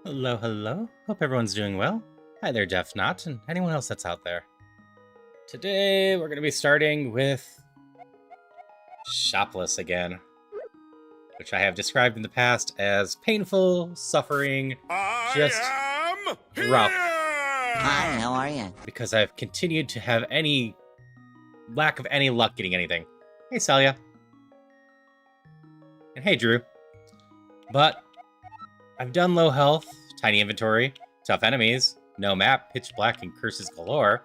Hello, hello. Hope everyone's doing well. Hi there, Jeff Knott, and anyone else that's out there. Today, we're going to be starting with Shopless again, which I have described in the past as painful, suffering, just rough. Hi, how are you? Because I've continued to have any lack of any luck getting anything. Hey, Celia. And hey, Drew. But I've done low health, tiny inventory, tough enemies, no map, pitch black, and curses galore.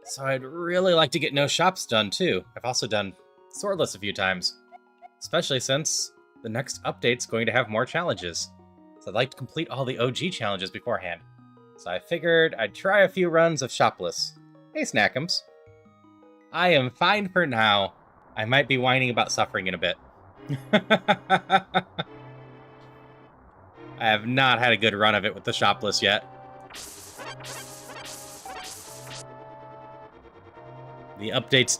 So I'd really like to get no shops done too. I've also done swordless a few times, especially since the next update's going to have more challenges. So I'd like to complete all the OG challenges beforehand. So I figured I'd try a few runs of shopless. Hey, Snackums. I am fine for now. I might be whining about suffering in a bit. I have not had a good run of it with the shopless yet. The upgrades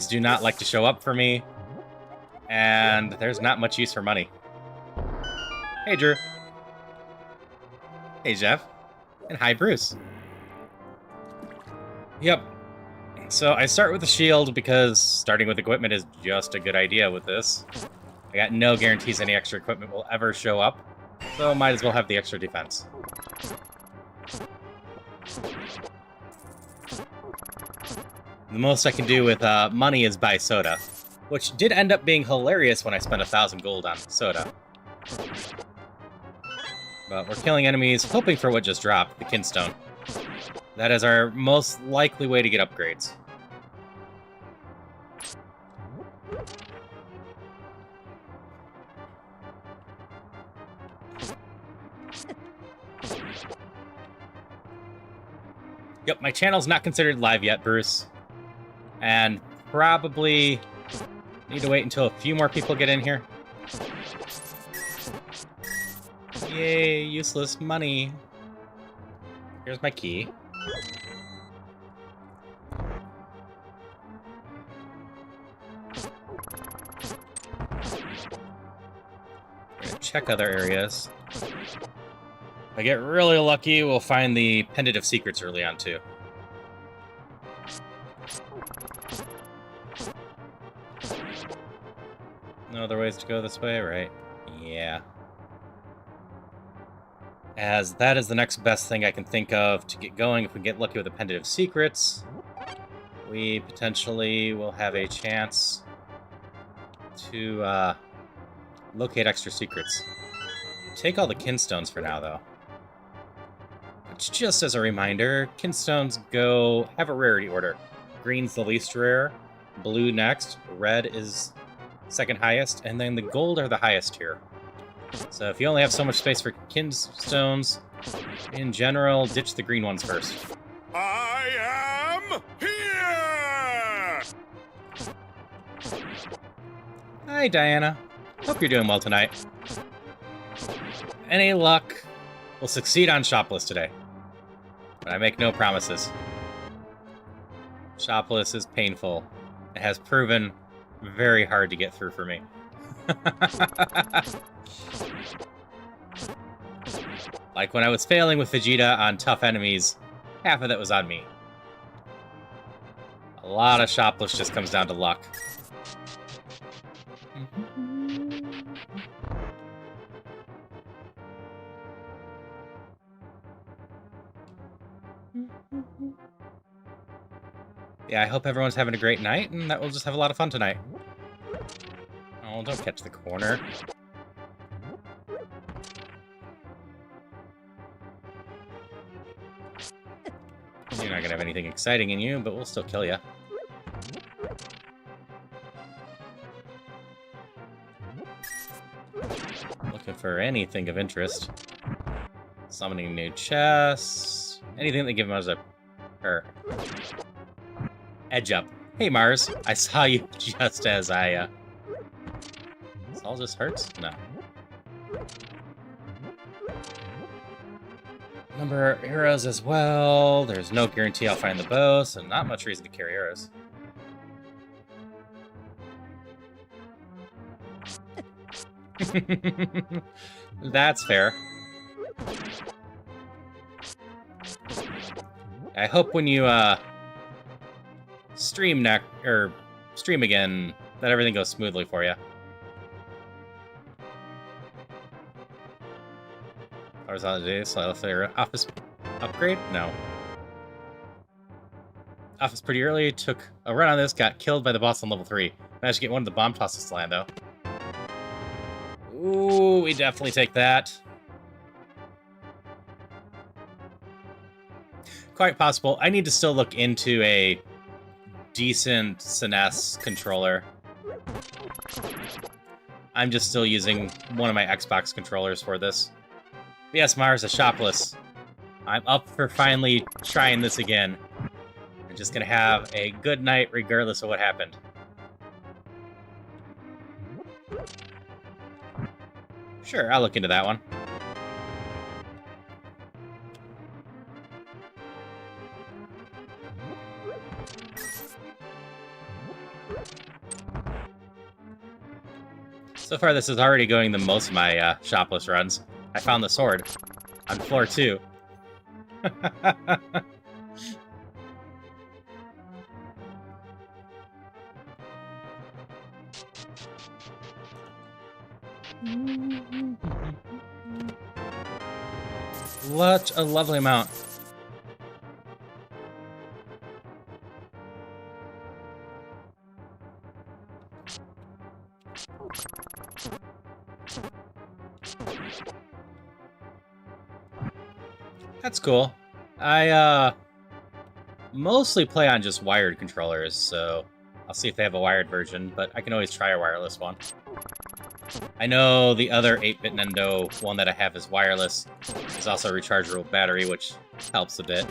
do not like to show up for me, and there's not much use for money. Hey, Drew. Hey, Jeff. And hi, Bruce. Yep. So I start with the shield because starting with equipment is just a good idea with this. I got no guarantees any extra equipment will ever show up, so might as well have the extra defense. The most I can do with money is buy soda, which did end up being hilarious when I spent 1,000 gold on soda. But we're killing enemies, hoping for what just dropped, the Kinstone. That is our most likely way to get upgrades. Yep, my channel's not considered live yet, Bruce. And probably need to wait until a few more people get in here. Yay, useless money. Here's my key. We're gonna check other areas. If I get really lucky, we'll find the Pendant of Secrets early on, too. No other ways to go this way, right? Yeah. As that is the next best thing I can think of to get going. If we get lucky with the Pendant of Secrets, we potentially will have a chance to locate extra secrets. Take all the Kinstones for now, though. Which, just as a reminder, Kinstones have a rarity order. Green's the least rare, blue next, red is second highest, and then the gold are the highest here. So if you only have so much space for Kinstones, in general, ditch the green ones first. I am here! Hi, Diana. Hope you're doing well tonight. Any luck, we'll succeed on Shopless today. But I make no promises. Shopless is painful. It has proven very hard to get through for me. Like when I was failing with Vegeta on tough enemies, half of that was on me. A lot of Shopless just comes down to luck. Yeah, I hope everyone's having a great night, and that we'll just have a lot of fun tonight. Oh, don't catch the corner. You're not gonna have anything exciting in you, but we'll still kill you. Looking for anything of interest. Summoning new chests. Anything that gives us a... edge up. Hey, Mars. I saw you just as I, This all just hurts? No. Number of arrows as well. There's no guarantee I'll find the bow, so not much reason to carry arrows. That's fair. I hope when you stream again that everything goes smoothly for you. I was on the day, so I left their office upgrade? No. Office pretty early, took a run on this, got killed by the boss on level 3. Managed to get one of the bomb tosses to land, though. Ooh, we definitely take that. Quite possible. I need to still look into a decent SNES controller. I'm just still using one of my Xbox controllers for this. But yes, Mars is Shopless. I'm up for finally trying this again. I'm just gonna have a good night regardless of what happened. Sure, I'll look into that one. So far, this is already going the most of my Shopless runs. I found the sword on floor 2. Such a lovely amount. That's cool. I mostly play on just wired controllers, so I'll see if they have a wired version, but I can always try a wireless one. I know the other 8-bit Nintendo one that I have is wireless. There's also a rechargeable battery, which helps a bit.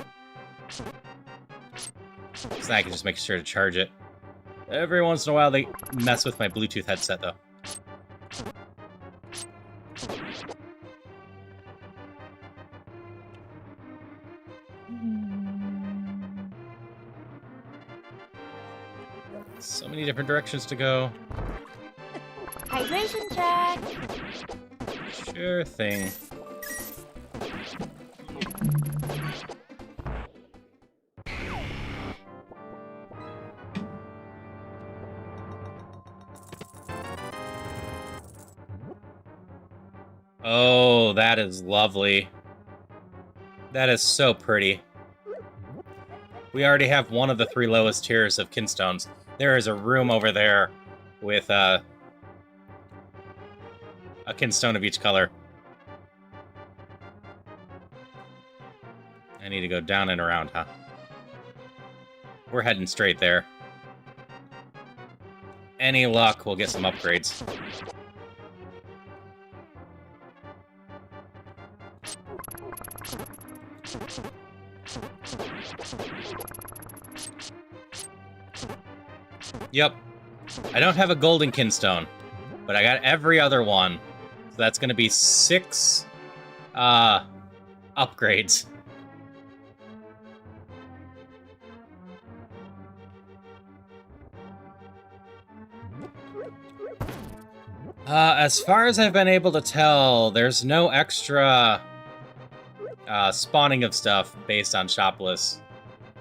So I can just make sure to charge it. Every once in a while they mess with my Bluetooth headset, though. So many different directions to go. Hydration check. Sure thing. Oh, that is lovely. That is so pretty. We already have one of the 3 lowest tiers of kinstones. There is a room over there with a kinstone of each color. I need to go down and around, huh? We're heading straight there. Any luck, we'll get some upgrades. Yep. I don't have a golden kinstone, but I got every other one. So that's going to be 6 upgrades. As far as I've been able to tell, there's no extra spawning of stuff based on Shopless.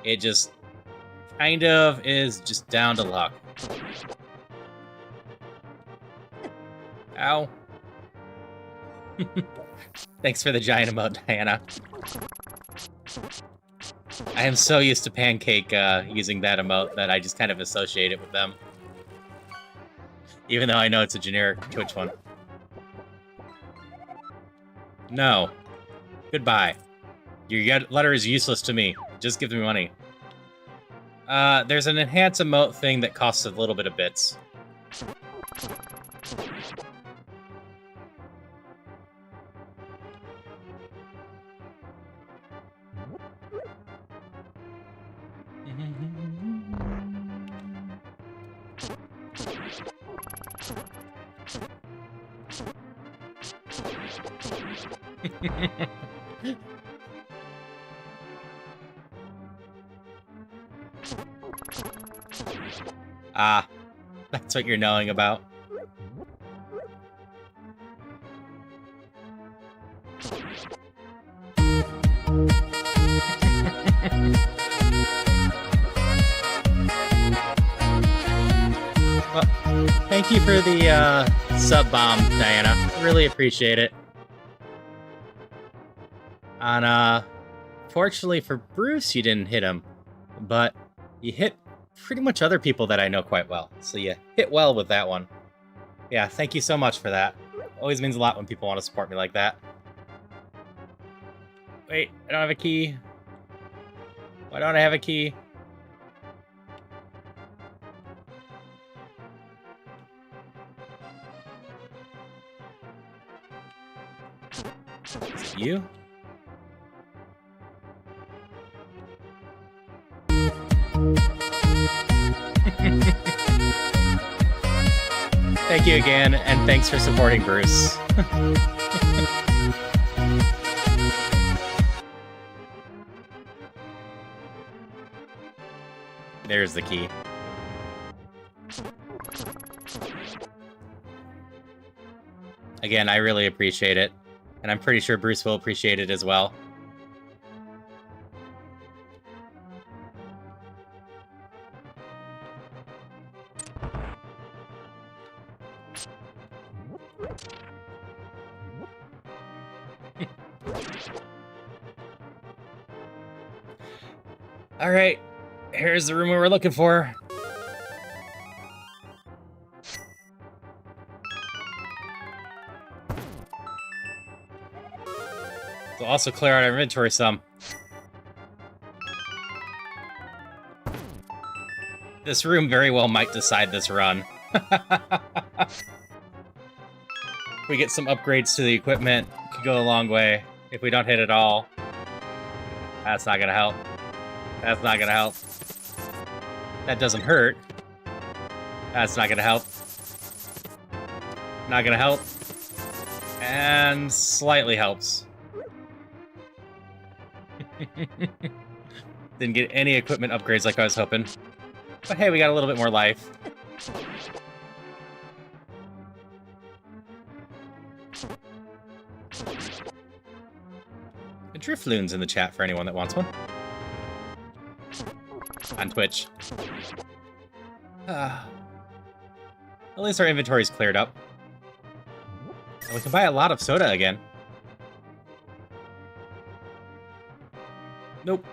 It just kind of is just down to luck. Ow. Thanks for the giant emote, Diana. I am so used to Pancake using that emote that I just kind of associate it with them. Even though I know it's a generic Twitch one. No. Goodbye. Your letter is useless to me. Just give me money. There's an enhance emote thing that costs a little bit of bits. Ah, that's what you're knowing about. Well, thank you for the sub bomb, Diana. Really appreciate it. And fortunately for Bruce, you didn't hit him, but you hit pretty much other people that I know quite well. So you hit well with that one. Yeah, thank you so much for that. Always means a lot when people want to support me like that. Wait, I don't have a key. Why don't I have a key? Is it you? Thank you again, and thanks for supporting Bruce. There's the key. Again, I really appreciate it, and I'm pretty sure Bruce will appreciate it as well. All right, here's the room we were looking for. We'll also clear out our inventory some. This room very well might decide this run. If we get some upgrades to the equipment, it could go a long way. If we don't hit it all, that's not gonna help. That's not gonna help. That doesn't hurt. That's not gonna help. Not gonna help. And slightly helps. Didn't get any equipment upgrades like I was hoping. But hey, we got a little bit more life. A Drifloon's in the chat for anyone that wants one. On Twitch. At least our inventory's cleared up. And we can buy a lot of soda again. Nope.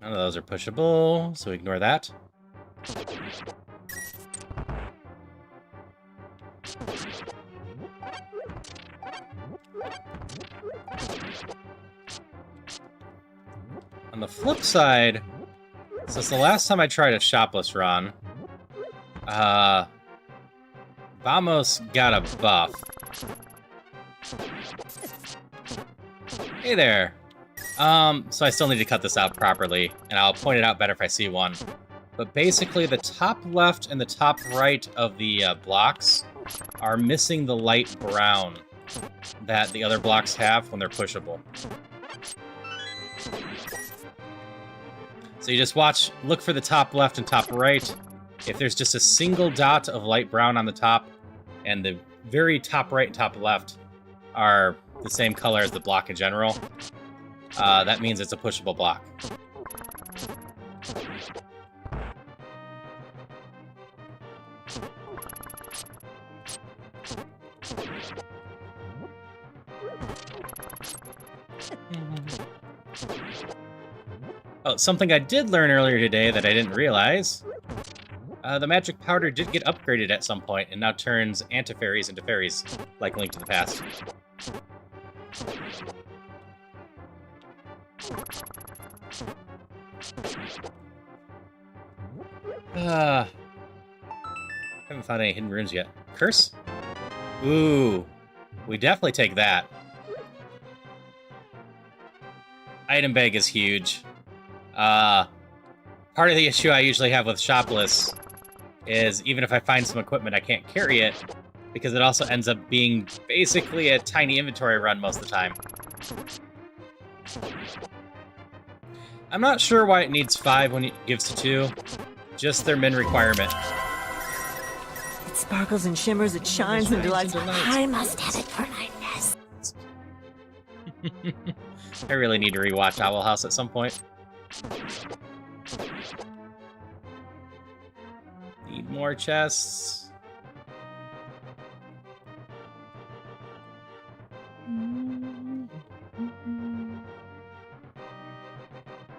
None of those are pushable, so ignore that. On the flip side, since the last time I tried a Shopless run, Vamos got a buff. Hey there. So I still need to cut this out properly, and I'll point it out better if I see one. But basically, the top left and the top right of the blocks are missing the light brown that the other blocks have when they're pushable. So you just look for the top left and top right. If there's just a single dot of light brown on the top, and the very top right and top left are the same color as the block in general, that means it's a pushable block. Oh, something I did learn earlier today that I didn't realize. The magic powder did get upgraded at some point and now turns anti-fairies into fairies, like Link to the Past. Haven't found any hidden runes yet. Curse? Ooh, we definitely take that. Item bag is huge. Part of the issue I usually have with Shopless is even if I find some equipment, I can't carry it because it also ends up being basically a tiny inventory run most of the time. I'm not sure why it needs 5 when it gives to 2. Just their min requirement. It's sparkles and shimmers, it shines and delights. I must have it for my best. I really need to rewatch Owl House at some point. Need more chests.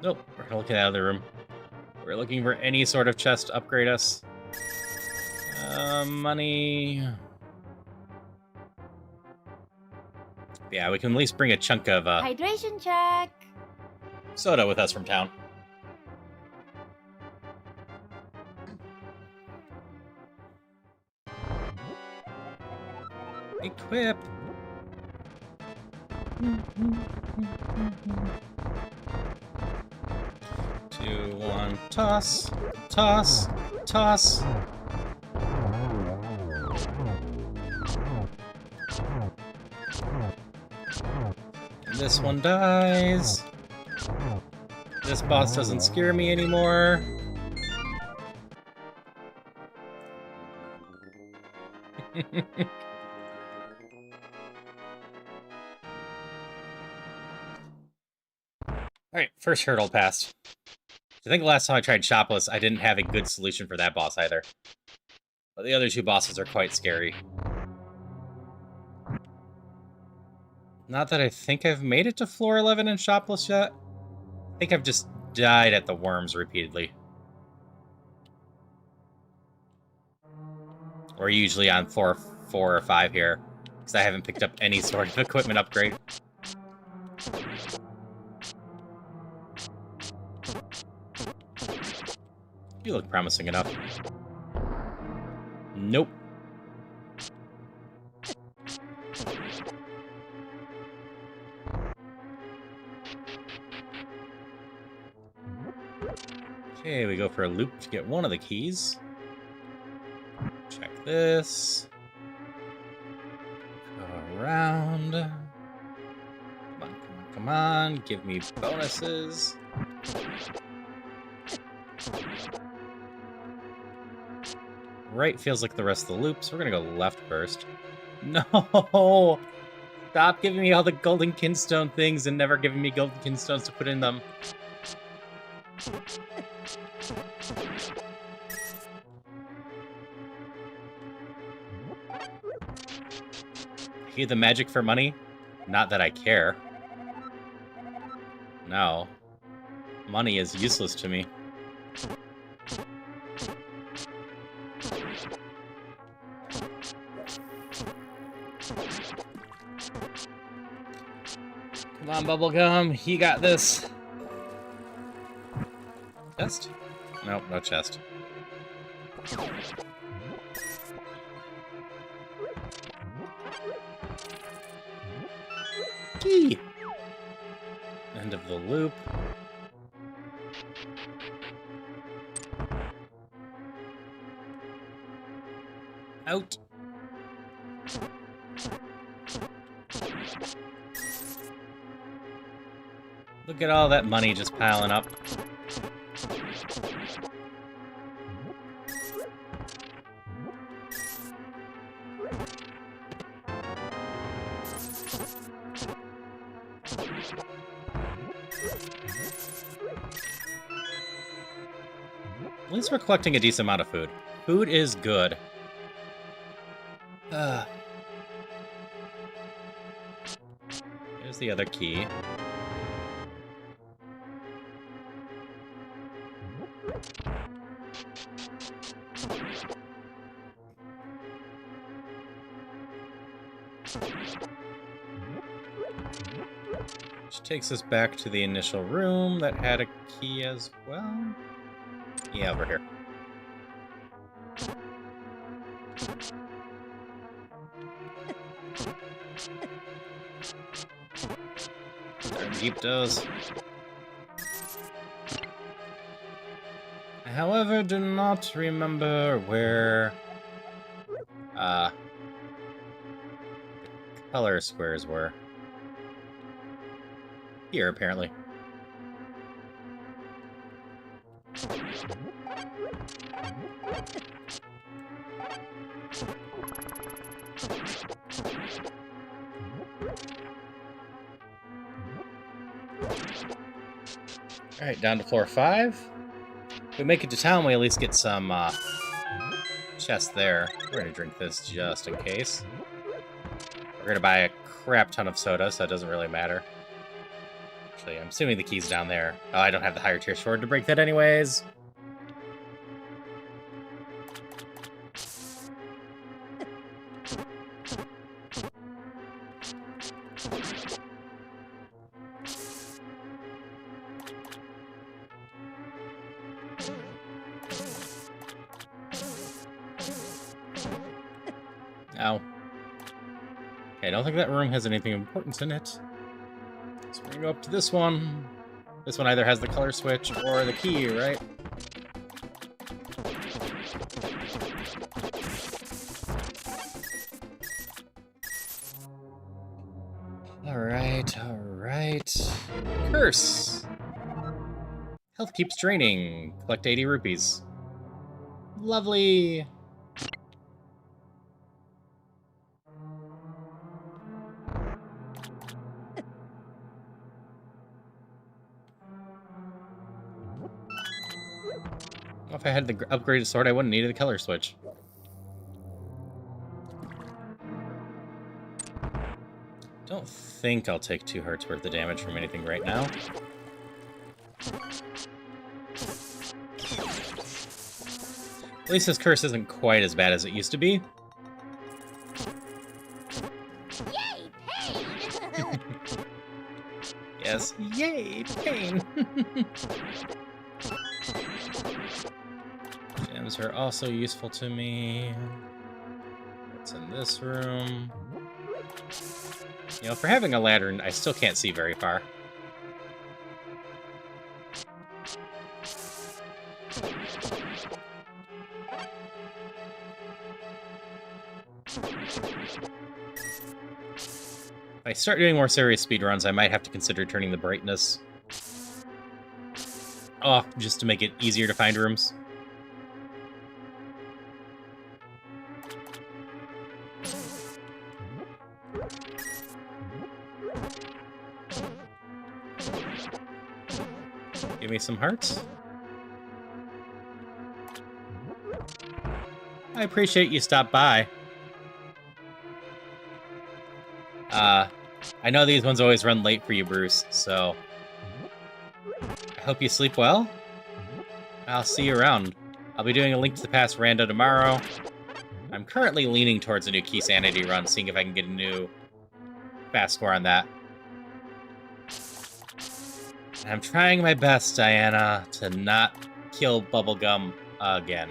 Nope, we're gonna look at the other room. We're looking for any sort of chest to upgrade us. Money. Yeah, we can at least bring a chunk of Hydration check. soda with us from town. Equip. 2, 1, toss, toss, toss. And this one dies. This boss doesn't scare me anymore. Alright, first hurdle passed. I think the last time I tried Shopless, I didn't have a good solution for that boss either. But the other two bosses are quite scary. Not that I think I've made it to floor 11 in Shopless yet. I think I've just died at the worms repeatedly. We're usually on floor 4 or 5 here, because I haven't picked up any sort of equipment upgrade. You look promising enough. Nope. Okay, we go for a loop to get one of the keys. Check this. Go around. Come on, come on, come on. Give me bonuses. Right feels like the rest of the loop, so we're gonna go left first. No! Stop giving me all the golden kinstone things and never giving me golden kinstones to put in them. Hear the magic for money? Not that I care. No. Money is useless to me. Come on, Bubblegum. You got this. Chest? Nope, no chest. Key! End of the loop. Out. Look at all that money just piling up. At least we're collecting a decent amount of food. Food is good. There's the other key. Which takes us back to the initial room that had a key as well. Yeah, over here. Darn Jeep does. However, do not remember where the color squares were. Here, apparently. Alright, down to floor 5. If we make it to town, we at least get some chests there. We're gonna drink this just in case. We're gonna buy a crap ton of soda, so it doesn't really matter. Actually, I'm assuming the key's down there. Oh, I don't have the higher tier sword to break that anyways. Ow. Okay, I don't think that room has anything important in it. So we're gonna go up to this one. This one either has the color switch or the key, right? Alright. Curse! Health keeps draining. Collect 80 rupees. Lovely! If I had the upgraded sword, I wouldn't need the color switch. Don't think I'll take 2 hearts worth of damage from anything right now. At least this curse isn't quite as bad as it used to be. Yay, pain! Yes, yay, pain! Gems are also useful to me. What's in this room? You know, for having a lantern, I still can't see very far. If I start doing more serious speedruns, I might have to consider turning the brightness off just to make it easier to find rooms. Give me some hearts. I appreciate you stopped by. I know these ones always run late for you, Bruce, so I hope you sleep well. I'll see you around. I'll be doing a Link to the Past rando tomorrow. I'm currently leaning towards a new Key Sanity run, seeing if I can get a new fast score on that. I'm trying my best, Diana, to not kill Bubblegum again.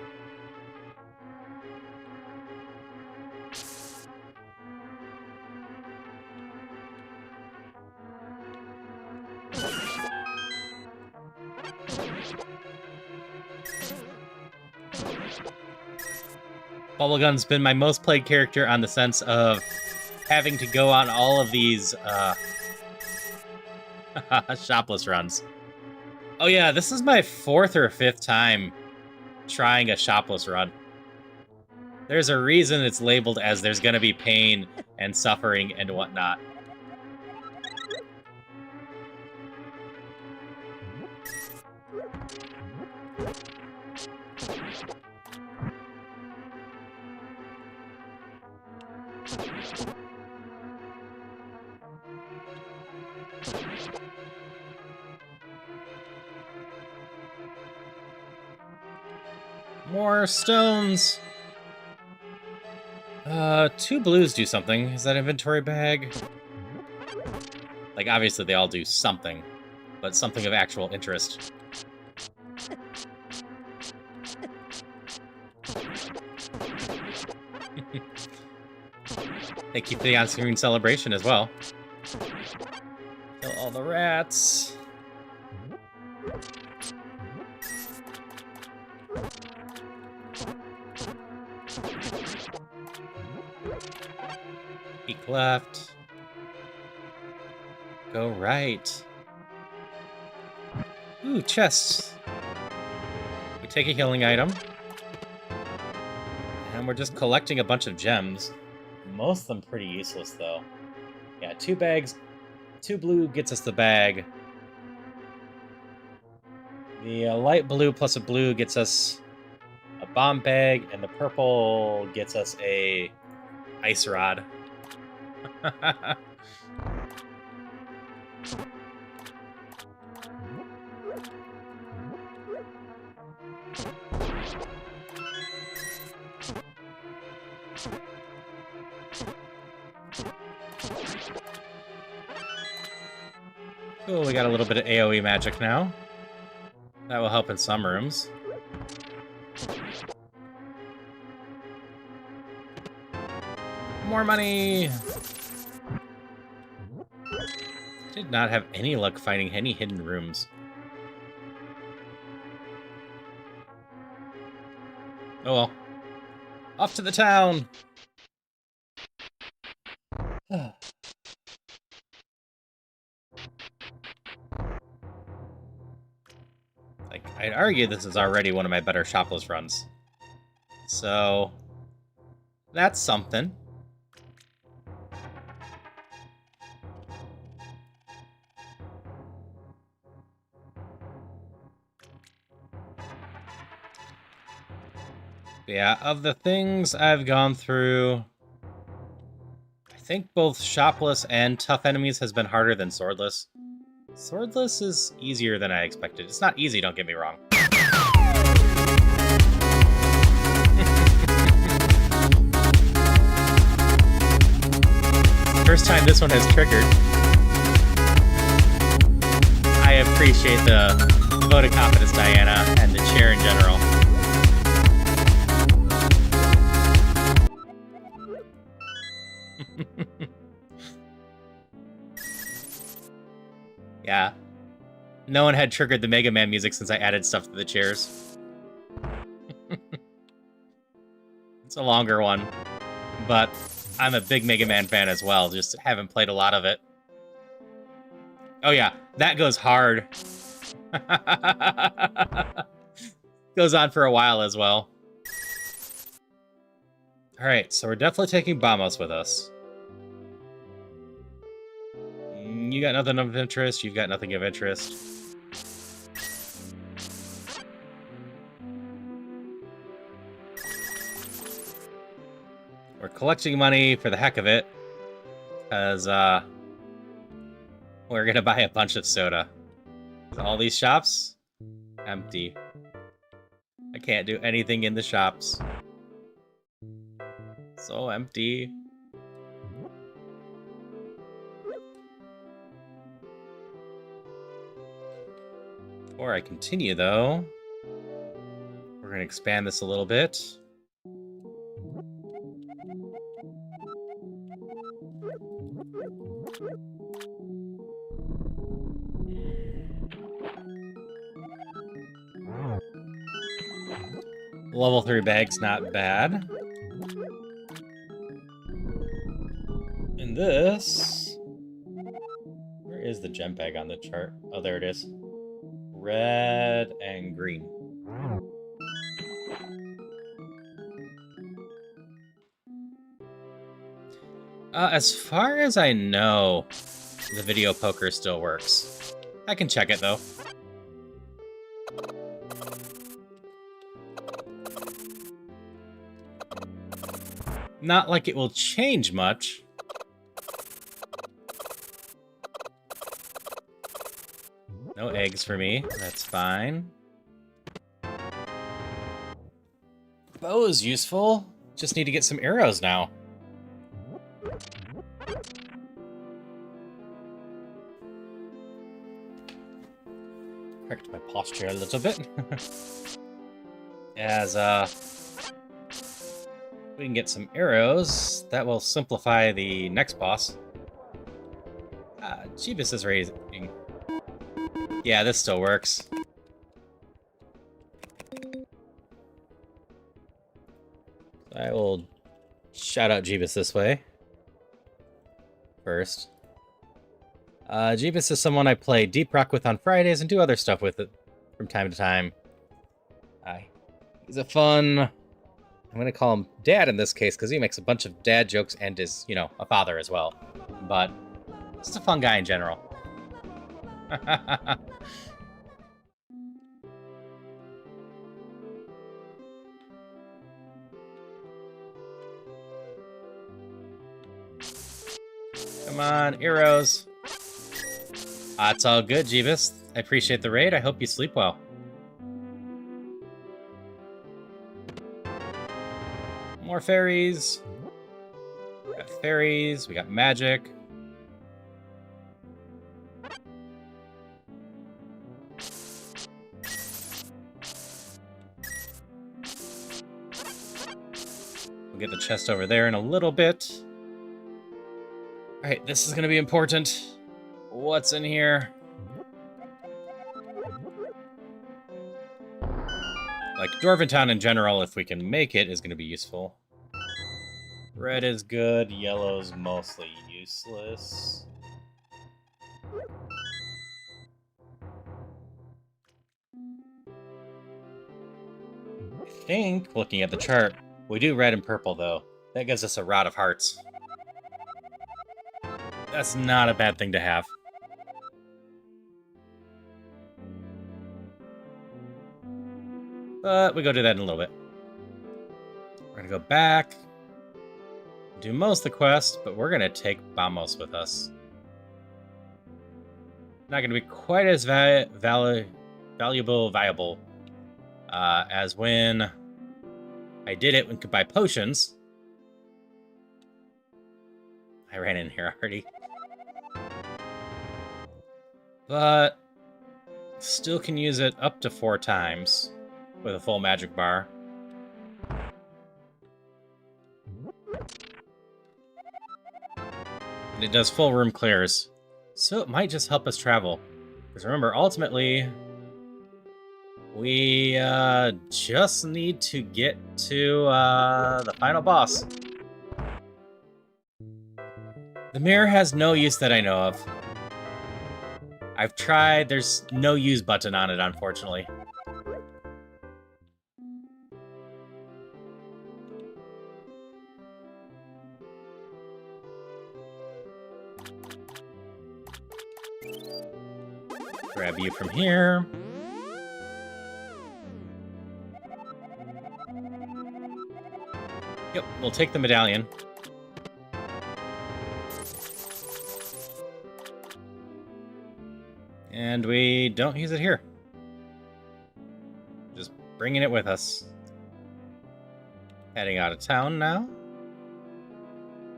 Bubblegum's been my most played character on the sense of having to go on all of these shopless runs. Oh yeah, this is my 4th or 5th time trying a shopless run. There's a reason it's labeled as there's gonna be pain and suffering and whatnot. More stones. 2 blues do something. Is that inventory bag? Like, obviously they all do something, but something of actual interest. Thank you for the on-screen celebration as well. Kill all the rats. Peek left. Go right. Ooh, chests. We take a healing item. And we're just collecting a bunch of gems. Most of them pretty useless, though. Yeah, 2 bags. 2 blue gets us the bag. The light blue plus a blue gets us a bomb bag, and the purple gets us a ice rod. Cool, we got a little bit of AoE magic now. That will help in some rooms. More money! Did not have any luck finding any hidden rooms. Oh well. Off to the town! Like, I'd argue this is already one of my better Shopless runs. So, that's something. Yeah, of the things I've gone through, I think both Shopless and Tough Enemies has been harder than Swordless. Swordless is easier than I expected. It's not easy, don't get me wrong. First time this one has triggered. I appreciate the vote of confidence, Diana, and the chair in general. Yeah. No one had triggered the Mega Man music since I added stuff to the chairs. It's a longer one, but I'm a big Mega Man fan as well, just haven't played a lot of it. Oh yeah, that goes hard. Goes on for a while as well. Alright, so we're definitely taking Vamos with us. You got nothing of interest, you've got nothing of interest. We're collecting money for the heck of it, because we're gonna buy a bunch of soda. All these shops, empty. I can't do anything in the shops. So empty. Before I continue, though, we're going to expand this a little bit. Level 3 bag's not bad. And this... Where is the gem bag on the chart? Oh, there it is. Red and green. As far as I know, the video poker still works. I can check it, though. Not like it will change much. No eggs for me. That's fine. Bow is useful. Just need to get some arrows now. Correct my posture a little bit. As, we can get some arrows. That will simplify the next boss. Jeebus is raising. Yeah, this still works. I will shout out Jeebus this way. First. Jeebus is someone I play Deep Rock with on Fridays and do other stuff with it from time to time. He's a fun... I'm going to call him Dad in this case, because he makes a bunch of dad jokes and is, you know, a father as well. But, just a fun guy in general. Come on, arrows. It's all good, Jeebus. I appreciate the raid. I hope you sleep well. More fairies. We got fairies. We got magic. We'll get the chest over there in a little bit. Alright, this is going to be important. What's in here? Like, Dwarven Town in general, if we can make it, is going to be useful. Red is good. Yellow's mostly useless. I think, looking at the chart, we do red and purple, though. That gives us a Rod of Hearts. That's not a bad thing to have. But we go do that in a little bit. We're going to go back. Do most of the quest, but we're going to take Vamos with us. Not going to be quite as viable as when I did it when we could buy potions. I ran in here already. But still can use it up to 4 times with a full magic bar. And it does full room clears. So it might just help us travel. Because remember, ultimately, we just need to get to the final boss. The mirror has no use that I know of. I've tried, there's no use button on it, unfortunately. Grab you from here. Yep, we'll take the medallion. And we don't use it here. Just bringing it with us. Heading out of town now.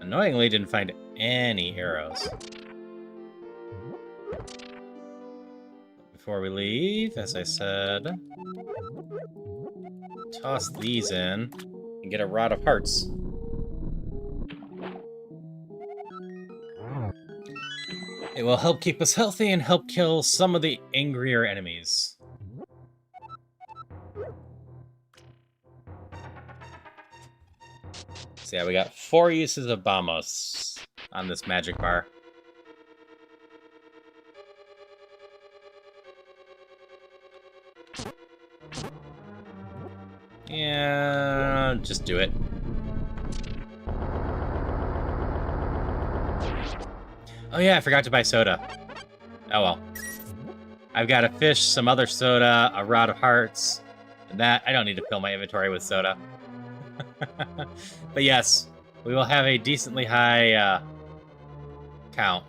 Annoyingly, didn't find any arrows. Before we leave, as I said, toss these in and get a Rod of Hearts. It will help keep us healthy and help kill some of the angrier enemies. So yeah, we got 4 uses of Vamos on this magic bar. Yeah, just do it. Oh yeah, I forgot to buy soda. Oh well. I've got a fish, some other soda, a Rod of Hearts, and that. I don't need to fill my inventory with soda. But yes, we will have a decently high count.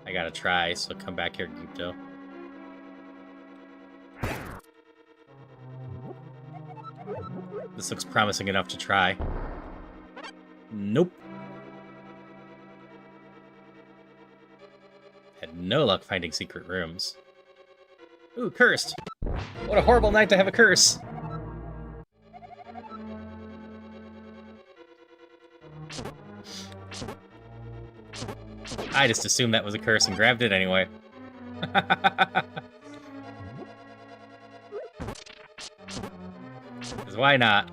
I gotta try, so come back here, Gypto. This looks promising enough to try. Nope. Had no luck finding secret rooms. Ooh, cursed! What a horrible night to have a curse! I just assumed that was a curse and grabbed it anyway. Because why not?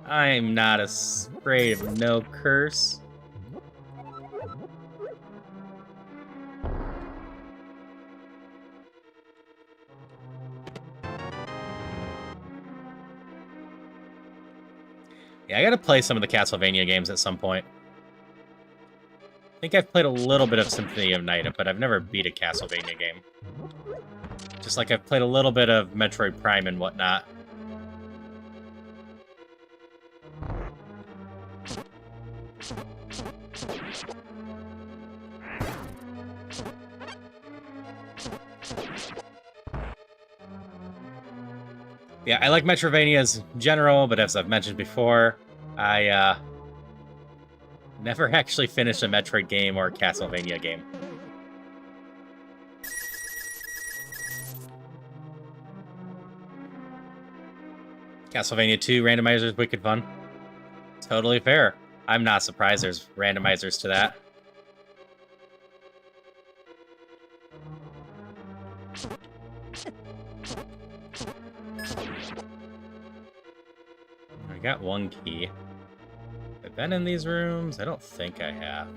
I'm not afraid of no curse. Yeah, I gotta play some of the Castlevania games at some point. I think I've played a little bit of Symphony of Night, but I've never beat a Castlevania game. Just like I've played a little bit of Metroid Prime and whatnot. Yeah, I like Metroidvanias in general, but as I've mentioned before, I never actually finished a Metroid game or a Castlevania game. Castlevania 2 randomizers wicked fun. Totally fair. I'm not surprised there's randomizers to that. I got one key. Have I been in these rooms? I don't think I have.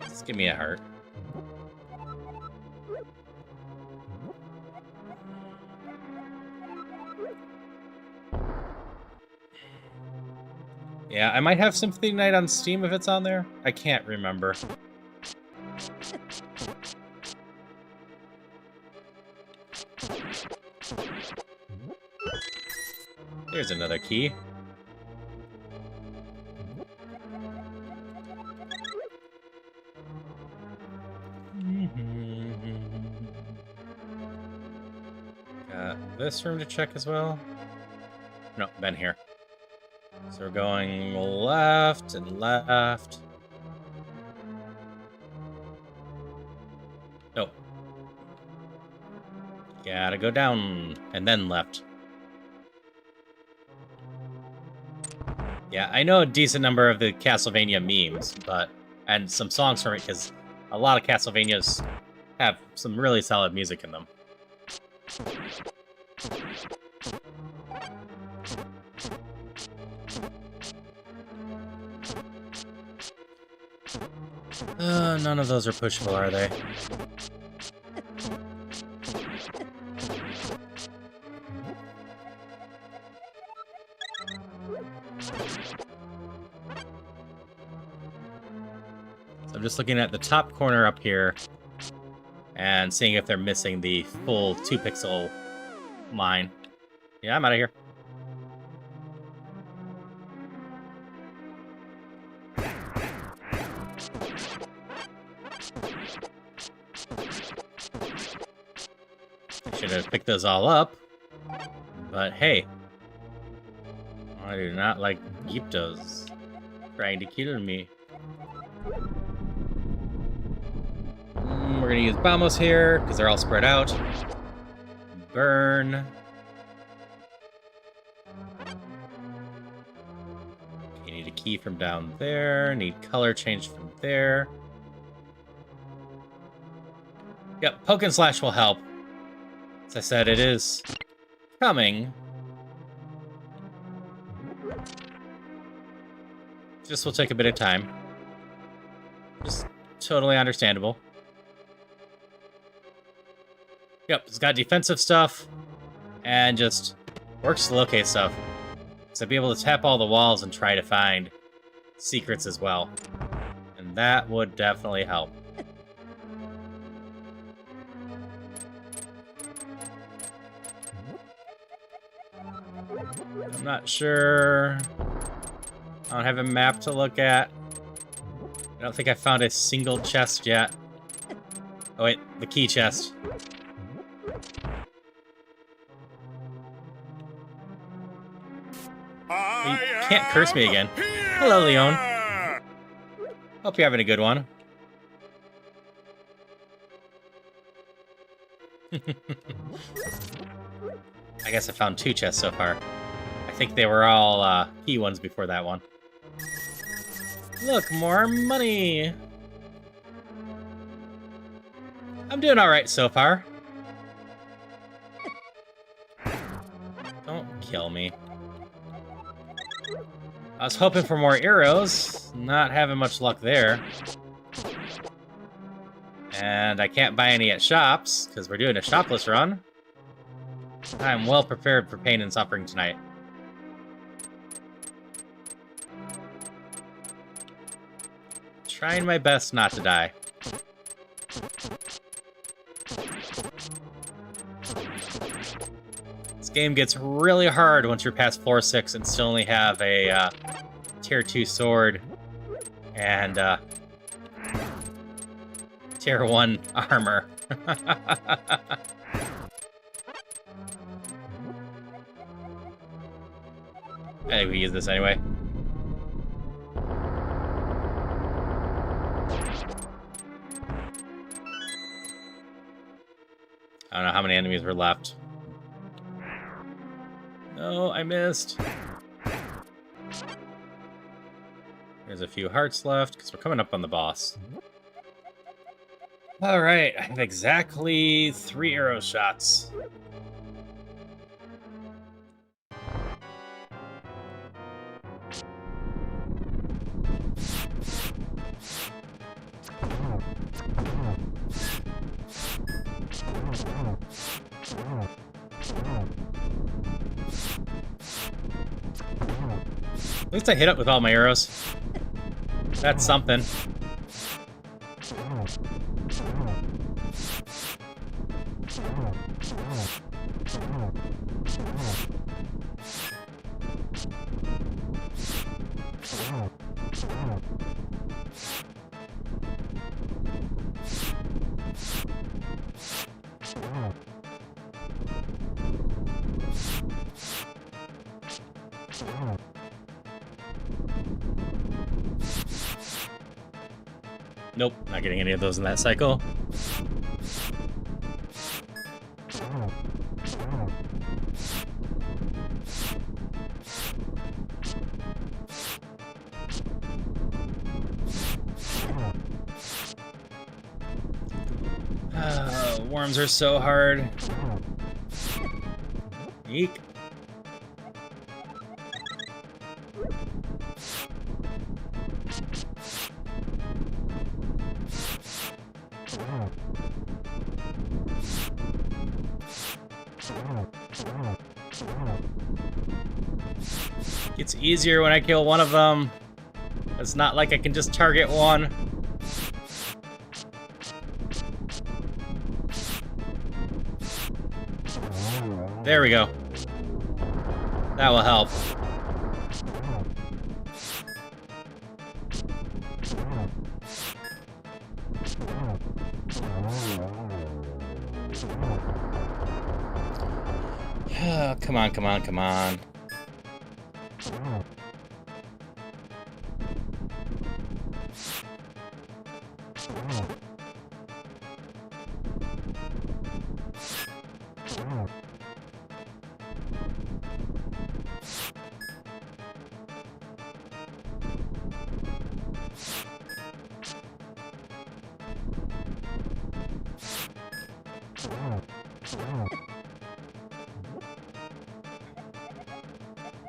Just give me a heart. Yeah, I might have Symphony Night on Steam if it's on there. I can't remember. There's another key. Got this room to check as well. No, been here. So we're going left and left. Nope. Gotta go down and then left. Yeah, I know a decent number of the Castlevania memes, and some songs from it, because a lot of Castlevanias have some really solid music in them. None of those are pushable, are they? So I'm just looking at the top corner up here and seeing if they're missing the full 2-pixel line. Yeah, I'm out of here. I should have picked those all up, but hey, I do not like Gyptos trying to kill me. We're gonna use Bombos here because they're all spread out. Burn. Okay, need a key from down there. Need color change from there. Yep, poke and slash will help. As I said, it is coming. This will take a bit of time. Just totally understandable. Yep, it's got defensive stuff, and just works to locate stuff. So be able to tap all the walls and try to find secrets as well. And that would definitely help. I'm not sure. I don't have a map to look at. I don't think I found a single chest yet. Oh wait, the key chest. You can't curse me again. Hello, Leon. Hope you're having a good one. I guess I found 2 chests so far. I think they were all key ones before that one. Look, more money! I'm doing alright so far. Don't kill me. I was hoping for more arrows, not having much luck there. And I can't buy any at shops, because we're doing a shopless run. I'm well prepared for pain and suffering tonight. Trying my best not to die. This game gets really hard once you're past floor 6 and still only have a tier 2 sword and tier 1 armor. I think we use this anyway. I don't know how many enemies were left. No, I missed. There's a few hearts left, because we're coming up on the boss. Alright, I have exactly 3 arrow shots. At least I hit it with all my arrows. That's something. Nope, not getting any of those in that cycle. Worms are so hard. Eek. It's easier when I kill one of them. It's not like I can just target one. There we go. That will help. Come on, come on, come on.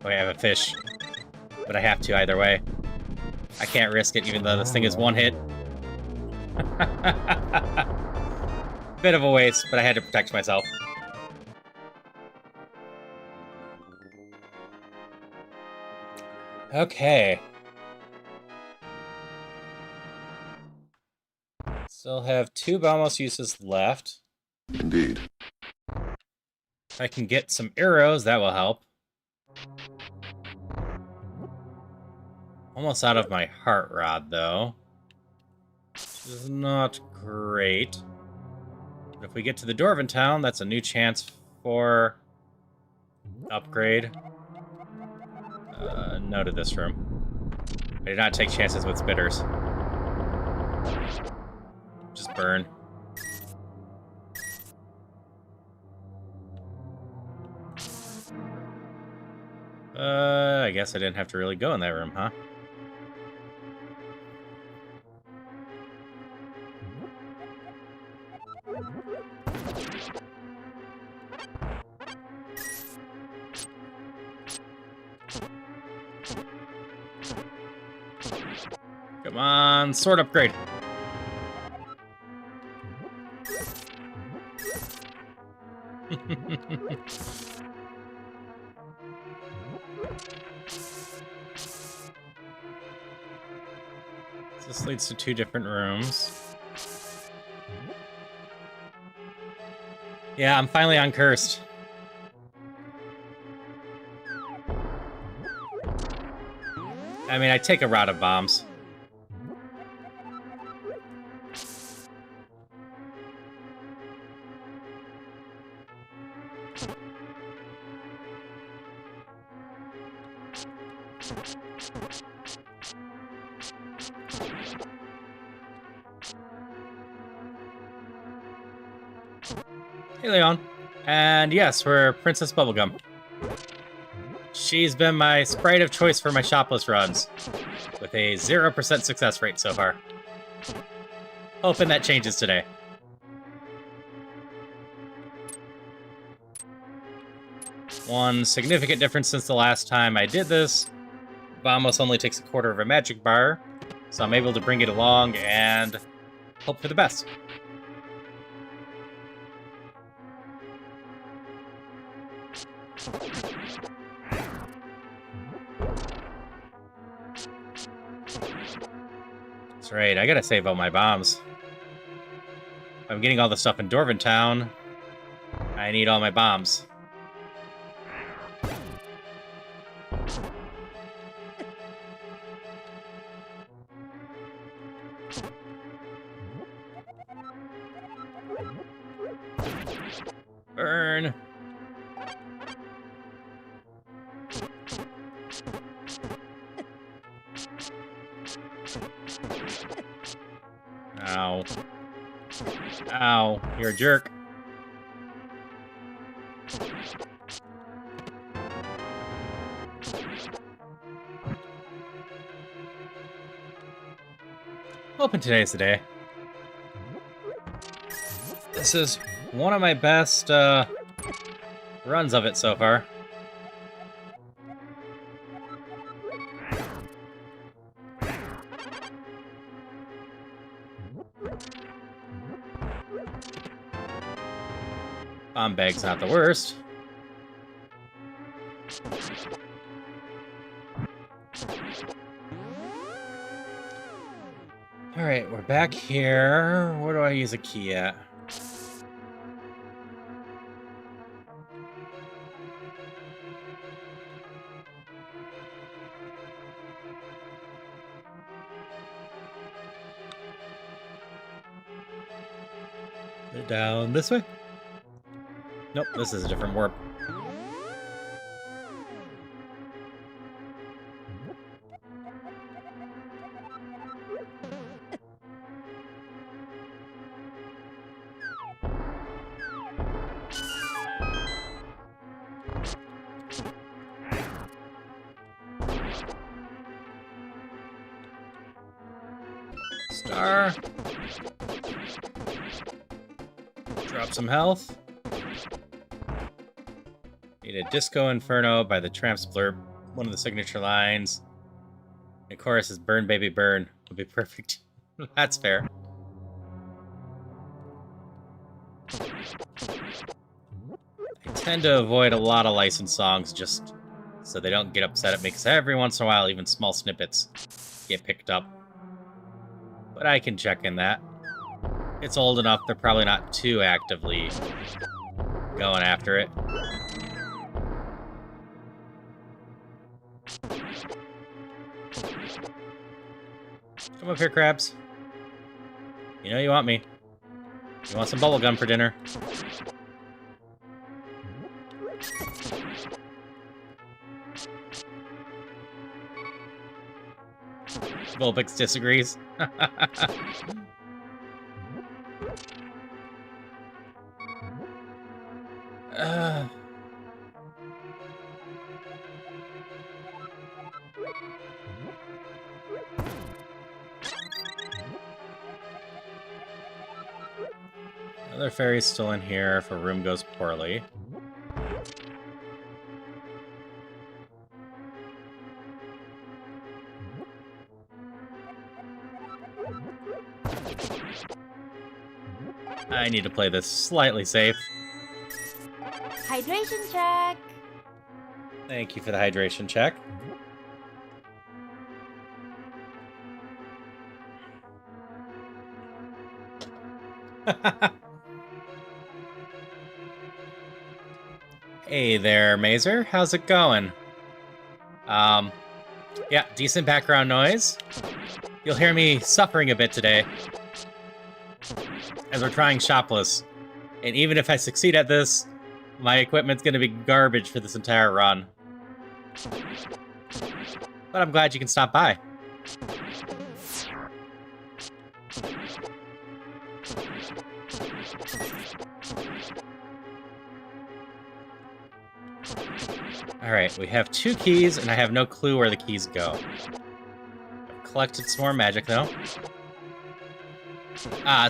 Oh, I have a fish. But I have to either way. I can't risk it even though this thing is one hit. Bit of a waste, but I had to protect myself. Okay. Still have 2 Balmos uses left. Indeed. If I can get some arrows, that will help. Almost out of my heart rod, though. Which is not great. But if we get to the Dwarven town, that's a new chance for upgrade. No to this room. I did not take chances with spitters. Just burn. I guess I didn't have to really go in that room, huh? Come on, sword upgrade. This leads to 2 different rooms. Yeah, I'm finally uncursed. I mean, I take a route of bombs. Hey, Leon. And yes, we're Princess Bubblegum. She's been my sprite of choice for my shopless runs, with a 0% success rate so far. Hoping that changes today. One significant difference since the last time I did this, Vamos only takes a quarter of a magic bar, so I'm able to bring it along and hope for the best. That's right, I gotta save all my bombs. If I'm getting all the stuff in Dwarven Town, I need all my bombs. Burn! Ow. Ow, you're a jerk. Hoping today's the day. This is one of my best runs of it so far. Bomb bag's not the worst. Alright, we're back here. Where do I use a key at? Down this way? Nope, this is a different warp. Star. Drop some health. Need a Disco Inferno by the Tramps Blurb, one of the signature lines. The chorus is Burn Baby Burn. Would be perfect. That's fair. I tend to avoid a lot of licensed songs just so they don't get upset at me, because every once in a while even small snippets get picked up. But I can check in that. It's old enough, they're probably not too actively going after it. Come up here, crabs. You know you want me. You want some bubblegum for dinner. Vulpix disagrees. Another fairy's still in here if a room goes poorly. I need to play this slightly safe. Hydration check. Thank you for the hydration check. Hey there, Mazer. How's it going? Yeah, decent background noise. You'll hear me suffering a bit today as we're trying Shopless. And even if I succeed at this, my equipment's going to be garbage for this entire run. But I'm glad you can stop by. Alright, we have 2 keys, and I have no clue where the keys go. I've collected some more magic, though.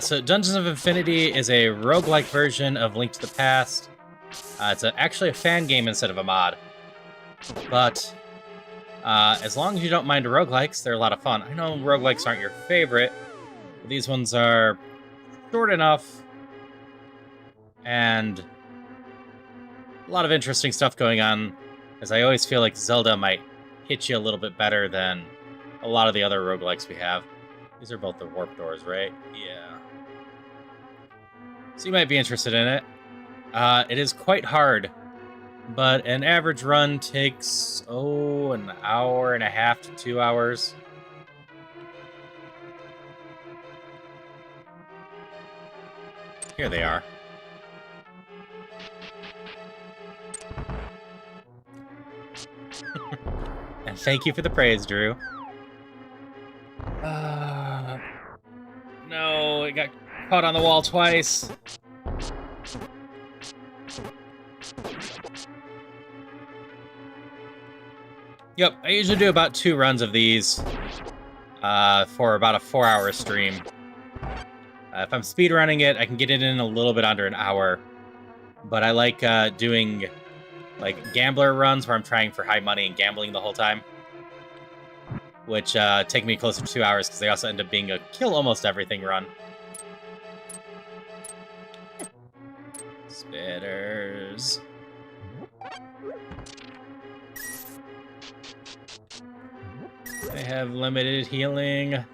So Dungeons of Infinity is a roguelike version of Link to the Past. It's actually a fan game instead of a mod. But as long as you don't mind roguelikes, they're a lot of fun. I know roguelikes aren't your favorite, but these ones are short enough and a lot of interesting stuff going on, as I always feel like Zelda might hit you a little bit better than a lot of the other roguelikes we have. These are both the warp doors, right? Yeah. So you might be interested in it. It is quite hard, but an average run takes, an hour and a half to 2 hours. Here they are. And thank you for the praise, Drew. No, it got caught on the wall twice. Yep, I usually do about 2 runs of these for about a 4-hour stream. If I'm speedrunning it, I can get it in a little bit under an hour. But I like doing like gambler runs where I'm trying for high money and gambling the whole time, which take me closer to 2 hours because they also end up being a kill almost everything run. Spitters. I have limited healing. I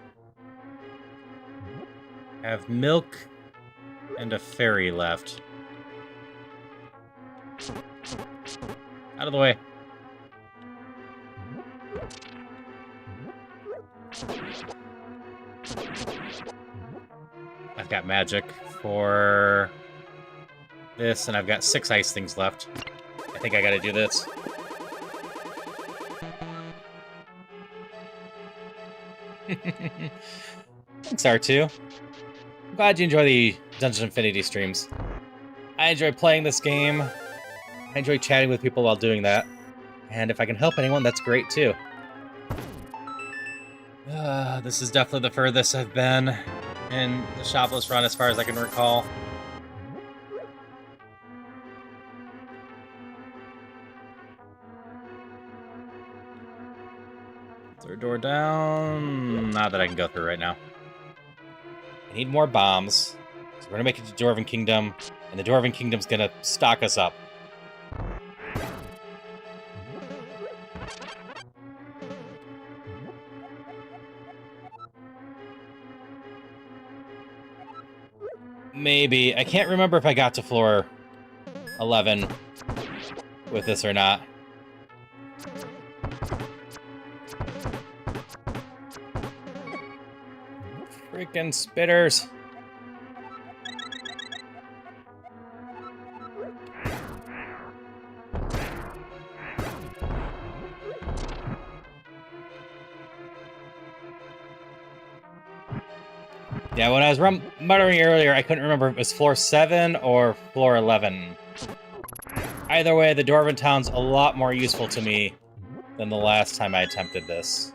have milk and a fairy left. Out of the way. I've got magic for this, and I've got 6 ice things left. I think I gotta do this. Thanks, R2. I'm glad you enjoy the Dungeons Infinity streams. I enjoy playing this game. I enjoy chatting with people while doing that. And if I can help anyone, that's great too. This is definitely the furthest I've been in the Shopless run as far as I can recall. Third door down. Not that I can go through right now. I need more bombs. So we're gonna make it to Dwarven Kingdom, and the Dwarven Kingdom's gonna stock us up. Maybe. I can't remember if I got to floor 11 with this or not. Freaking spitters. Yeah, when I was muttering earlier, I couldn't remember if it was floor 7 or floor 11. Either way, the Dwarven Town's a lot more useful to me than the last time I attempted this.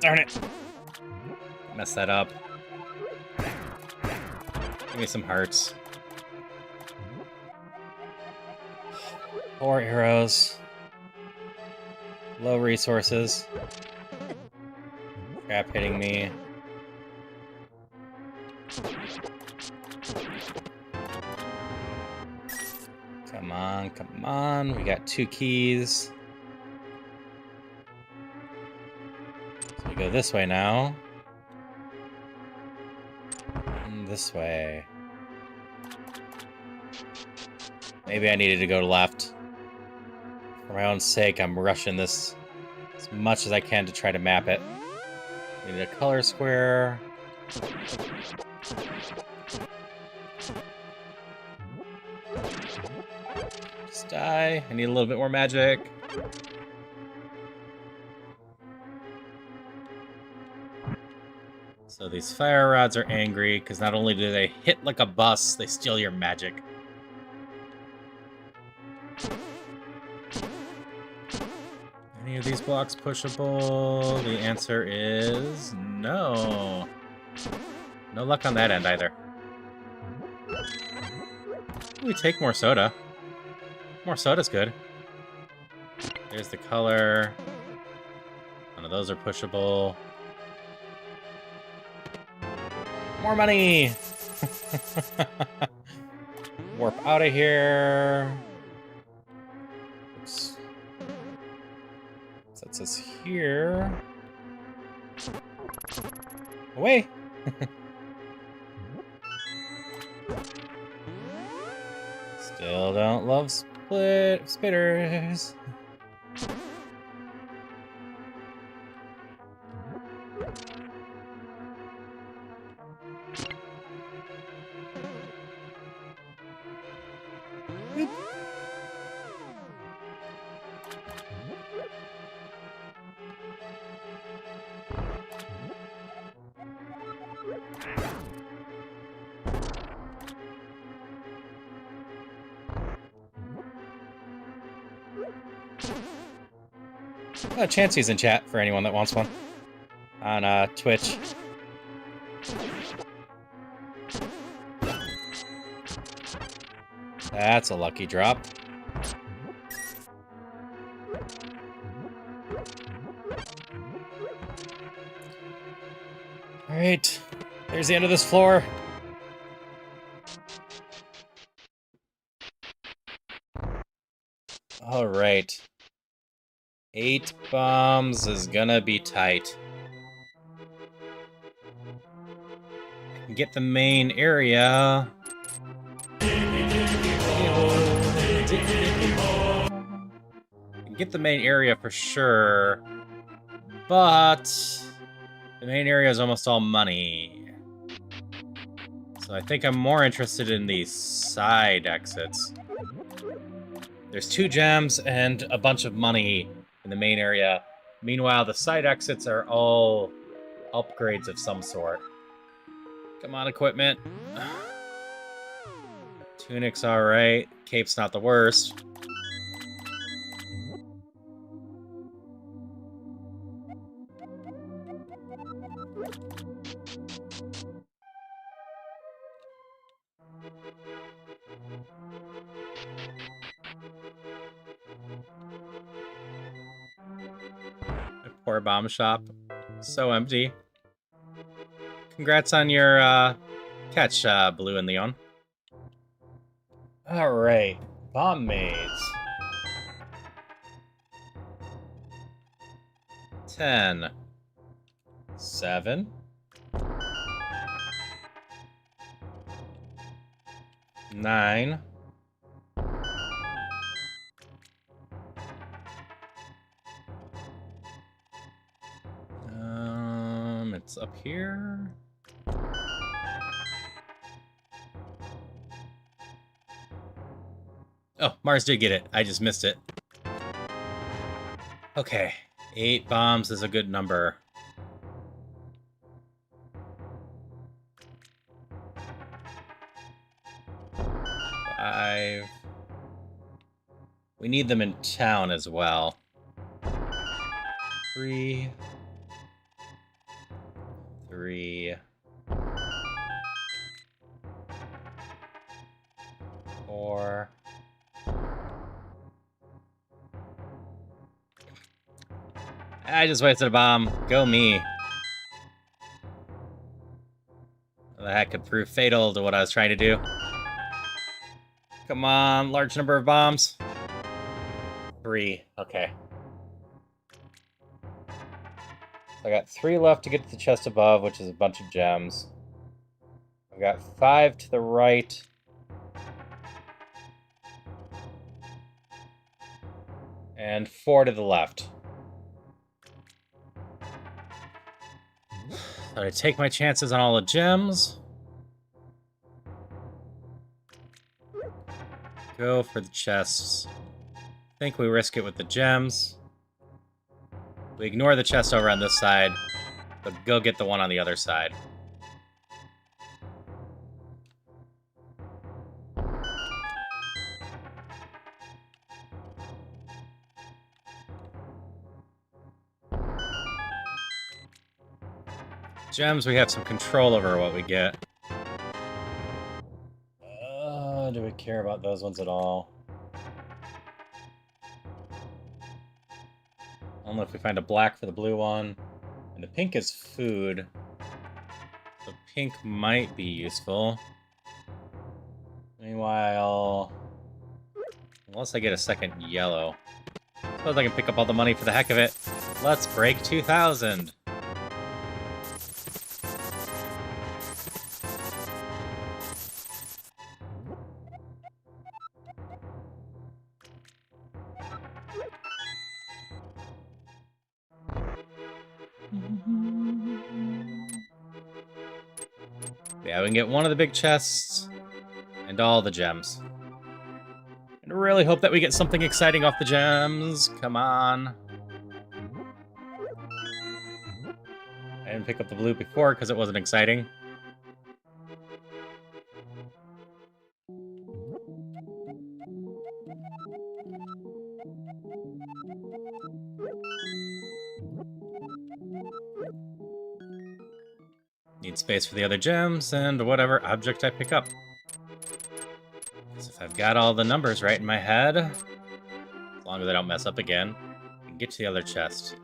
Darn it. Messed that up. Give me some hearts. 4 arrows. Low resources. Crap hitting me. Come on, come on. We got 2 keys. So we go this way now. And this way. Maybe I needed to go left. For my own sake, I'm rushing this as much as I can to try to map it. We need a color square. Just die. I need a little bit more magic. So these fire rods are angry because not only do they hit like a bus, they steal your magic. Any of these blocks pushable? The answer is no. No luck on that end either. We take more soda. More soda's good. There's the color. None of those are pushable. More money! Warp out of here. Oops. Sets us here. Away! Still don't love spitters. Chansey's in chat for anyone that wants one on Twitch. That's a lucky drop. All right, there's the end of this floor. All right. 8 bombs is gonna be tight. I can get the main area. I can get the main area for sure. But the main area is almost all money. So I think I'm more interested in these side exits. There's 2 gems and a bunch of money in the main area. Meanwhile, the side exits are all upgrades of some sort. Come on, equipment. Tunic's alright. Cape's not the worst. Poor bomb shop. So empty. Congrats on your catch, Blue and Leon. Alright. Bomb maids. 10. 7. 9. It's up here. Oh, Mars did get it. I just missed it. Okay. 8 bombs is a good number. Five. We need them in town as well. 3. 3. 4. I just wasted a bomb. Go me. That could prove fatal to what I was trying to do. Come on, large number of bombs. 3. Okay. So I got 3 left to get to the chest above, which is a bunch of gems. I've got 5 to the right. And 4 to the left. So I take my chances on all the gems. Go for the chests. Think we risk it with the gems. We ignore the chest over on this side, but go get the one on the other side. Gems, we have some control over what we get. Do we care about those ones at all? Only if we find a black for the blue one. And the pink is food. The pink might be useful. Meanwhile, unless I get a second yellow. Suppose I can pick up all the money for the heck of it. Let's break 2,000. Yeah, we can get one of the big chests and all the gems. And really hope that we get something exciting off the gems. Come on. I didn't pick up the blue before because it wasn't exciting. Need space for the other gems and whatever object I pick up. Because if I've got all the numbers right in my head, as long as I don't mess up again, I can get to the other chest.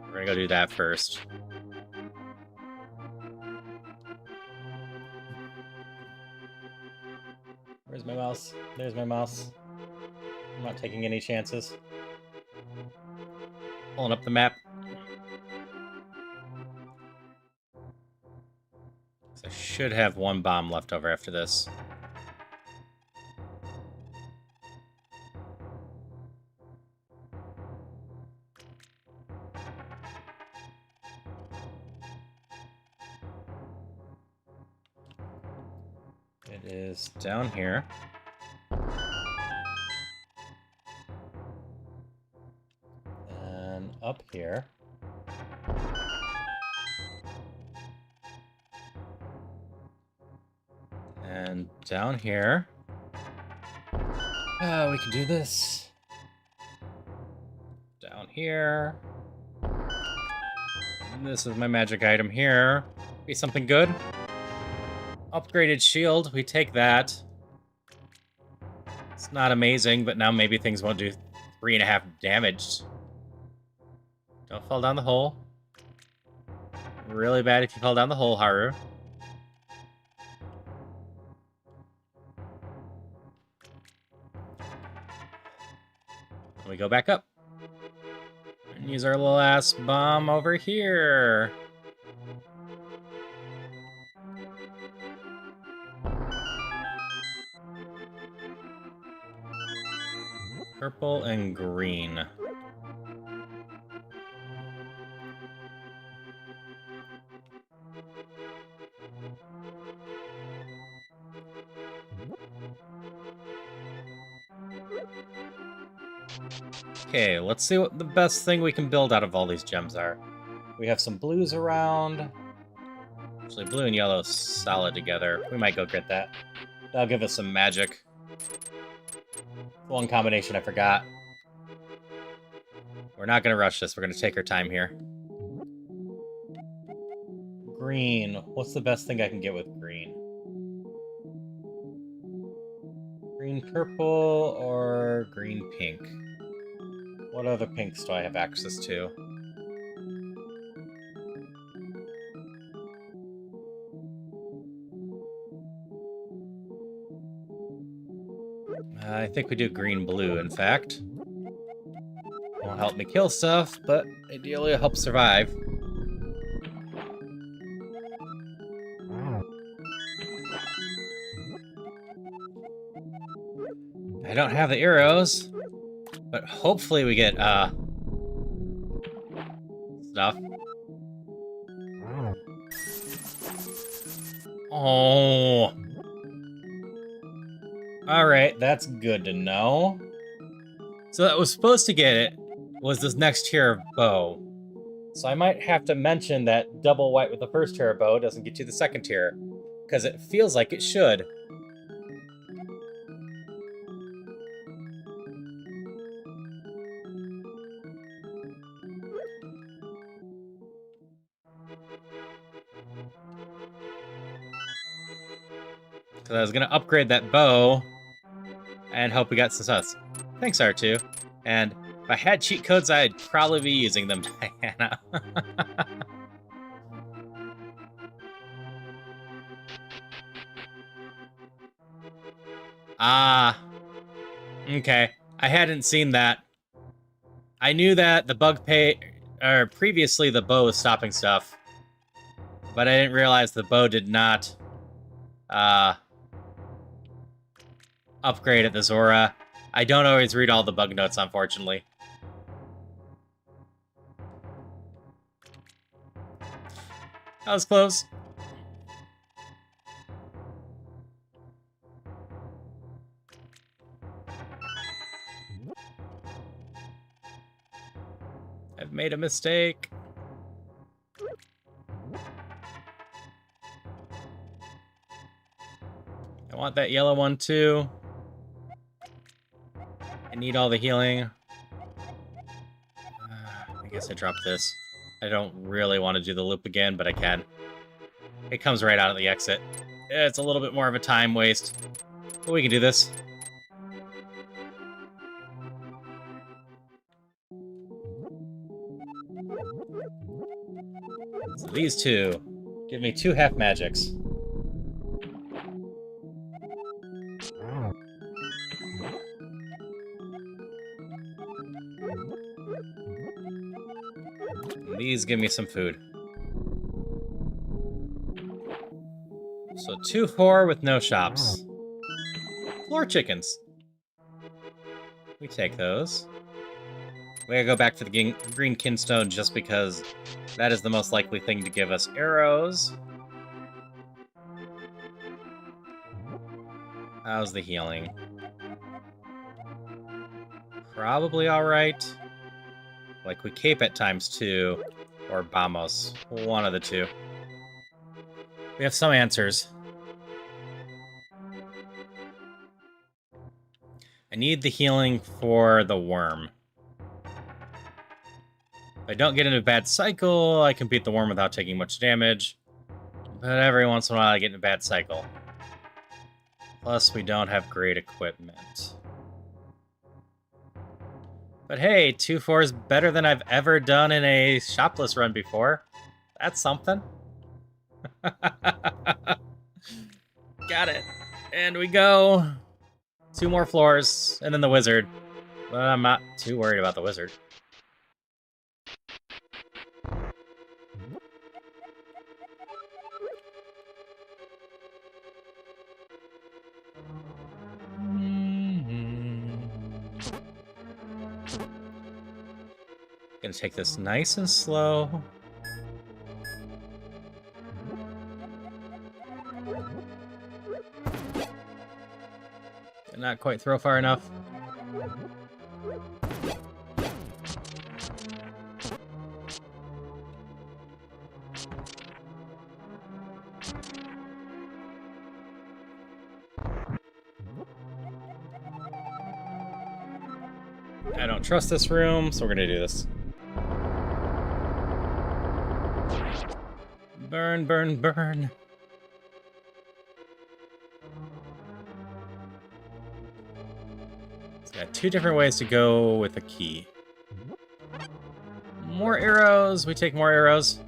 We're gonna go do that first. Where's my mouse? There's my mouse. I'm not taking any chances. Pulling up the map. I should have one bomb left over after this. It is down here. And up here. And down here. Oh, we can do this. Down here. And this is my magic item here. Be something good. Upgraded shield, we take that. It's not amazing, but now maybe things won't do 3.5 damage. Don't fall down the hole. Really bad if you fall down the hole, Haru. We go back up. And use our last bomb over here. Purple and green. Okay, let's see what the best thing we can build out of all these gems are. We have some blues around. Actually, blue and yellow solid together. We might go get that. That'll give us some magic. One combination I forgot. We're not going to rush this. We're going to take our time here. Green. What's the best thing I can get with green? Green purple or green pink? What other pinks do I have access to? I think we do green-blue, in fact. Won't help me kill stuff, but ideally it'll help survive. I don't have the arrows, but hopefully we get, stuff. Oh. Alright, that's good to know. So that was supposed to get it was this next tier of bow. So I might have to mention that double white with the first tier of bow doesn't get you the second tier, because it feels like it should. Because I was going to upgrade that bow and hope we got success. Thanks, R2. And if I had cheat codes, I'd probably be using them, Diana. Ah. Okay. I hadn't seen that. I knew that the previously the bow was stopping stuff. But I didn't realize the bow did not, upgrade at the Zora. I don't always read all the bug notes, unfortunately. That was close. I've made a mistake. I want that yellow one too. I need all the healing. I guess I dropped this. I don't really want to do the loop again, but I can. It comes right out of the exit. It's a little bit more of a time waste, but we can do this. So these two give me 2 half magics. And these give me some food. So 2-4 with no shops. Floor chickens. We take those. We gotta go back for the green kinstone just because that is the most likely thing to give us arrows. How's the healing? Probably alright. Like, we cape at times too, or Vamos. One of the two. We have some answers. I need the healing for the worm. If I don't get into a bad cycle, I can beat the worm without taking much damage. But every once in a while, I get in a bad cycle. Plus, we don't have great equipment. But hey, 2-4 is better than I've ever done in a Shopless run before. That's something. Got it. And we go. 2 more floors, and then the wizard. But I'm not too worried about the wizard. Gonna take this nice and slow. Did not quite throw far enough. I don't trust this room, so we're gonna do this. Burn, burn, burn. It's got 2 different ways to go with a key. More arrows. We take more arrows.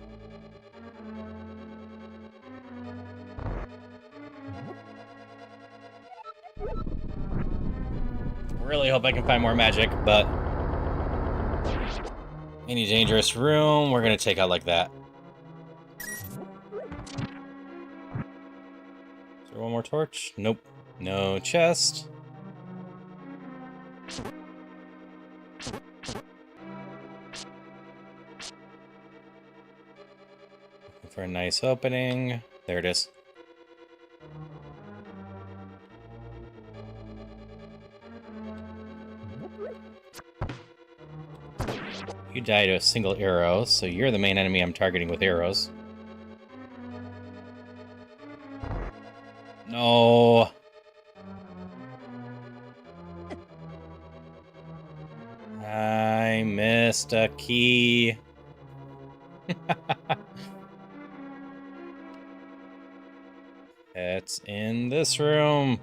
really hope I can find more magic, but... Any dangerous room, we're gonna take out like that. Is there one more torch? Nope. No chest. Looking for a nice opening. There it is. You die to a single arrow, so you're the main enemy I'm targeting with arrows. No. I missed a key. It's in this room.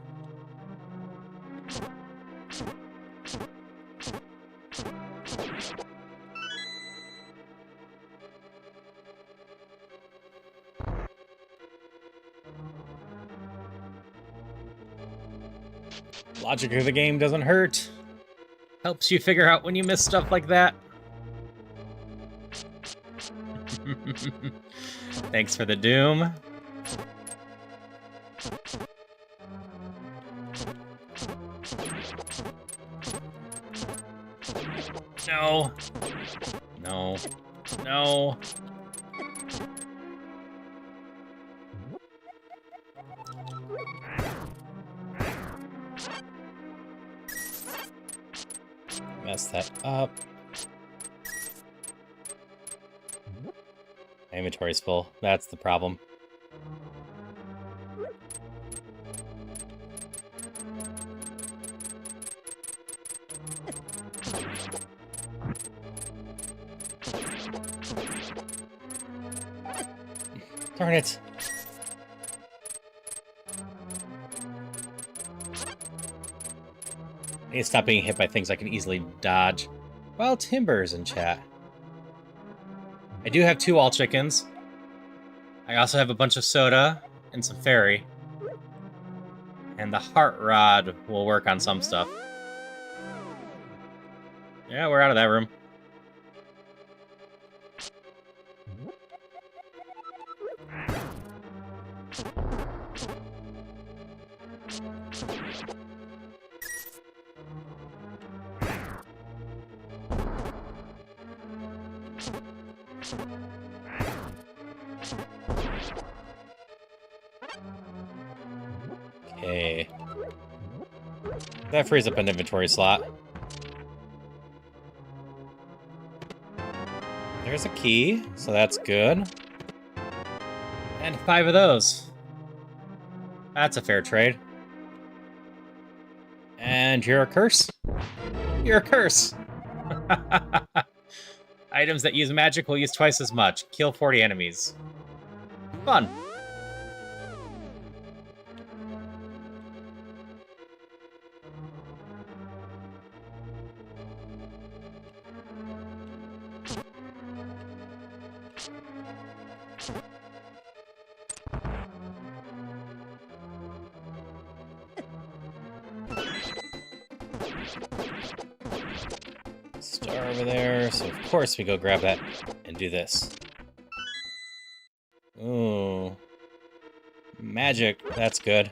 Logic of the game doesn't hurt. Helps you figure out when you miss stuff like that. Thanks for the doom. No. No. No. Mess that up. My inventory's full. That's the problem. Darn it. I need to stop being hit by things I can easily dodge. Well, Timber's in chat. I do have 2 all chickens. I also have a bunch of soda and some fairy. And the heart rod will work on some stuff. Yeah, we're out of that room. Okay. That frees up an inventory slot. There's a key, so that's good. And 5 of those. That's a fair trade. And you're a curse? You're a curse! Items that use magic will use twice as much. Kill 40 enemies. Fun. Star over there, so of course we go grab that and do this. Ooh. Magic, that's good.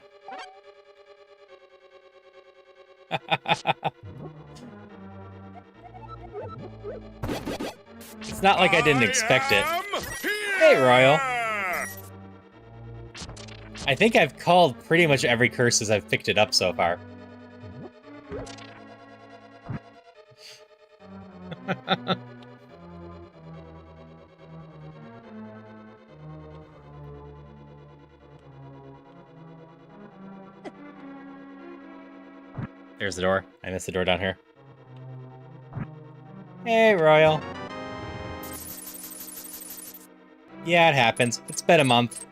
It's not like I didn't expect it. Hey, Royal. I think I've called pretty much every curse as I've picked it up so far. There's the door. I missed the door down here. Hey, Royal. Yeah, it happens. It's been a month.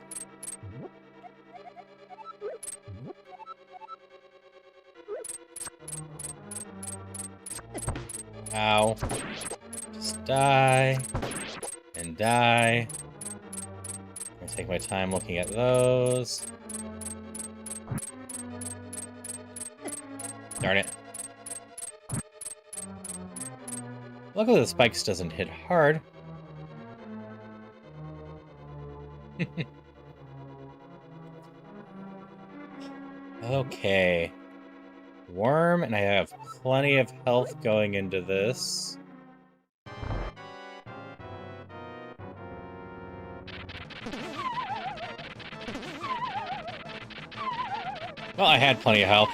Ow. Just die. And die. I'm gonna take my time looking at those. Darn it. Luckily the spikes doesn't hit hard. Okay. Worm, and I have plenty of health going into this. Well, I had plenty of health.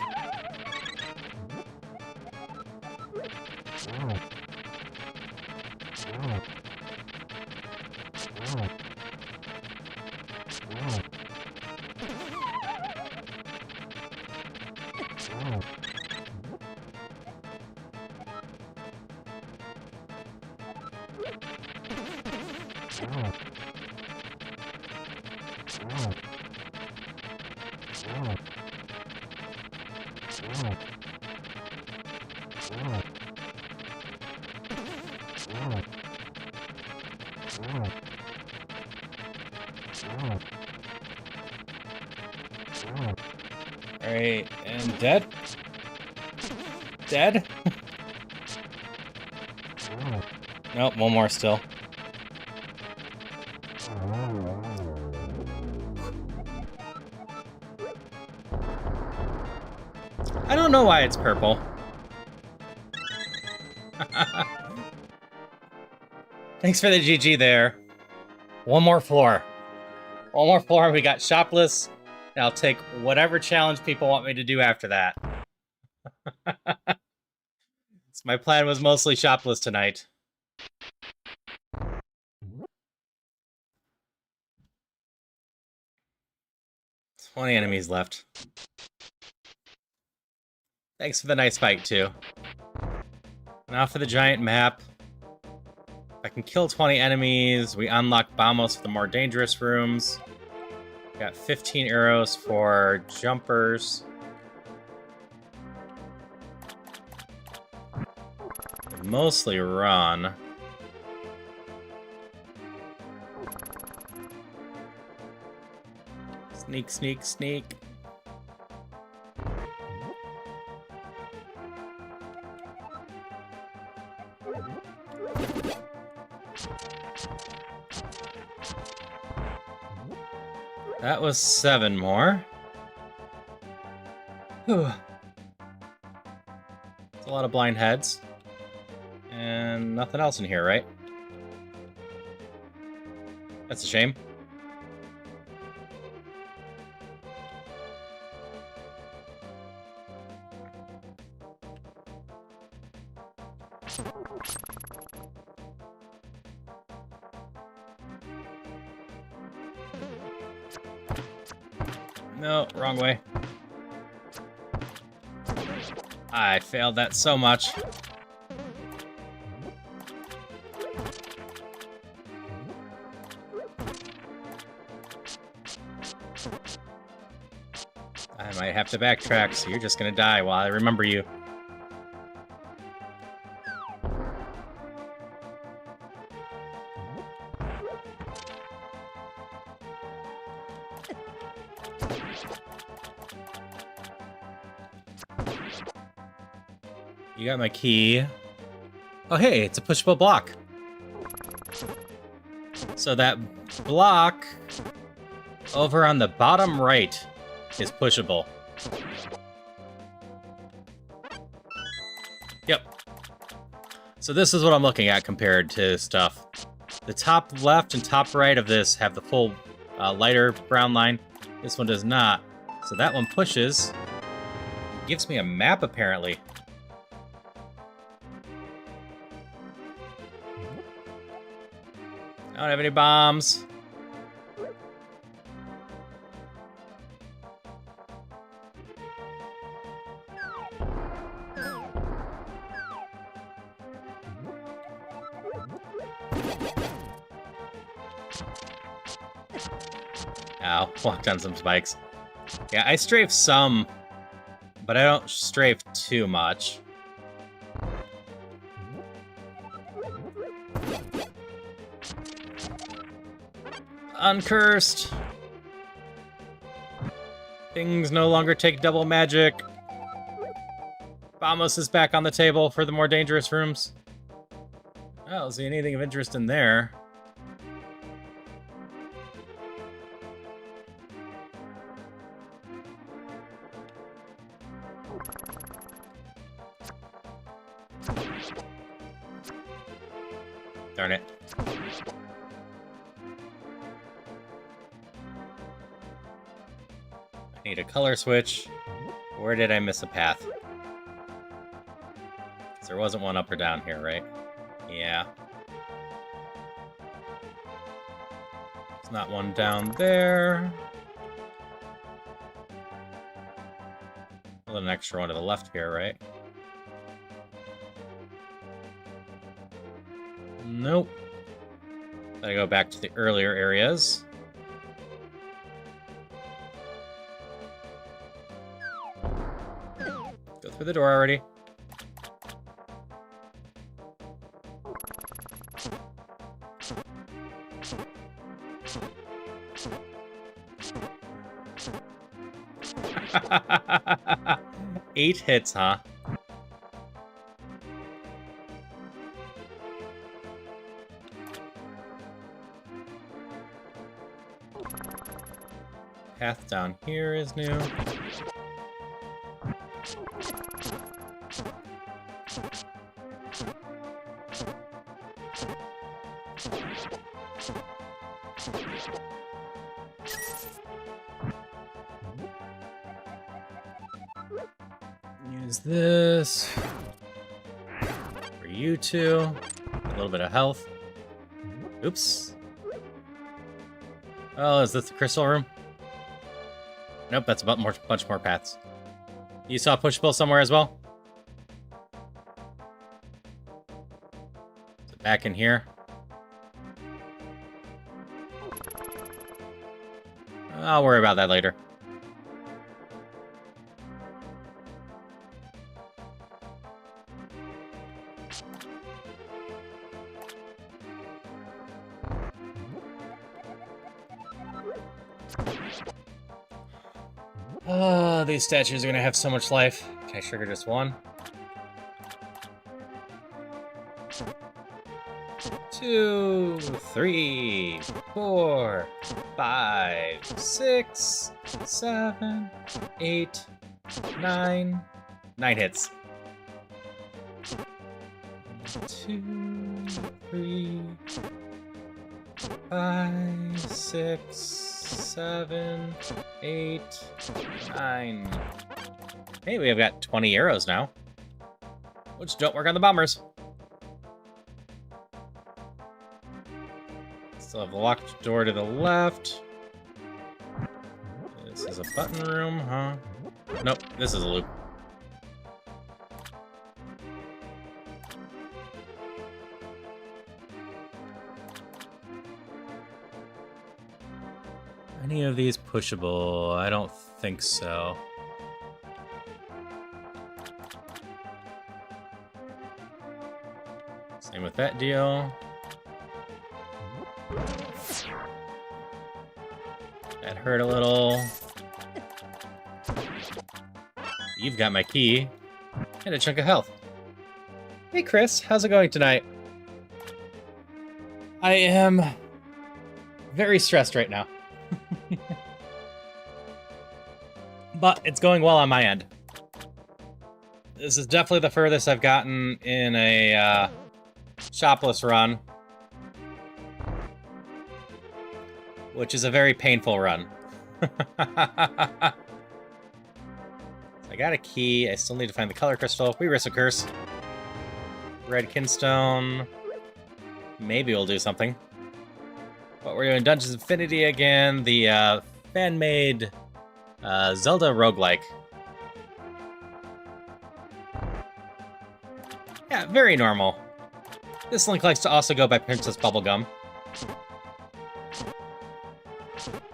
Alright, and dead? Dead? Nope, one more still. I don't know why it's purple. Thanks for the GG there. One more floor. One more floor, we got Shopless. And I'll take whatever challenge people want me to do after that. My plan was mostly Shopless tonight. "20 enemies left. Thanks for the nice fight, too. Now for the giant map. If I can kill 20 enemies, we unlock Bombos for the more dangerous rooms. Got 15 arrows for jumpers. Mostly run. Sneak, sneak, sneak. That was 7 more. Whew. It's a lot of blind heads. And nothing else in here, right? That's a shame. No, wrong way. I failed that so much. I might have to backtrack, so you're just gonna die while I remember you. You got my key. Oh hey, it's a pushable block. So that block over on the bottom right is pushable. Yep. So this is what I'm looking at compared to stuff. The top left and top right of this have the full lighter brown line. This one does not. So that one pushes. It gives me a map apparently. I don't have any bombs. Ow, walked on some spikes. Yeah, I strafe some, but I don't strafe too much. Uncursed. Things no longer take double magic. Bombos is back on the table for the more dangerous rooms. I don't see anything of interest in there. Darn it. I need a color switch. Where did I miss a path? 'Cause there wasn't one up or down here, right? Yeah. There's not one down there. Well, an extra one to the left here, right? Nope. Gotta go back to the earlier areas. Go through the door already. Eight hits, huh? Path down here is new. Use this for you two. A little bit of health. Oops. Oh, is this the crystal room? Nope, that's about bunch more paths. You saw push-pull somewhere as well? Is it back in here? I'll worry about that later. Oh, these statues are gonna have so much life. Can I trigger just one? 2, 3, 4, 5, 6, 7, 8, 9. 9 hits. 2, 3, 5, 6, 7, 8, 9. Hey, we have got 20 arrows now, which don't work on the bombers. Still have the locked door to the left. This is a button room, huh? Nope, this is a loop. Any of these pushable? I don't think so. Same with that deal. That hurt a little. You've got my key and a chunk of health. Hey Chris, how's it going tonight? I am very stressed right now. But it's going well on my end. This is definitely the furthest I've gotten in a Shopless run, which is a very painful run. I got a key. I still need to find the color crystal. We risk a curse. Red Kinstone. Maybe we'll do something. But we're doing Dungeons Infinity again, the fan-made Zelda roguelike. Yeah, very normal. This Link likes to also go by Princess Bubblegum.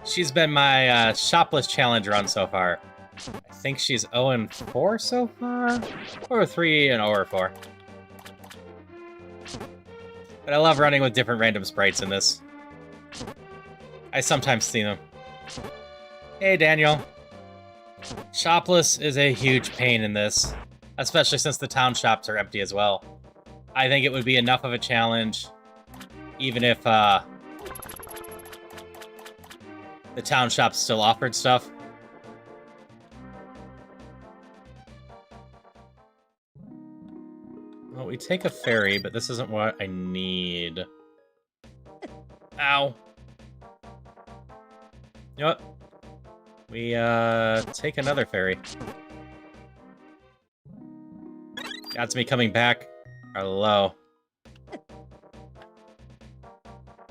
She's been my Shopless challenge run so far. I think she's 0-4 so far? Or 3-0 or 4. But I love running with different random sprites in this. I sometimes see them. Hey, Daniel. Shopless is a huge pain in this, especially since the town shops are empty as well. I think it would be enough of a challenge, even if the town shop still offered stuff. Well, we take a ferry, but this isn't what I need. Ow. You know what? We take another ferry. That's me coming back. Are low.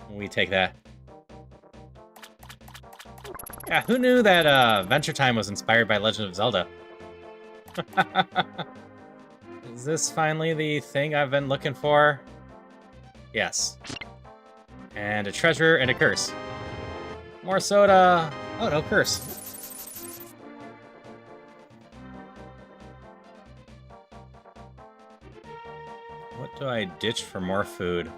We take that. Yeah, who knew that Adventure Time was inspired by Legend of Zelda? Is this finally the thing I've been looking for? Yes. And a treasure and a curse. More soda. Oh, no curse. What do I ditch for more food?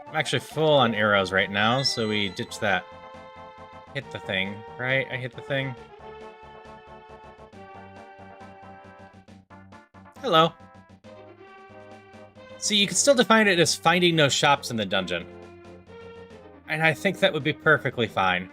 I'm actually full on arrows right now, so we ditch that. Hit the thing, right? I hit the thing. Hello. See, you can still define it as finding no shops in the dungeon. And I think that would be perfectly fine.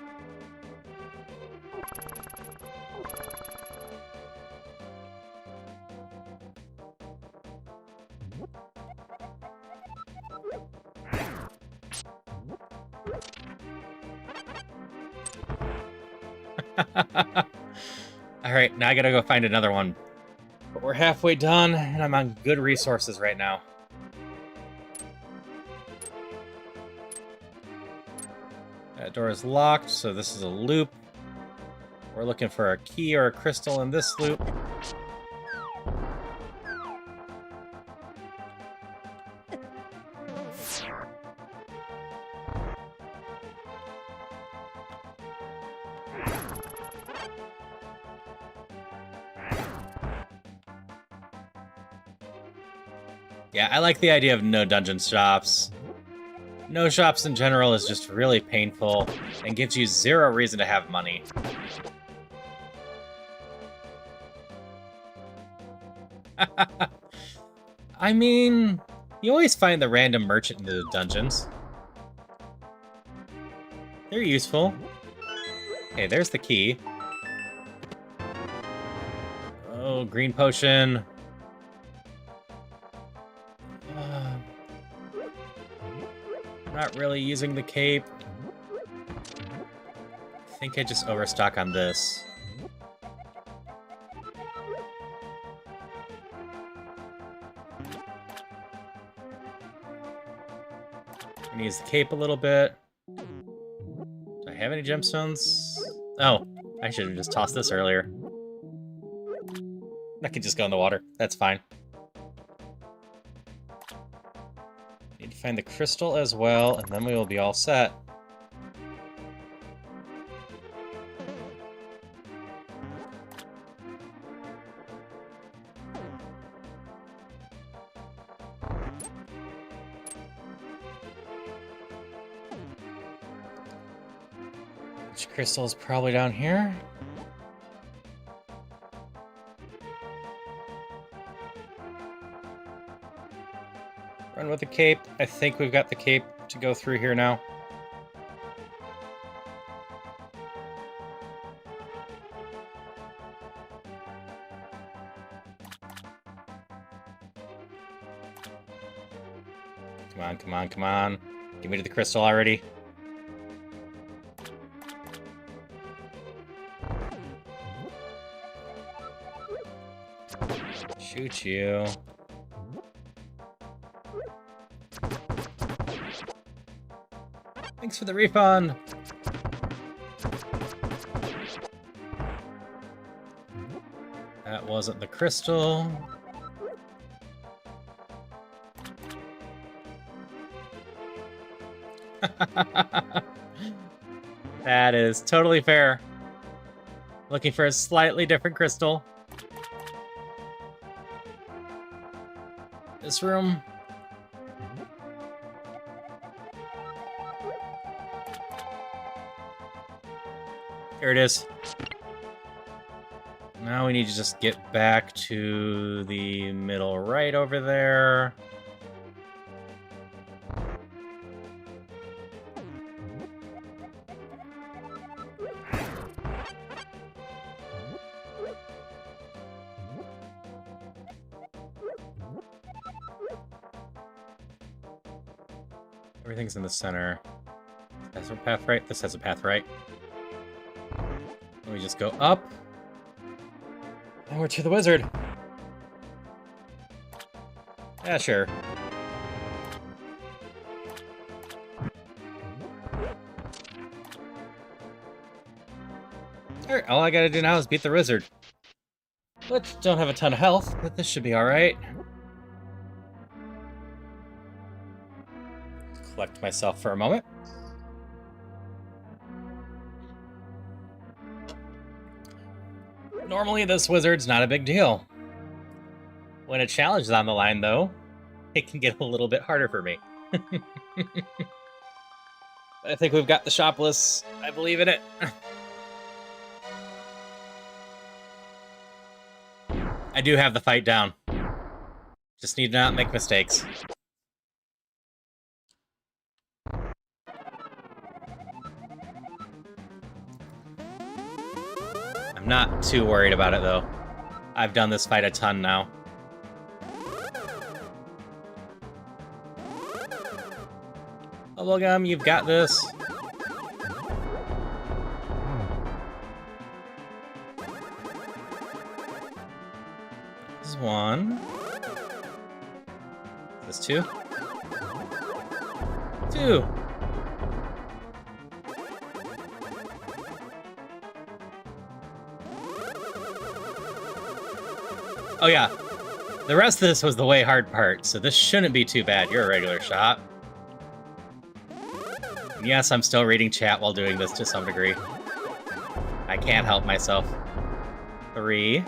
Alright, now I gotta go find another one. But we're halfway done, and I'm on good resources right now. That door is locked, so this is a loop. We're looking for a key or a crystal in this loop. Yeah, I like the idea of no dungeon shops. No shops in general is just really painful and gives you zero reason to have money. I mean, you always find the random merchant in the dungeons. They're useful. Okay, there's the key. Oh, green potion. Not really using the cape. I think I just overstock on this. I'm gonna use the cape a little bit. Do I have any gemstones? Oh, I should have just tossed this earlier. That could just go in the water. That's fine. Need to find the crystal as well, and then we will be all set. Which crystal is probably down here? Run with the cape. I think we've got the cape to go through here now. Come on, come on, come on. Give me to the crystal already. Shoot you. Thanks for the refund. That wasn't the crystal. That is totally fair. Looking for a slightly different crystal. This room. Here it is. Now we need to just get back to the middle right over there. Everything's in the center. That's a path right. This has a path right. Let me just go up. And we're to the wizard. Yeah, sure. Alright, all I gotta do now is beat the wizard. Which don't have a ton of health, but this should be alright. Collect myself for a moment. Normally this wizard's not a big deal. When a challenge is on the line, though, it can get a little bit harder for me. I think we've got the Shopless. I believe in it. I do have the fight down. Just need to not make mistakes. I'm not too worried about it, though. I've done this fight a ton now. Bubblegum, you've got this. This is one. This is two. Two. Oh yeah, the rest of this was the way hard part, so this shouldn't be too bad. You're a regular shot. And yes, I'm still reading chat while doing this to some degree. I can't help myself. 3.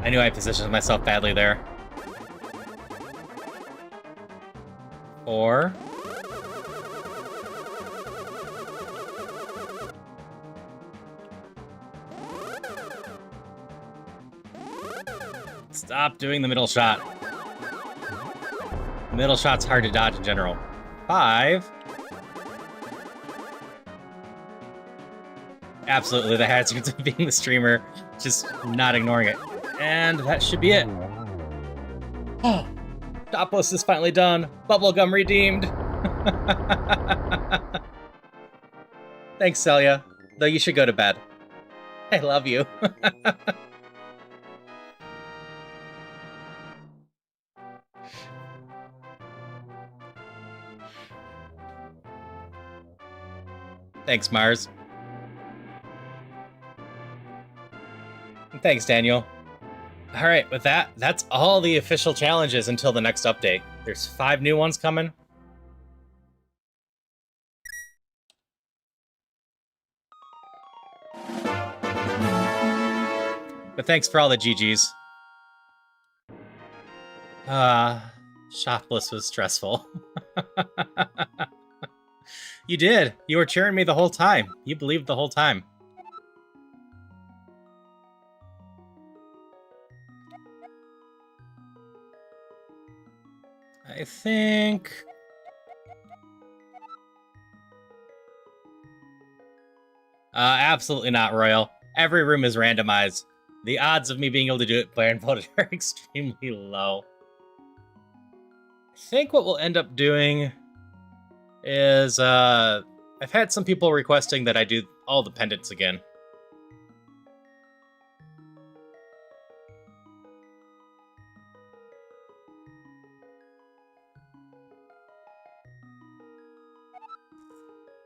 I knew I positioned myself badly there. 4. Stop doing the middle shot. Middle shot's hard to dodge in general. 5. Absolutely the hazards of being the streamer, just not ignoring it. And that should be it. Oh, Shopless is finally done. Bubblegum redeemed. Thanks, Celia. Though you should go to bed. I love you. Thanks, Mars. And thanks, Daniel. Alright, with that, that's all the official challenges until the next update. There's 5 new ones coming. But thanks for all the GGs. Shopless was stressful. You did. You were cheering me the whole time. You believed the whole time. I think... absolutely not, Royal. Every room is randomized. The odds of me being able to do it blindfolded are extremely low. I think what we'll end up doing is, I've had some people requesting that I do all the pendants again.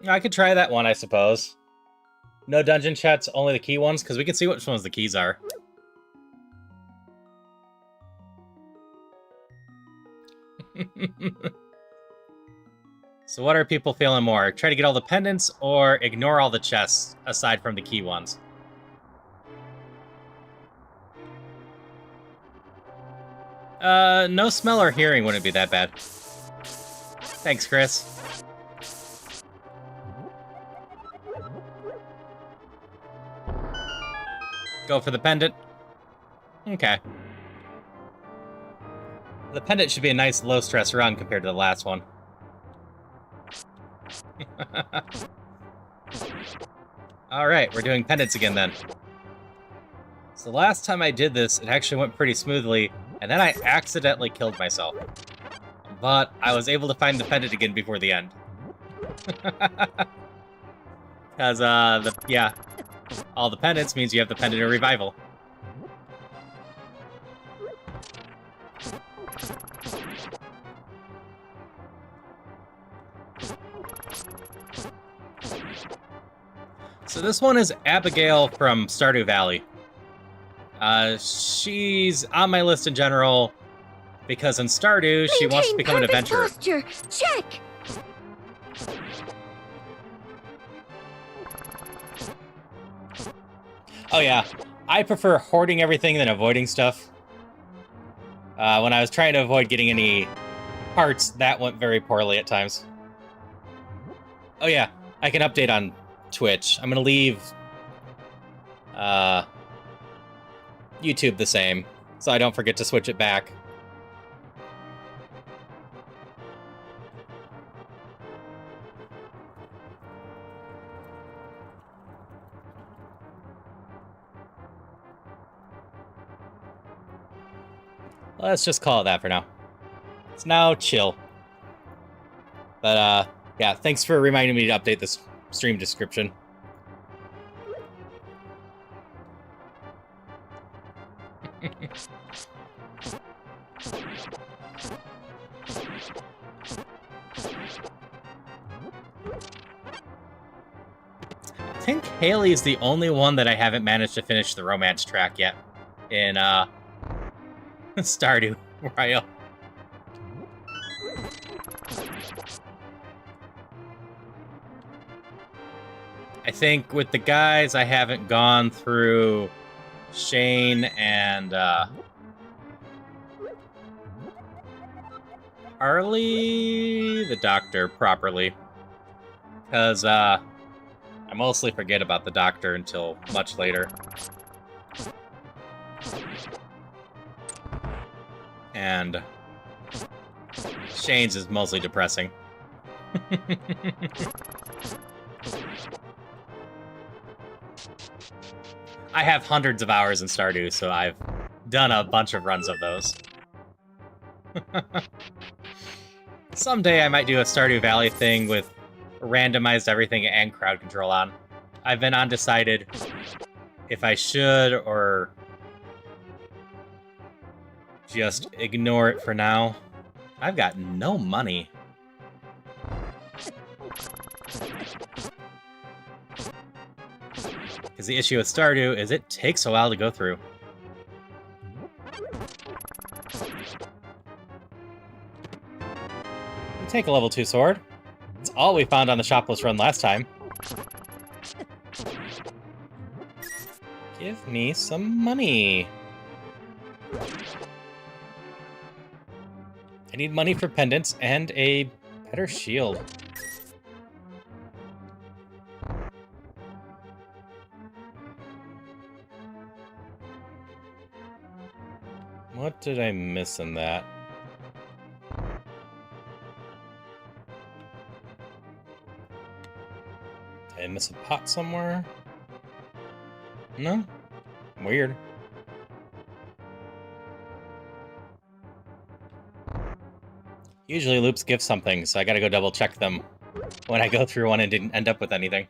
I could try that one, I suppose. No dungeon chats, only the key ones, because we can see which ones the keys are. So what are people feeling more? Try to get all the pendants, or ignore all the chests, aside from the key ones? No smell or hearing wouldn't be that bad. Thanks, Chris. Go for the pendant. Okay. The pendant should be a nice low-stress run compared to the last one. Alright, we're doing pendants again then. So the last time I did this, it actually went pretty smoothly, and then I accidentally killed myself. But I was able to find the pendant again before the end. Because, all the pendants means you have the pendant of revival. So this one is Abigail from Stardew Valley. She's on my list in general because in Stardew, she wants to become an adventurer. Posture. Check. Oh yeah, I prefer hoarding everything than avoiding stuff. When I was trying to avoid getting any parts, that went very poorly at times. Oh yeah, I can update on Twitch. I'm gonna leave YouTube the same, so I don't forget to switch it back. Let's just call it that for now. It's now chill. But, yeah, thanks for reminding me to update this stream description. I think Haley is the only one that I haven't managed to finish the romance track yet in, Stardew Royal. I think with the guys, I haven't gone through Shane and Harley, the doctor, properly. Because I mostly forget about the doctor until much later. And Shane's is mostly depressing. I have hundreds of hours in Stardew, so I've done a bunch of runs of those. Someday I might do a Stardew Valley thing with randomized everything and crowd control on. I've been undecided if I should or just ignore it for now. I've got no money. Because the issue with Stardew is it takes a while to go through. We'll take a level 2 sword. It's all we found on the Shopless run last time. Give me some money. I need money for pendants and a better shield. What did I miss in that? Did I miss a pot somewhere? No? Weird. Usually loops give something, so I gotta go double check them when I go through one and didn't end up with anything.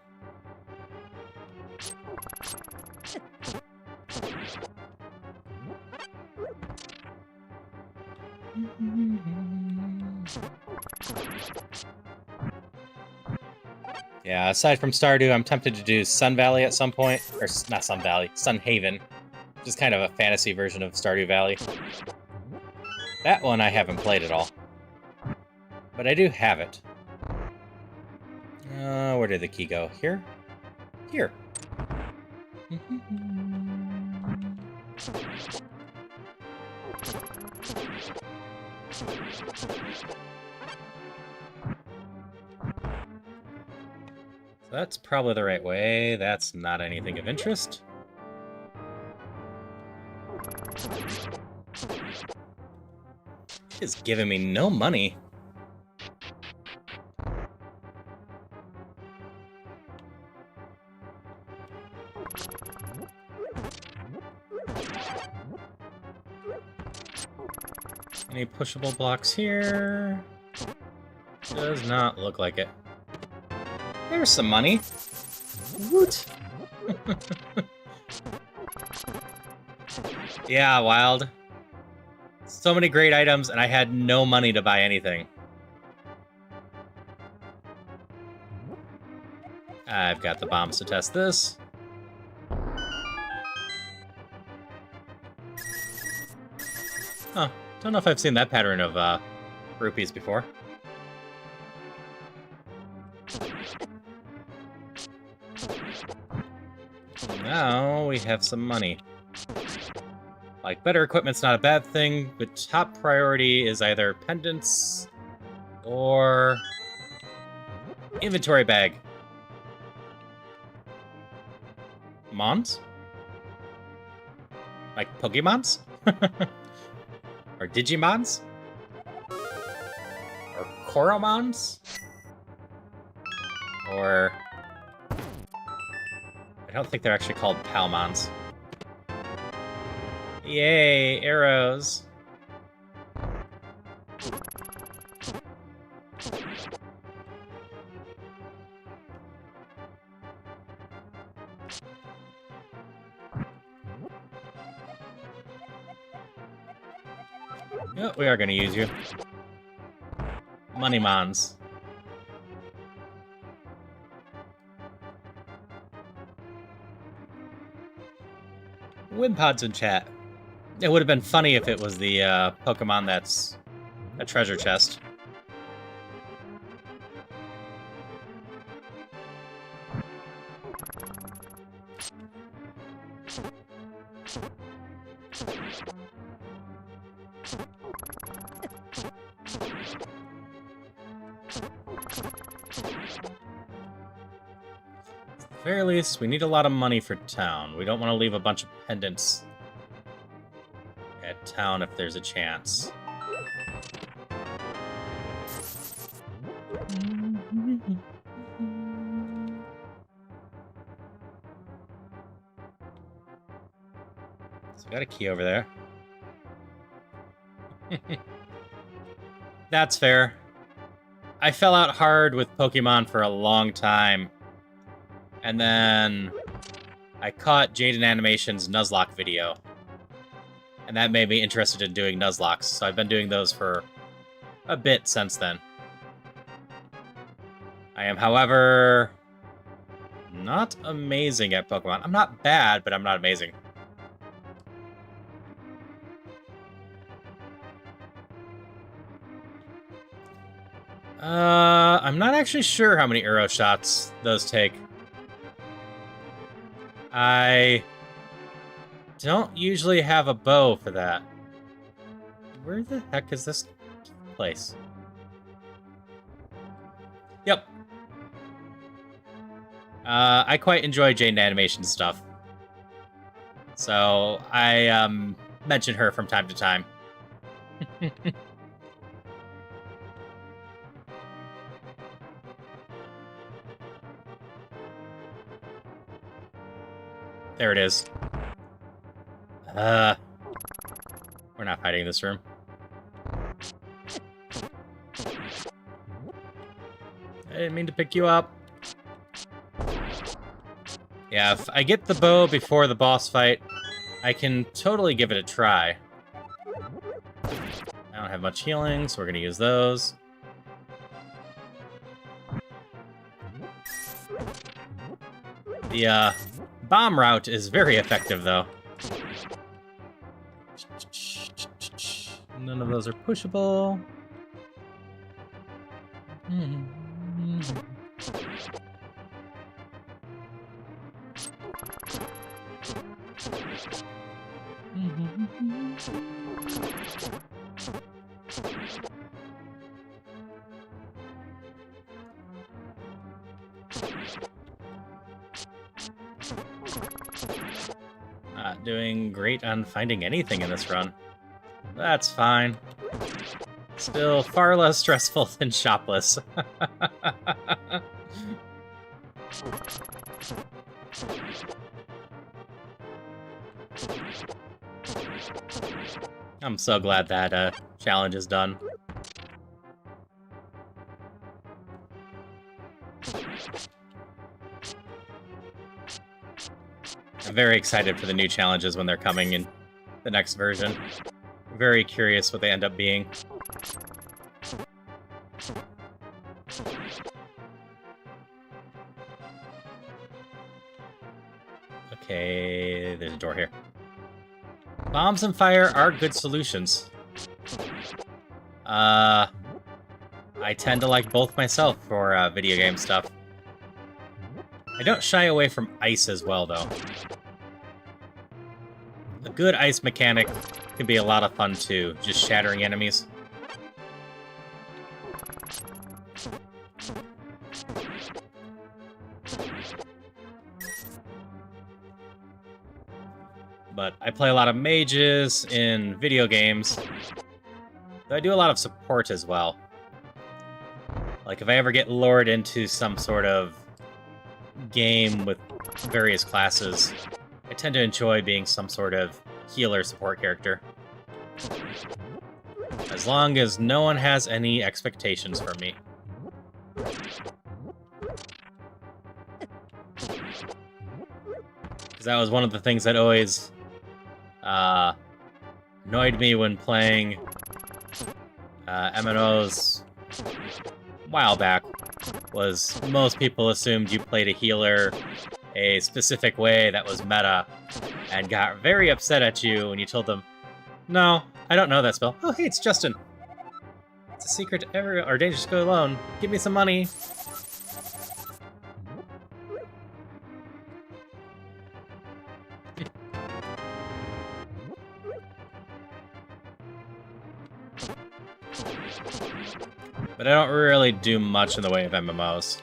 Yeah, aside from Stardew, I'm tempted to do Sun Valley at some point. Or, not Sun Valley, Sun Haven. Which is kind of a fantasy version of Stardew Valley. That one I haven't played at all. But I do have it. Where did the key go? Here? Here. So that's probably the right way. That's not anything of interest. is giving me no money. Any pushable blocks here? Does not look like it. There's some money. Woot! Yeah, wild. So many great items, and I had no money to buy anything. I've got the bombs to test this. Huh. Don't know if I've seen that pattern of rupees before. Now we have some money. Like, better equipment's not a bad thing, but top priority is either pendants or inventory bag. Mons? Like Pokemons? Or Digimons? Or Koromons? Or... I don't think they're actually called Palmons. Yay, arrows. Yep, we are going to use you. Money Mons. Wimpod's in chat. It would have been funny if it was the Pokemon that's a treasure chest. At the very least, we need a lot of money for town. We don't want to leave a bunch of pendants at town if there's a chance. So we got a key over there. That's fair. I fell out hard with Pokemon for a long time. And then I caught Jaden Animation's Nuzlocke video. And that made me interested in doing Nuzlocks, so I've been doing those for a bit since then. I am, however, not amazing at Pokemon. I'm not bad, but I'm not amazing. I'm not actually sure how many arrow shots those take. I don't usually have a bow for that. Where the heck is this place? Yep. I quite enjoy Jane Animation stuff. So I mention her from time to time. There it is. We're not hiding in this room. I didn't mean to pick you up. Yeah, if I get the bow before the boss fight, I can totally give it a try. I don't have much healing, so we're gonna use those. The, bomb route is very effective, though. None of those are pushable. Not doing great on finding anything in this run. That's fine. Still far less stressful than Shopless. I'm so glad that challenge is done. I'm very excited for the new challenges when they're coming in the next version. Very curious what they end up being. Okay, there's a door here. Bombs and fire are good solutions. I tend to like both myself for video game stuff. I don't shy away from ice as well, though. A good ice mechanic can be a lot of fun, too, just shattering enemies. But I play a lot of mages in video games. Though I do a lot of support as well. Like, if I ever get lured into some sort of game with various classes, I tend to enjoy being some sort of healer support character. As long as no one has any expectations from me. Because that was one of the things that always annoyed me when playing MMOs a while back, was most people assumed you played a healer a specific way that was meta, and got very upset at you when you told them, no, I don't know that spell. Oh, hey, it's Justin. It's a secret to everyone, or dangerous to go alone. Give me some money. But I don't really do much in the way of MMOs.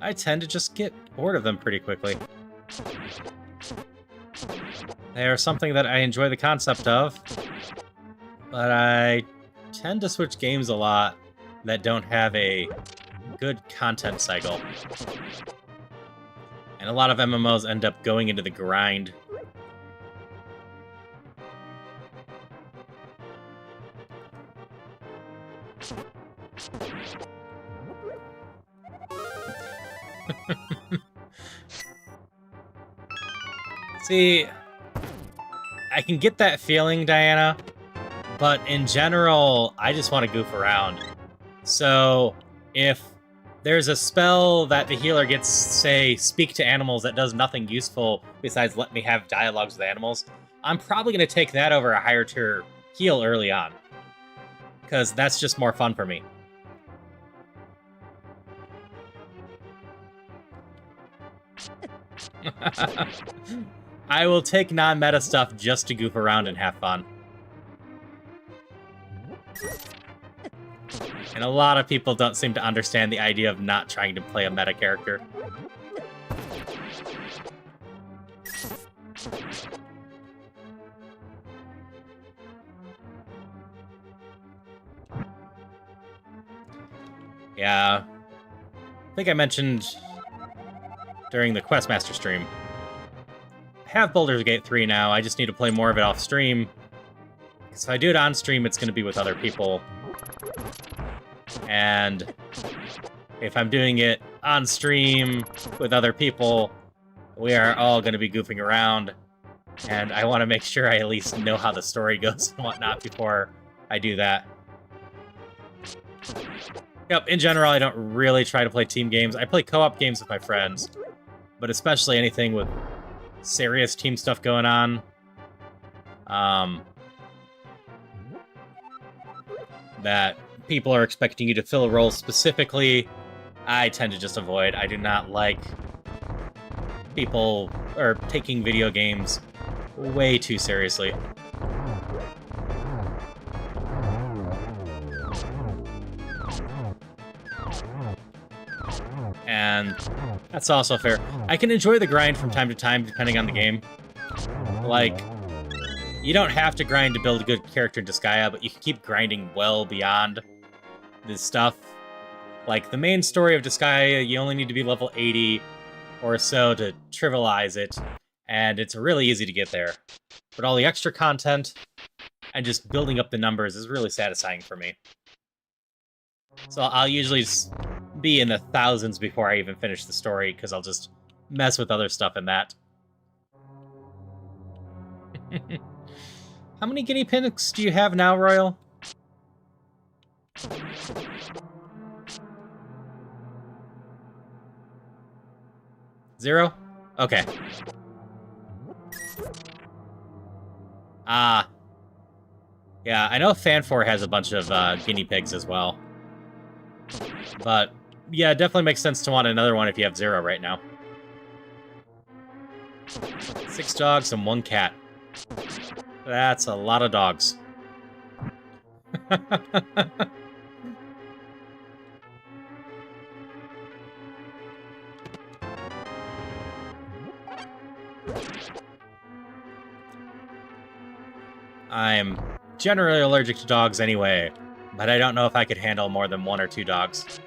I tend to just get bored of them pretty quickly. They are something that I enjoy the concept of, but I tend to switch games a lot that don't have a good content cycle. And a lot of MMOs end up going into the grind. See, I can get that feeling, Diana, but in general, I just want to goof around. So, if there's a spell that the healer gets, say, speak to animals that does nothing useful besides let me have dialogues with animals, I'm probably going to take that over a higher tier heal early on. Because that's just more fun for me. I will take non-meta stuff just to goof around and have fun. And a lot of people don't seem to understand the idea of not trying to play a meta character. Yeah. I think I mentioned during the Questmaster stream. I have Baldur's Gate 3 now, I just need to play more of it off stream. Because if I do it on stream, it's going to be with other people. And if I'm doing it on stream with other people, we are all going to be goofing around. And I want to make sure I at least know how the story goes and whatnot before I do that. Yep, in general, I don't really try to play team games. I play co-op games with my friends. But especially anything with serious team stuff going on. That people are expecting you to fill a role specifically, I tend to just avoid. I do not like people or taking video games way too seriously. And that's also fair. I can enjoy the grind from time to time, depending on the game. Like, You don't have to grind to build a good character in Disgaea, but you can keep grinding well beyond this stuff. Like, the main story of Disgaea, you only need to be level 80 or so to trivialize it, and it's really easy to get there. But all the extra content and just building up the numbers is really satisfying for me. So I'll usually be in the thousands before I even finish the story, because I'll just mess with other stuff in that. How many guinea pigs do you have now, Royal? Zero? Okay. Yeah, I know Fanfor has a bunch of guinea pigs as well. But, yeah, it definitely makes sense to want another one if you have 0 right now. 6 dogs and 1 cat. That's a lot of dogs. I'm generally allergic to dogs anyway, but I don't know if I could handle more than 1 or 2 dogs.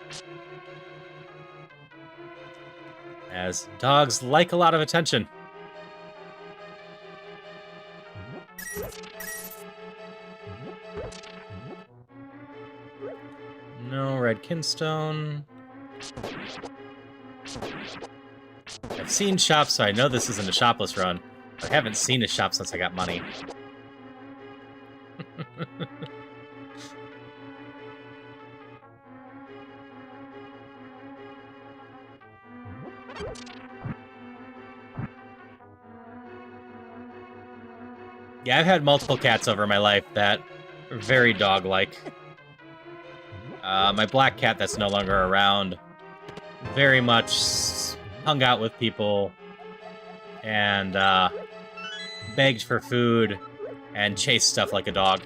As dogs like a lot of attention. No red kinstone. I've seen shops, so I know this isn't a shopless run. But I haven't seen a shop since I got money. Yeah, I've had multiple cats over my life that are very dog-like. My black cat that's no longer around very much hung out with people and begged for food and chased stuff like a dog.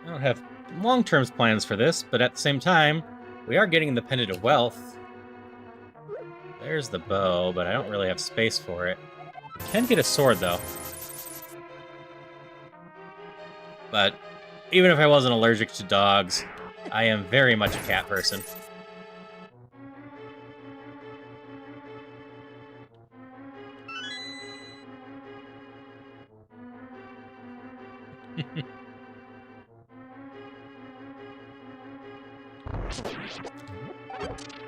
I don't have long-term plans for this, but at the same time, we are getting the Pendant of Wealth. There's the bow, but I don't really have space for it. I can get a sword, though. But even if I wasn't allergic to dogs, I am very much a cat person.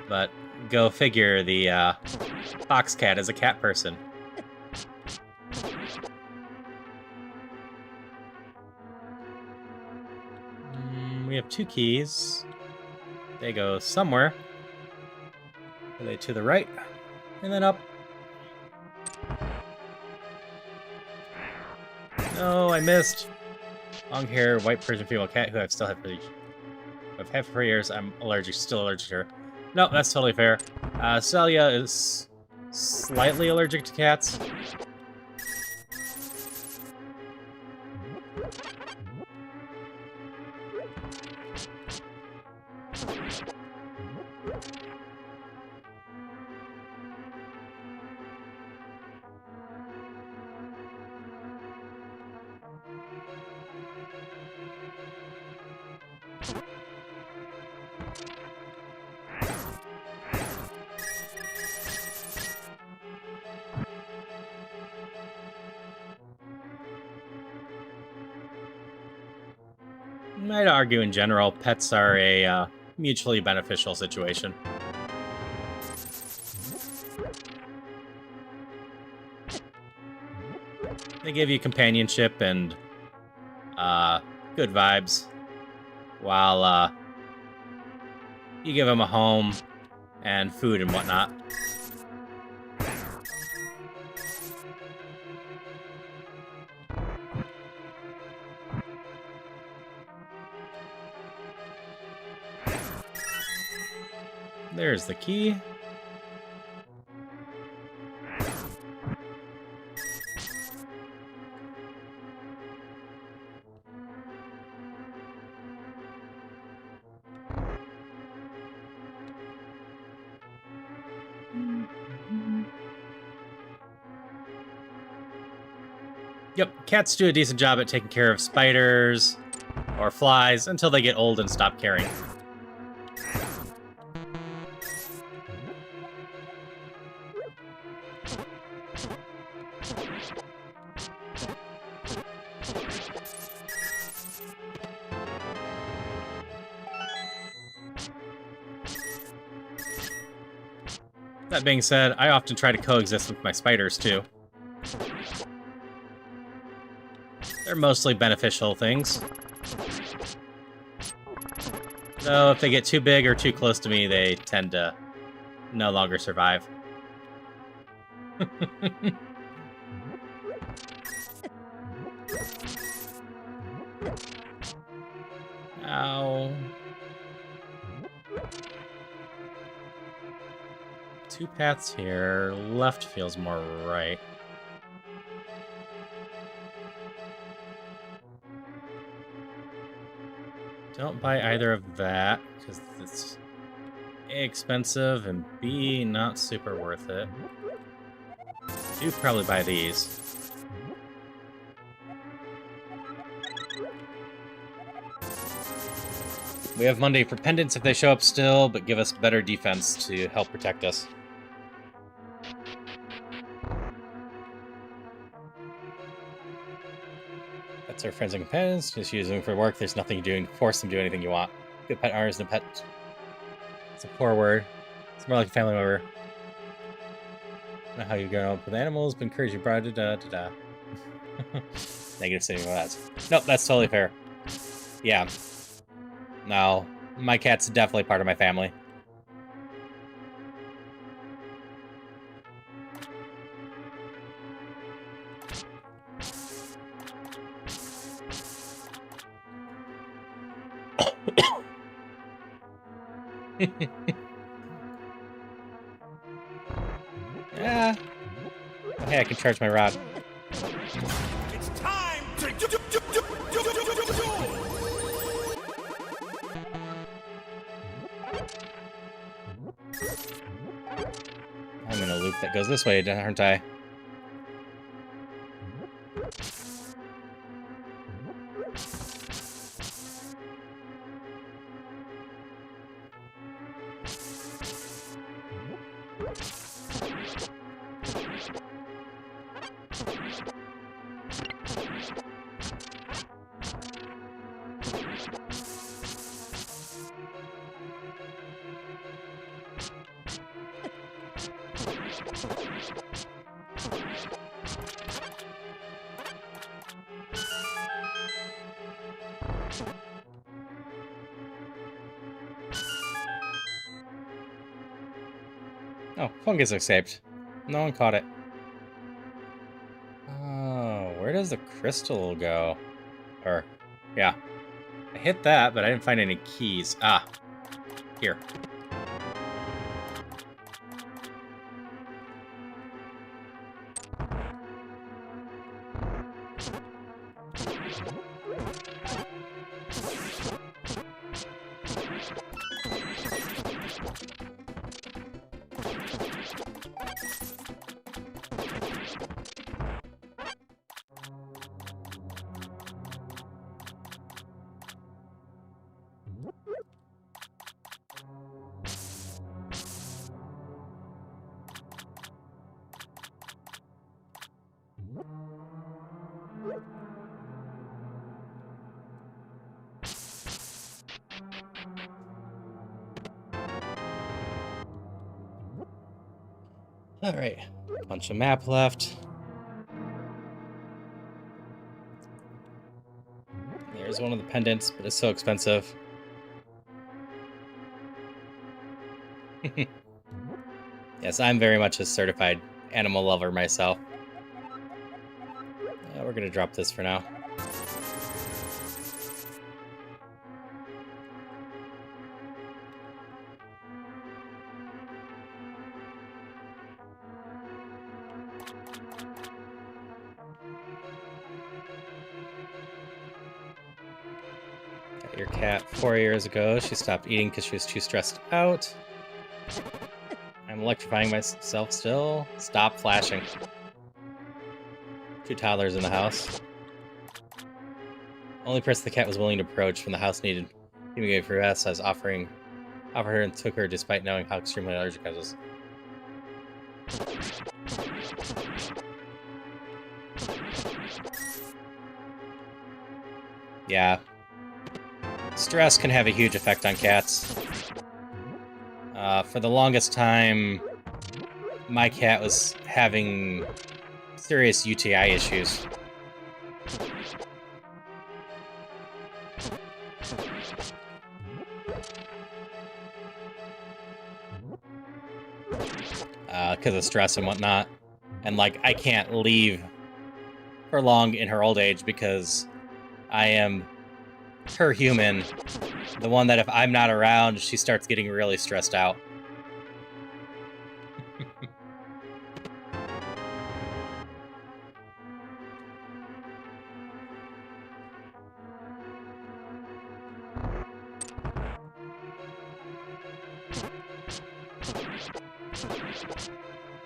But go figure, the fox cat is a cat person. We have 2 keys. They go somewhere. Are they to the right? And then up. No, I missed. Long hair, white Persian female cat who I've still had for years. I'm still allergic to her. No, that's totally fair. Celia is slightly allergic to cats. I'd argue in general, pets are a mutually beneficial situation. They give you companionship and good vibes, while you give them a home and food and whatnot. There's the key. Yep, cats do a decent job at taking care of spiders or flies until they get old and stop caring. That being said, I often try to coexist with my spiders, too. They're mostly beneficial things. Though, if they get too big or too close to me, they tend to no longer survive. Ow. 2 paths here. Left feels more right. Don't buy either of that, because it's A, expensive, and B, not super worth it. Do probably buy these. We have Monday for pendants if they show up still, but give us better defense to help protect us. Pets are friends and companions. Just use them for work. There's nothing you do. Force them to do anything you want. Good pet owner isn't a pet. It's a poor word. It's more like a family member. I don't know how you grow up with animals, but encourage you brought da. Negative statement about that. Nope, that's totally fair. Yeah. No, my cat's definitely part of my family. Yeah. Oh, hey, I can charge my rod. It's time to I'm in a loop that goes this way, aren't I? Oh, fungus escaped. No one caught it. Oh, where does the crystal go? Or, yeah. I hit that, but I didn't find any keys. Ah, here. All right, bunch of map left. There's one of the pendants, but it's so expensive. Yes, I'm very much a certified animal lover myself. We're gonna drop this for now. Got your cat 4 years ago. She stopped eating because she was too stressed out. I'm electrifying myself still. Stop flashing. 2 toddlers in the house. Only person the cat was willing to approach when the house needed fumigate for us, I was offered her and took her despite knowing how extremely allergic I was. Yeah. Stress can have a huge effect on cats. For the longest time, my cat was having serious UTI issues. Because of stress and whatnot. And, like, I can't leave her long in her old age because I am her human. The one that if I'm not around, she starts getting really stressed out.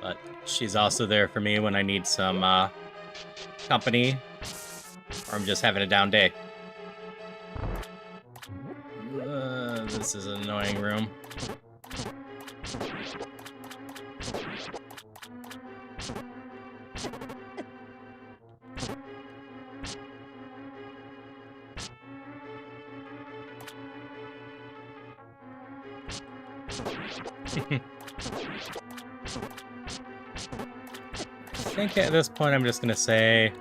But she's also there for me when I need some company, or I'm just having a down day. This is an annoying room. I think at this point I'm just gonna say,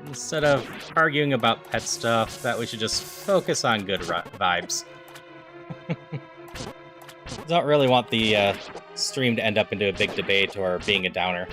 instead of arguing about pet stuff, that we should just focus on good vibes. Don't really want the stream to end up into a big debate or being a downer.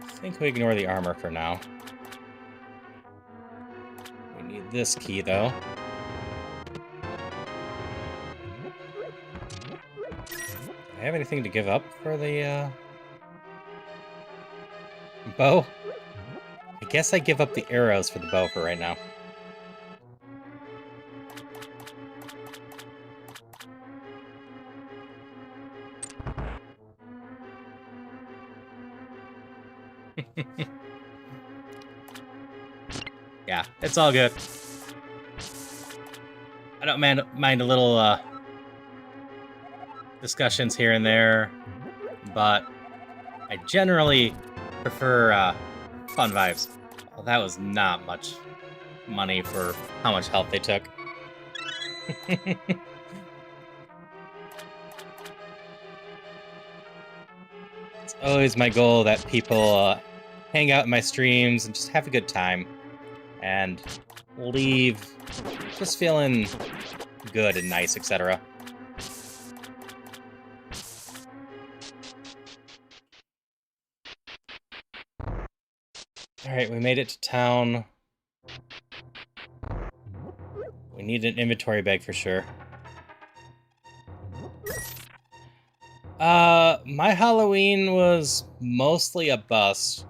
I think we ignore the armor for now. We need this key, though. Do I have anything to give up for the, bow? I guess I give up the arrows for the bow for right now. Yeah, it's all good. I don't mind a little discussions here and there, but I generally prefer fun vibes. Well, that was not much money for how much health they took. It's always my goal that people hang out in my streams and just have a good time and leave just feeling good and nice, etc. Alright, we made it to town. We need an inventory bag for sure. My Halloween was mostly a bust,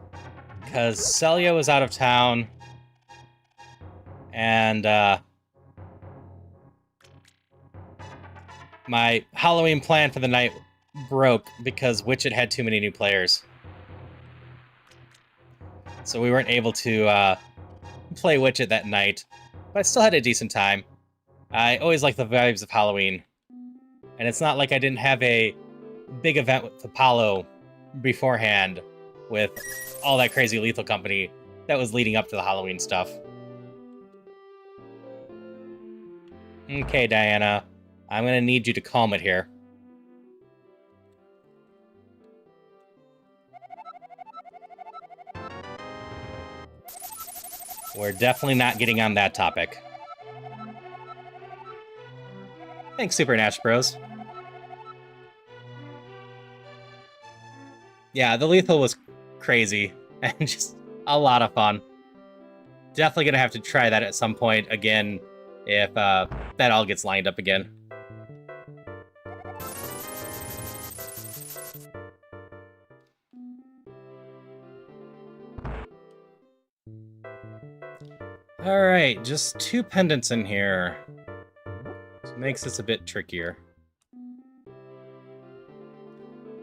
because Celia was out of town, and, my Halloween plan for the night broke because Witchit had too many new players. So we weren't able to, play Witchit that night, but I still had a decent time. I always like the vibes of Halloween, and it's not like I didn't have a big event with Apollo beforehand with all that crazy lethal company that was leading up to the Halloween stuff. Okay, Diana. I'm gonna need you to calm it here. We're definitely not getting on that topic. Thanks, Super Nash Bros. Yeah, the lethal was crazy and just a lot of fun. Definitely gonna have to try that at some point again if that all gets lined up again. Alright, just 2 pendants in here. Which makes this a bit trickier.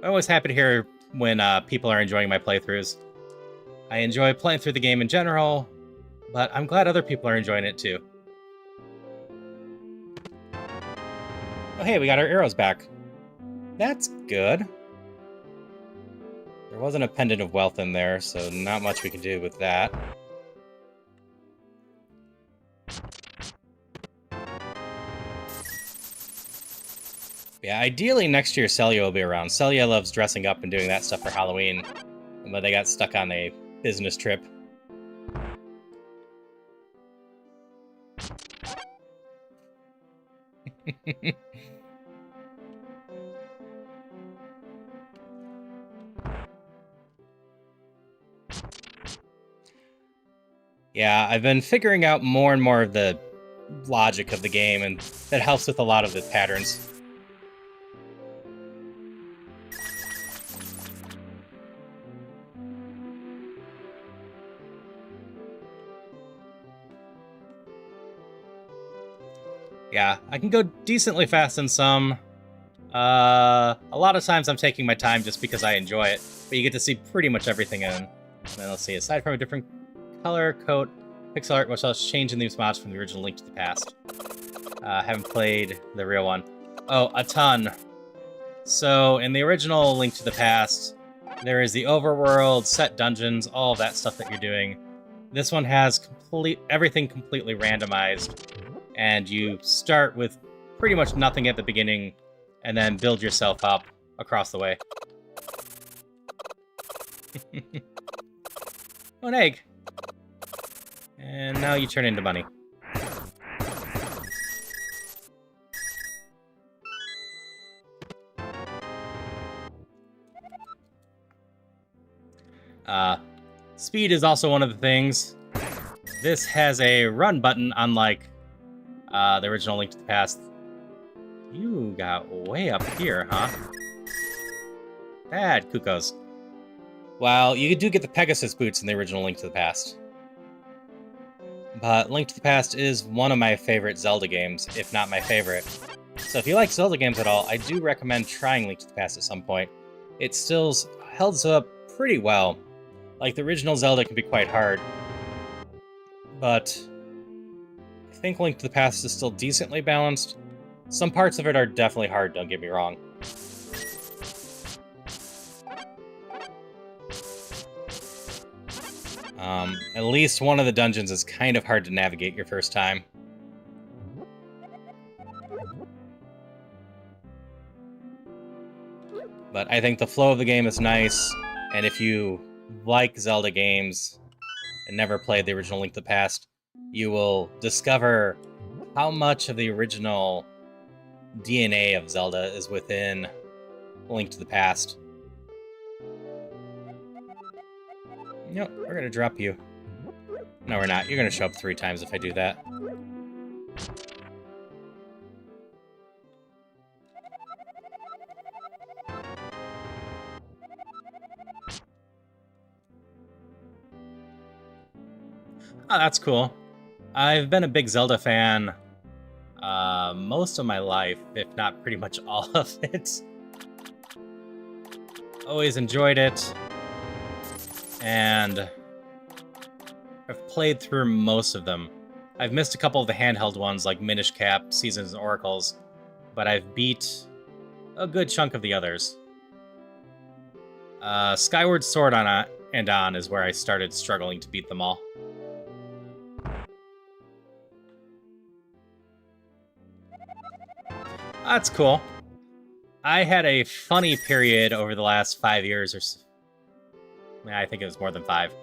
I'm always happy to hear when people are enjoying my playthroughs. I enjoy playing through the game in general, but I'm glad other people are enjoying it too. Oh hey, we got our arrows back. That's good. There wasn't a pendant of wealth in there, so not much we can do with that. Yeah, ideally next year Celia will be around. Celia loves dressing up and doing that stuff for Halloween, but they got stuck on a business trip. Yeah, I've been figuring out more and more of the logic of the game, and that helps with a lot of the patterns. Yeah, I can go decently fast in some. A lot of times I'm taking my time just because I enjoy it, but you get to see pretty much everything in. And then let's see, aside from a different color, coat, pixel art, which else change in these mods from the original Link to the Past. Haven't played the real one. Oh, a ton. So, in the original Link to the Past, there is the overworld, set dungeons, all of that stuff that you're doing. This one has everything completely randomized, and you start with pretty much nothing at the beginning, and then build yourself up across the way. Oh, an egg. And now you turn into Bunny. Speed is also one of the things. This has a run button, unlike the original Link to the Past. You got way up here, huh? Bad, Kukos. Well, you do get the Pegasus boots in the original Link to the Past. But Link to the Past is one of my favorite Zelda games, if not my favorite. So if you like Zelda games at all, I do recommend trying Link to the Past at some point. It still holds up pretty well. Like, the original Zelda can be quite hard. But I think Link to the Past is still decently balanced. Some parts of it are definitely hard, don't get me wrong. At least one of the dungeons is kind of hard to navigate your first time. But I think the flow of the game is nice, and if you like Zelda games and never played the original Link to the Past, you will discover how much of the original DNA of Zelda is within Link to the Past. Nope, we're gonna drop you. No, we're not. You're gonna show up 3 times if I do that. Oh, that's cool. I've been a big Zelda fan most of my life, if not pretty much all of it. Always enjoyed it. And I've played through most of them. I've missed a couple of the handheld ones like Minish Cap, Seasons, and Oracles, but I've beat a good chunk of the others. Skyward Sword and on is where I started struggling to beat them all. That's cool. I had a funny period over the last 5 years or so. I think it was more than 5.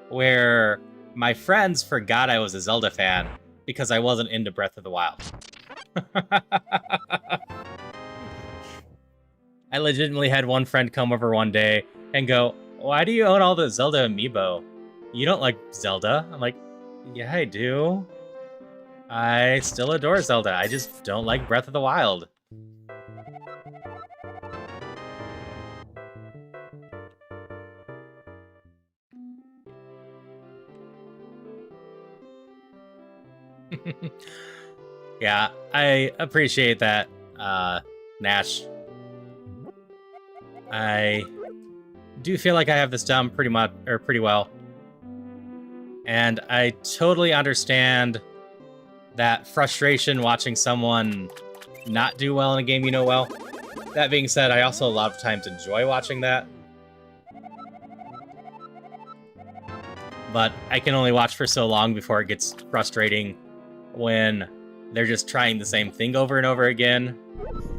Where my friends forgot I was a Zelda fan because I wasn't into Breath of the Wild. I legitimately had one friend come over one day and go, "Why do you own all the Zelda amiibo? You don't like Zelda?" I'm like, "Yeah, I do. I still adore Zelda. I just don't like Breath of the Wild." Yeah, I appreciate that, Nash. I do feel like I have this done pretty much, or pretty well. And I totally understand that frustration watching someone not do well in a game you know well. That being said, I also a lot of times enjoy watching that. But I can only watch for so long before it gets frustrating when they're just trying the same thing over and over again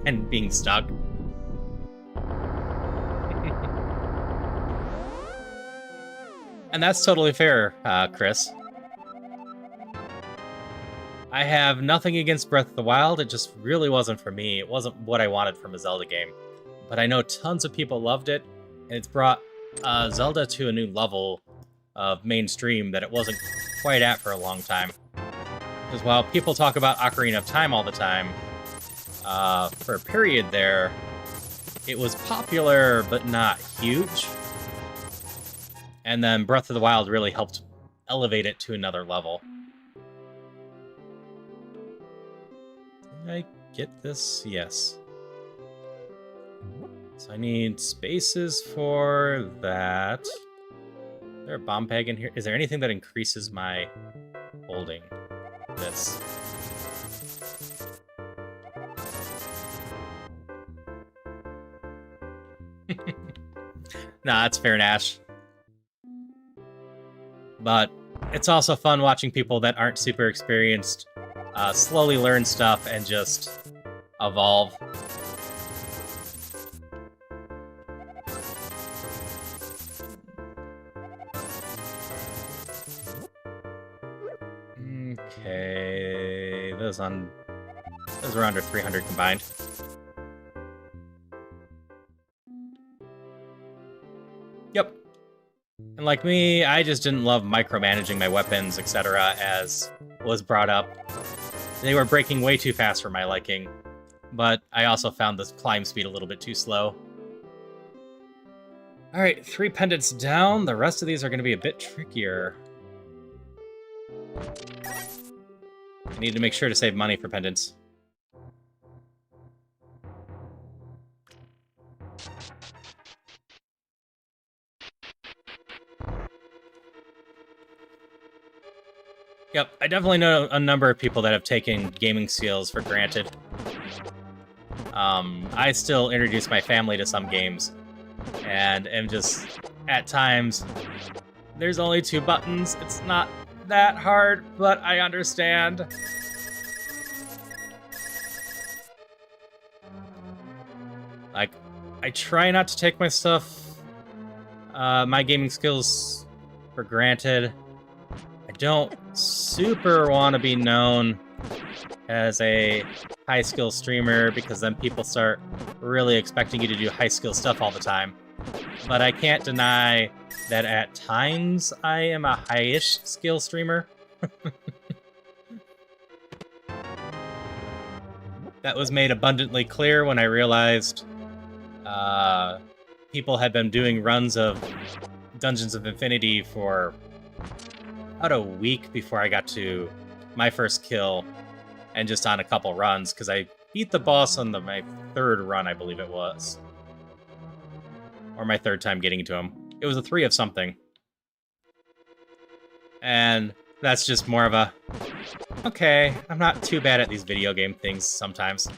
and being stuck. And that's totally fair, Chris. I have nothing against Breath of the Wild, it just really wasn't for me. It wasn't what I wanted from a Zelda game. But I know tons of people loved it, and it's brought Zelda to a new level of mainstream that it wasn't quite at for a long time. Because while people talk about Ocarina of Time all the time, for a period there, it was popular but not huge. And then Breath of the Wild really helped elevate it to another level. Did I get this? Yes. So I need spaces for that. Is there a bomb peg in here? Is there anything that increases my holding? This. Nah, that's fair, Nash. But it's also fun watching people that aren't super experienced slowly learn stuff and just evolve. Okay, those were under 300 combined. Yep. And like me, I just didn't love micromanaging my weapons, etc., as was brought up. They were breaking way too fast for my liking, but I also found this climb speed a little bit too slow. Alright, 3 pendants down. The rest of these are going to be a bit trickier. I need to make sure to save money for pendants. Yep, I definitely know a number of people that have taken gaming skills for granted. I still introduce my family to some games, and am just, at times, there's only 2 buttons. It's not that hard, but I understand. Like, I try not to take my stuff, my gaming skills for granted. I don't super want to be known as a high-skill streamer, because then people start really expecting you to do high-skill stuff all the time. But I can't deny that at times I am a high-ish skill streamer. That was made abundantly clear when I realized people had been doing runs of Dungeons of Infinity for about a week before I got to my first kill, and just on a couple runs, because I beat the boss on my 3rd run, I believe it was. Or my 3rd time getting to him. It was a 3 of something. And that's just more of a, okay, I'm not too bad at these video game things sometimes.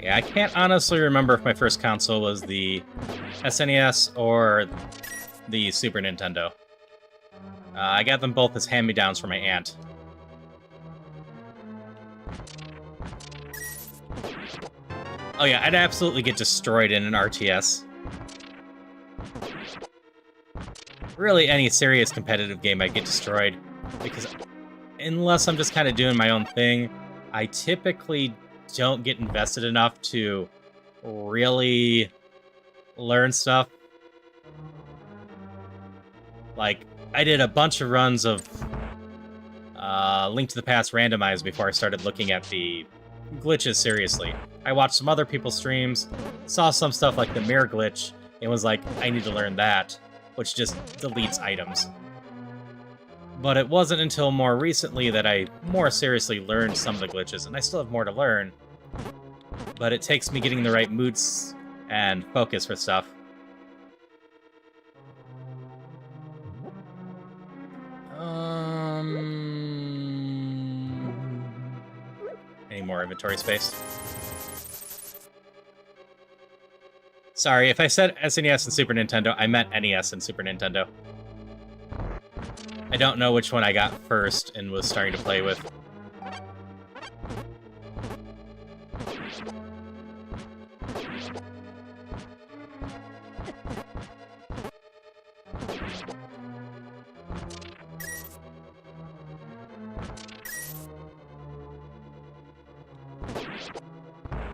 Yeah, I can't honestly remember if my first console was the SNES or the Super Nintendo. I got them both as hand-me-downs from my aunt. Oh yeah, I'd absolutely get destroyed in an RTS. Really, any serious competitive game I'd get destroyed, because unless I'm just kind of doing my own thing, I typically don't get invested enough to really learn stuff. Like, I did a bunch of runs of Link to the Past randomized before I started looking at the glitches seriously. I watched some other people's streams, saw some stuff like the mirror glitch, and was like, I need to learn that, which just deletes items. But it wasn't until more recently that I more seriously learned some of the glitches, and I still have more to learn. But it takes me getting the right moods and focus for stuff. Any more inventory space? Sorry, if I said SNES and Super Nintendo, I meant NES and Super Nintendo. I don't know which one I got first and was starting to play with.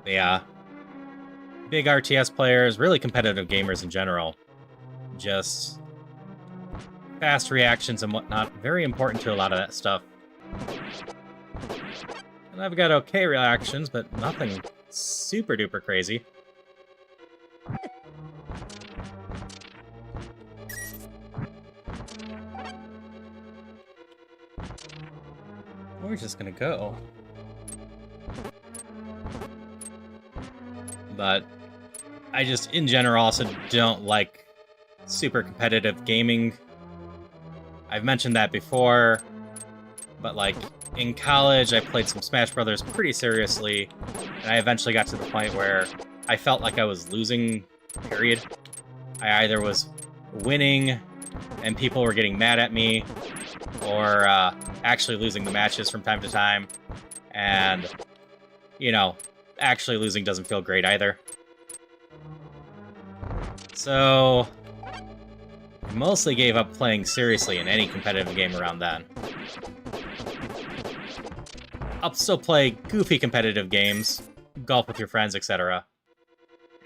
Yeah. Big RTS players, really competitive gamers in general. Just fast reactions and whatnot, very important to a lot of that stuff. And I've got okay reactions, but nothing super duper crazy. We're just gonna go. But I just, in general, also don't like super competitive gaming. I've mentioned that before, but like in college, I played some Smash Brothers pretty seriously, and I eventually got to the point where I felt like I was losing, period. I either was winning and people were getting mad at me, or actually losing the matches from time to time, and, you know, actually losing doesn't feel great either. So I mostly gave up playing seriously in any competitive game around then. I'll still play goofy competitive games, golf with your friends, etc.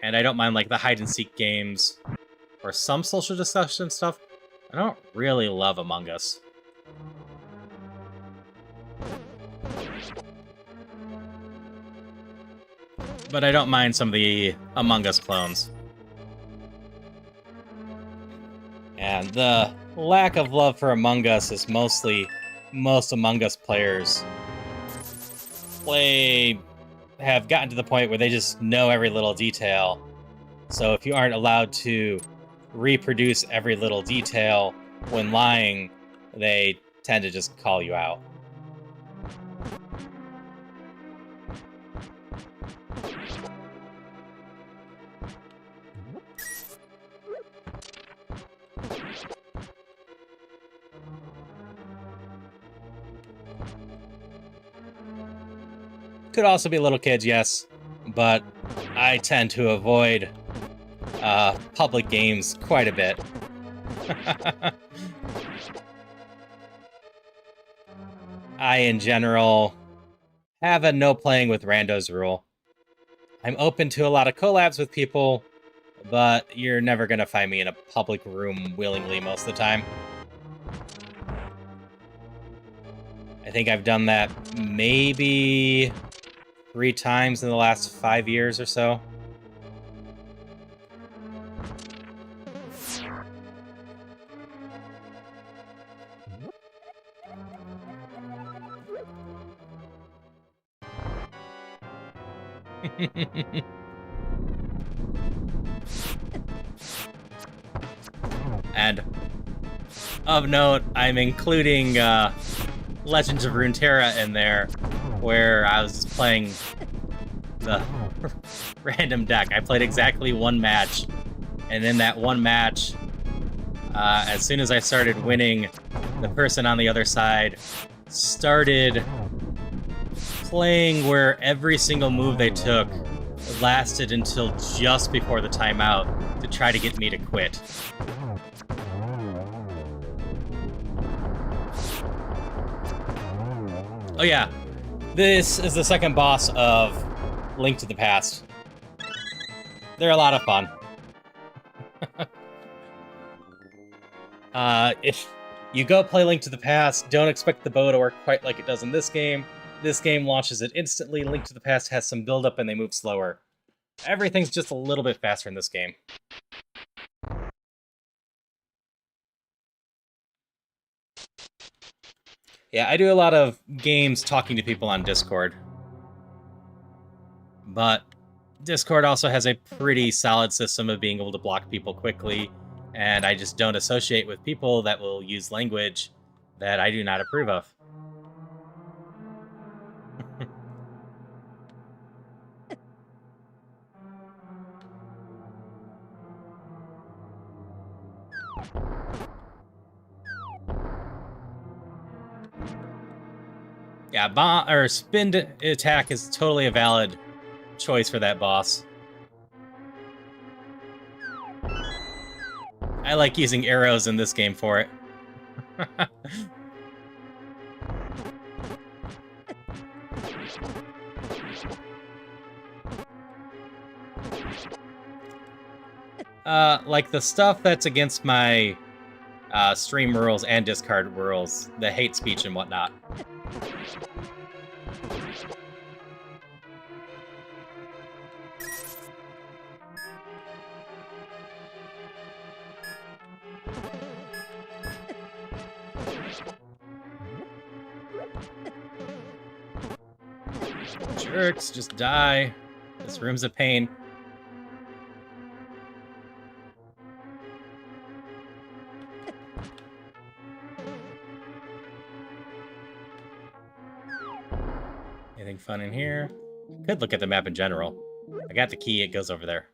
And I don't mind like the hide-and-seek games, or some social discussion stuff. I don't really love Among Us. But I don't mind some of the Among Us clones. And the lack of love for Among Us is mostly most Among Us players have gotten to the point where they just know every little detail. So if you aren't allowed to reproduce every little detail when lying, they tend to just call you out. Could also be little kids, yes, but I tend to avoid public games quite a bit. I, in general, have a no playing with randos rule. I'm open to a lot of collabs with people, but you're never going to find me in a public room willingly most of the time. I think I've done that maybe 3 times in the last 5 years or so. And of note, I'm including Legends of Runeterra in there, where I was just playing the random deck. I played exactly 1 match, and in that 1 match, as soon as I started winning, the person on the other side started playing where every single move they took lasted until just before the timeout to try to get me to quit. Oh yeah, this is the second boss of Link to the Past. They're a lot of fun. If you go play Link to the Past, don't expect the bow to work quite like it does in this game. This game launches it instantly. Link to the Past has some build-up and they move slower. Everything's just a little bit faster in this game. Yeah, I do a lot of games talking to people on Discord. But Discord also has a pretty solid system of being able to block people quickly, and I just don't associate with people that will use language that I do not approve of. Yeah, bomb or spin attack is totally a valid choice for that boss. I like using arrows in this game for it. Like the stuff that's against my stream rules and discard rules, the hate speech and whatnot. Jerks, just die. This room's a pain. Anything fun in here? Could look at the map in general. I got the key, it goes over there.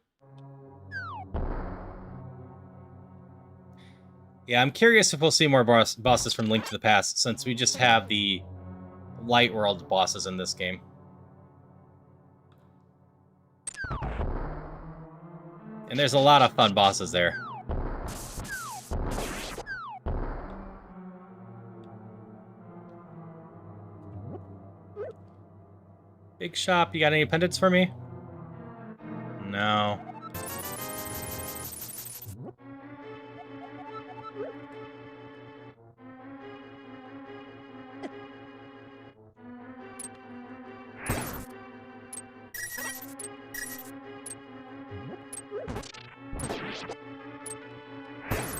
Yeah, I'm curious if we'll see more bosses from Link to the Past, since we just have the Light World bosses in this game. And there's a lot of fun bosses there. Big shop, you got any pendants for me? No.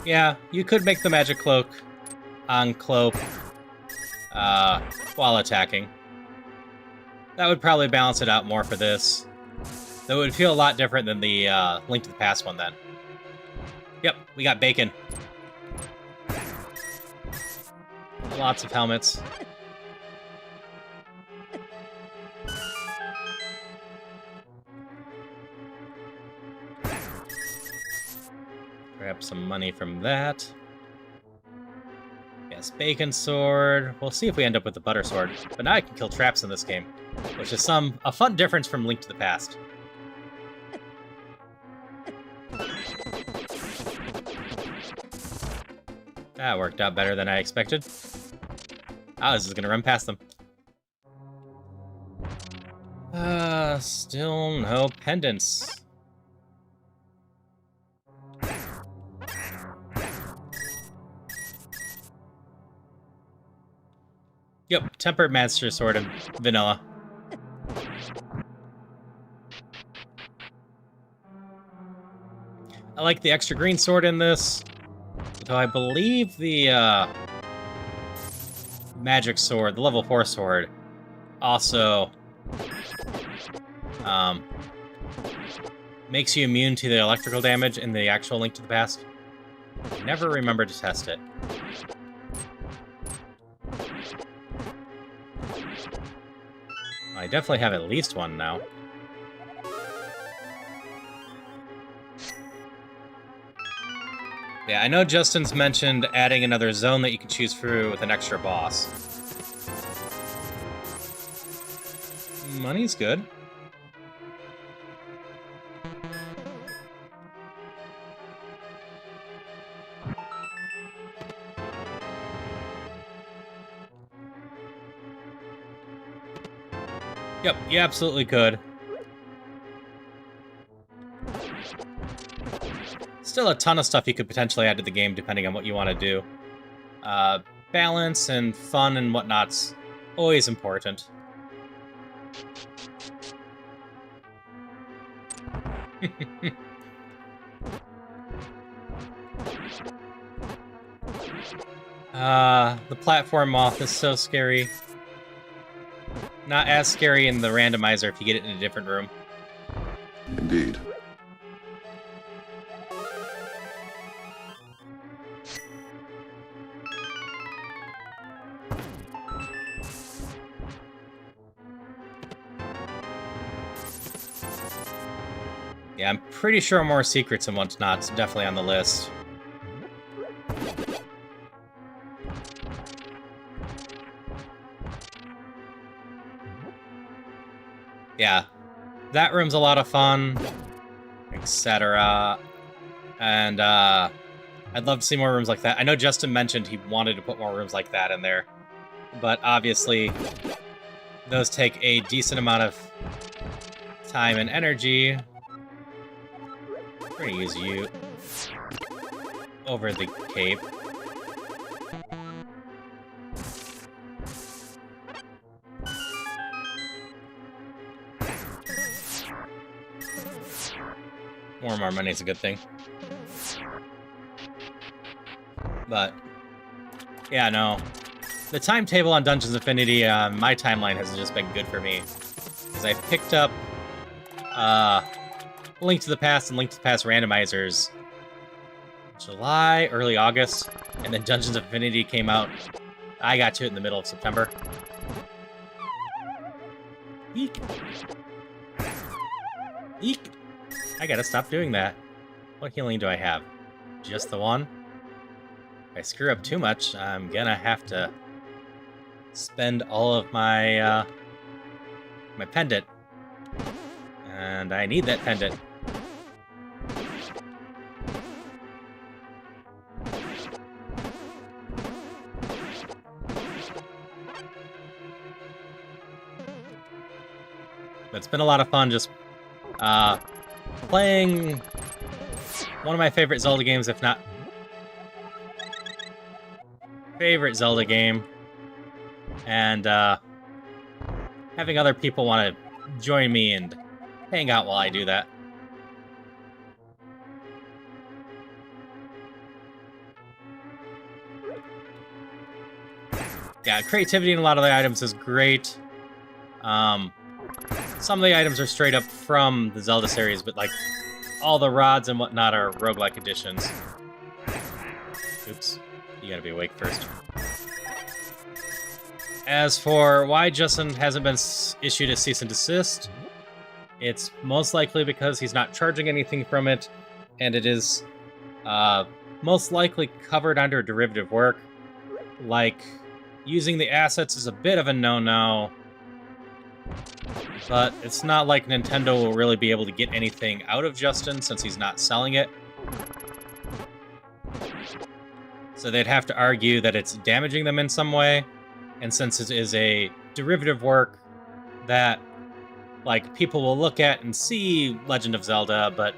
Yeah, you could make the magic cloak on Cloak while attacking. That would probably balance it out more for this. Though it would feel a lot different than the Link to the Past one then. Yep, we got bacon. Lots of helmets. Grab some money from that. Yes, bacon sword. We'll see if we end up with the butter sword. But now I can kill traps in this game, which is a fun difference from Link to the Past. That worked out better than I expected. I was just gonna run past them. Still no pendants. Yep, Tempered Master Sword and vanilla. I like the extra green sword in this, though I believe the magic sword, the level 4 sword, also makes you immune to the electrical damage in the actual Link to the Past. Never remember to test it. I definitely have at least one now. Yeah, I know Justin's mentioned adding another zone that you can choose through with an extra boss. Money's good. Yep, you absolutely could. Still a ton of stuff you could potentially add to the game depending on what you want to do. Balance and fun and whatnot's always important. The platform moth is so scary. Not as scary in the randomizer if you get it in a different room. Indeed. Yeah, I'm pretty sure more secrets and whatnot's definitely on the list. Yeah, that room's a lot of fun, etc. And I'd love to see more rooms like that. I know Justin mentioned he wanted to put more rooms like that in there, but obviously those take a decent amount of time and energy. We're gonna use you over the cape. More money is a good thing. But yeah, no. The timetable on Dungeons Infinity, my timeline has just been good for me. Because I've picked up Link to the Past and Link to the Past randomizers July, early August, and then Dungeons Infinity came out. I got to it in the middle of September. Eek. Eek. I gotta stop doing that. What healing do I have? Just the one? If I screw up too much, I'm gonna have to spend all of my my pendant. And I need that pendant. But it's been a lot of fun just playing one of my favorite Zelda games, if not favorite Zelda game, and having other people want to join me and hang out while I do that. Yeah, creativity in a lot of the items is great. Some of the items are straight up from the Zelda series, but like all the rods and whatnot are roguelike additions. Oops, you gotta be awake first. As for why Justin hasn't been issued a cease and desist, it's most likely because he's not charging anything from it, and it is most likely covered under derivative work. Like, using the assets is a bit of a no-no, but it's not like Nintendo will really be able to get anything out of Justin since he's not selling it. So they'd have to argue that it's damaging them in some way, and since it is a derivative work that, like, people will look at and see Legend of Zelda, but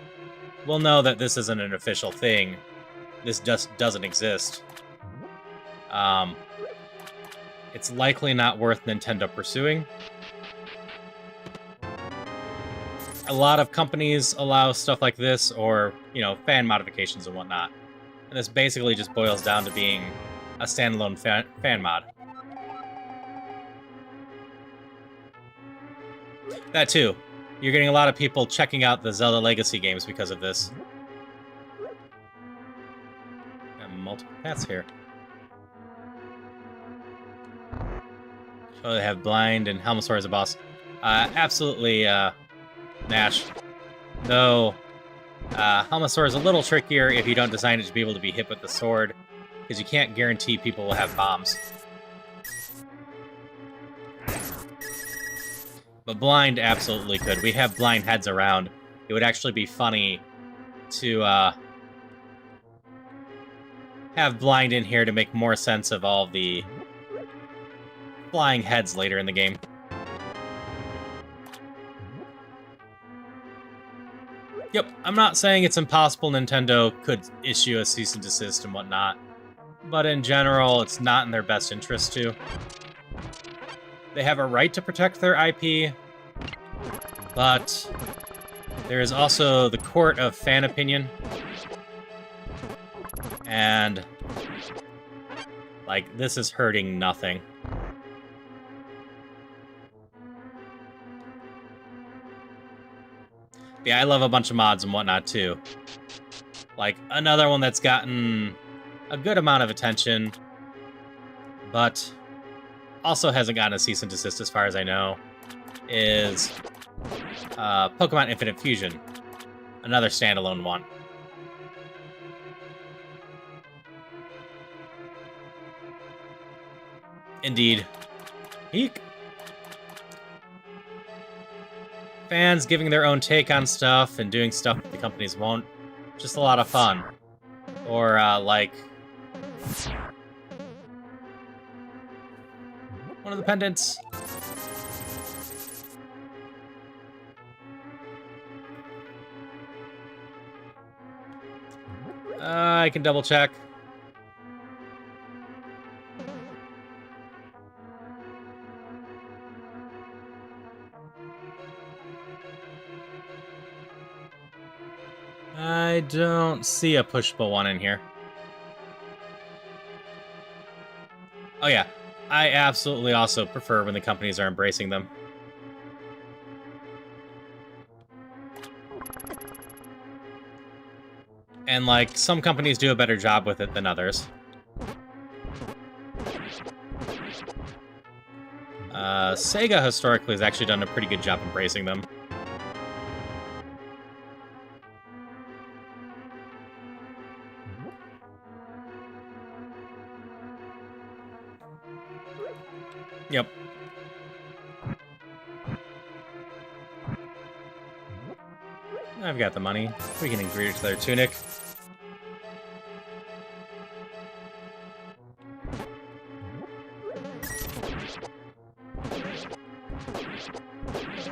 will know that this isn't an official thing. This just doesn't exist. It's likely not worth Nintendo pursuing. A lot of companies allow stuff like this, or, you know, fan modifications and whatnot. And this basically just boils down to being a standalone fan mod. That too. You're getting a lot of people checking out the Zelda Legacy games because of this. Got multiple paths here. Oh, they have Blind and Helmasaur as a boss. Absolutely, Nash. Though, Helmasaur is a little trickier if you don't design it to be able to be hit with the sword, because you can't guarantee people will have bombs. But Blind absolutely could. We have Blind heads around. It would actually be funny to have Blind in here to make more sense of all the flying heads later in the game. Yep, I'm not saying it's impossible Nintendo could issue a cease and desist and whatnot, but in general, it's not in their best interest to. They have a right to protect their IP, but There is also the court of fan opinion. And, like, this is hurting nothing. Yeah, I love a bunch of mods and whatnot, too. Like, another one that's gotten a good amount of attention, but also hasn't gotten a cease and desist as far as I know, is Pokemon Infinite Fusion. Another standalone one. Indeed. Eek. Fans giving their own take on stuff and doing stuff that the companies won't. Just a lot of fun. Or, like... one of the pendants. I can double check. I don't see a pushable one in here. Oh yeah, I absolutely also prefer when the companies are embracing them. And, like, some companies do a better job with it than others. Sega historically has actually done a pretty good job embracing them. Yep. I've got the money. We can agree to their tunic.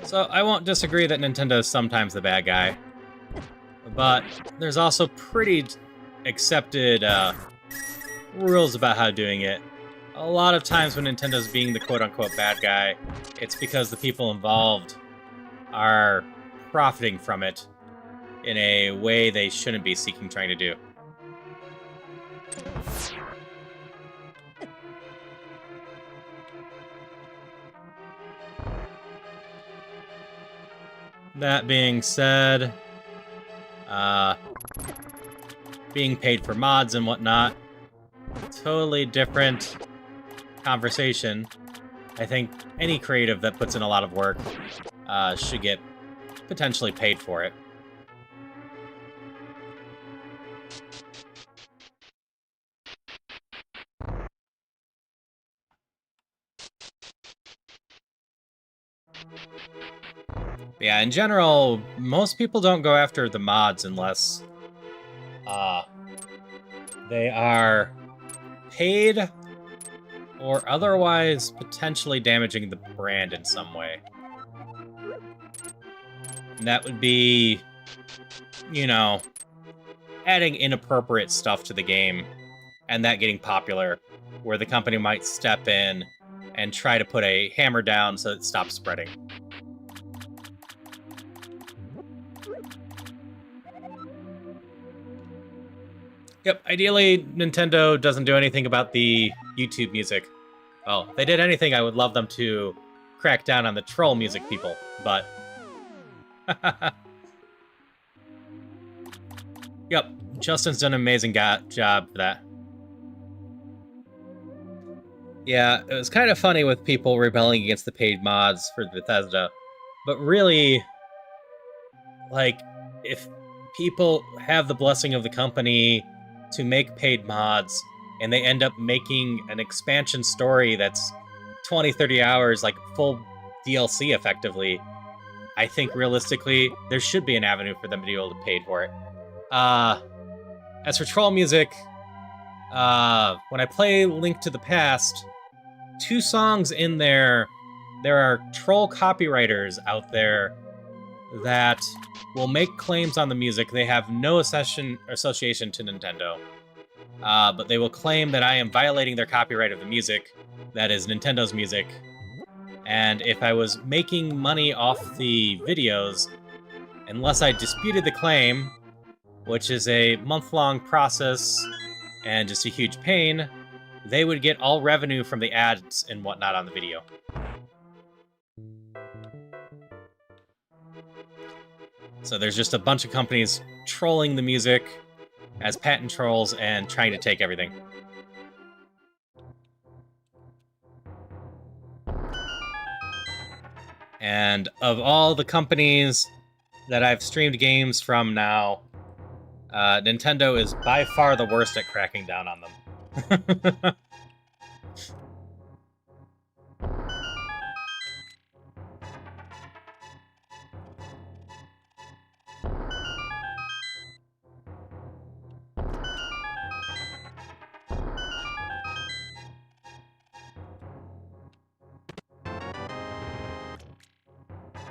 So, I won't disagree that Nintendo is sometimes the bad guy. But there's also pretty accepted rules about how doing it. A lot of times when Nintendo's being the quote-unquote bad guy, it's because the people involved are profiting from it in a way they shouldn't be trying to do. That being said, being paid for mods and whatnot, totally different conversation. I think any creative that puts in a lot of work should get potentially paid for it. Yeah, in general, most people don't go after the mods unless they are paid or otherwise potentially damaging the brand in some way. And that would be, you know, adding inappropriate stuff to the game and that getting popular, where the company might step in and try to put a hammer down so it stops spreading. Yep, ideally, Nintendo doesn't do anything about the YouTube music. Well, if they did anything, I would love them to crack down on the troll music people, but... Yep, Justin's done an amazing job for that. Yeah, it was kind of funny with people rebelling against the paid mods for Bethesda, but really, like, if people have the blessing of the company to make paid mods, and they end up making an expansion story that's 20, 30 hours, like full DLC effectively, I think realistically, there should be an avenue for them to be able to pay for it. As for troll music, when I play Link to the Past, 2 songs in there are troll copywriters out there that will make claims on the music. They have no association to Nintendo. But they will claim that I am violating their copyright of the music, that is Nintendo's music, and if I was making money off the videos, unless I disputed the claim, which is a month-long process and just a huge pain, they would get all revenue from the ads and whatnot on the video. So there's just a bunch of companies trolling the music as patent trolls and trying to take everything. And of all the companies that I've streamed games from now, Nintendo is by far the worst at cracking down on them.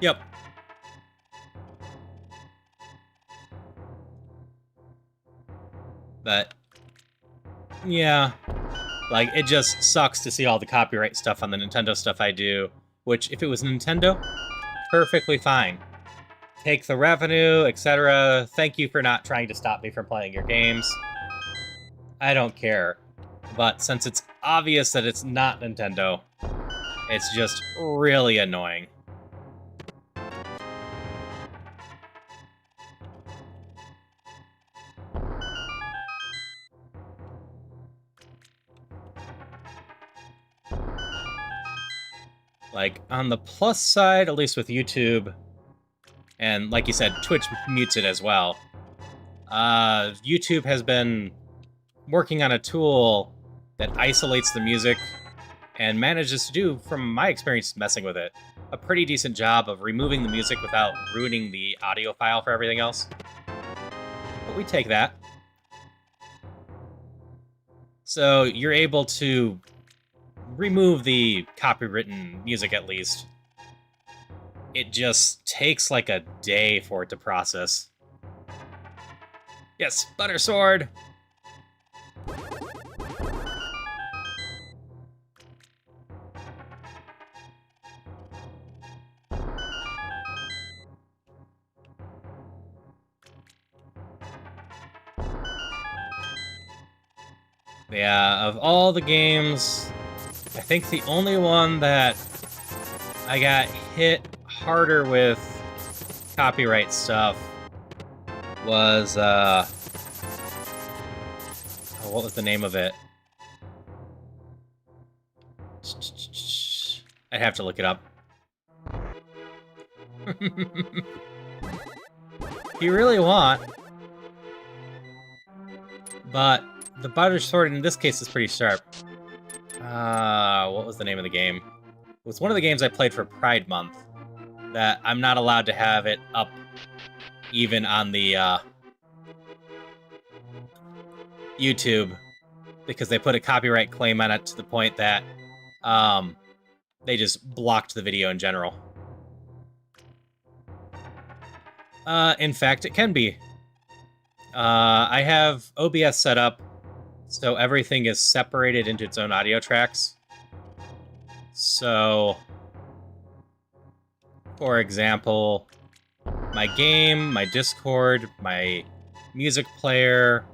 Yep. But, yeah. Like, it just sucks to see all the copyright stuff on the Nintendo stuff I do, which, if it was Nintendo, perfectly fine. Take the revenue, etc. Thank you for not trying to stop me from playing your games. I don't care. But since it's obvious that it's not Nintendo, it's just really annoying. Like, on the plus side, at least with YouTube, and like you said, Twitch mutes it as well. YouTube has been working on a tool that isolates the music and manages to do, from my experience messing with it, a pretty decent job of removing the music without ruining the audio file for everything else. But we take that. So you're able to remove the copywritten music at least. It just takes like a day for it to process. Yes, Butter Sword! Yeah, of all the games, I think the only one that I got hit harder with copyright stuff was, oh, what was the name of it? I'd have to look it up. If you really want. But the Butter Sword in this case is pretty sharp. What was the name of the game? It was one of the games I played for Pride Month that I'm not allowed to have it up even on the YouTube because they put a copyright claim on it to the point that they just blocked the video in general. In fact, it can be. I have OBS set up so everything is separated into its own audio tracks. So, for example, my game, my Discord, my music player,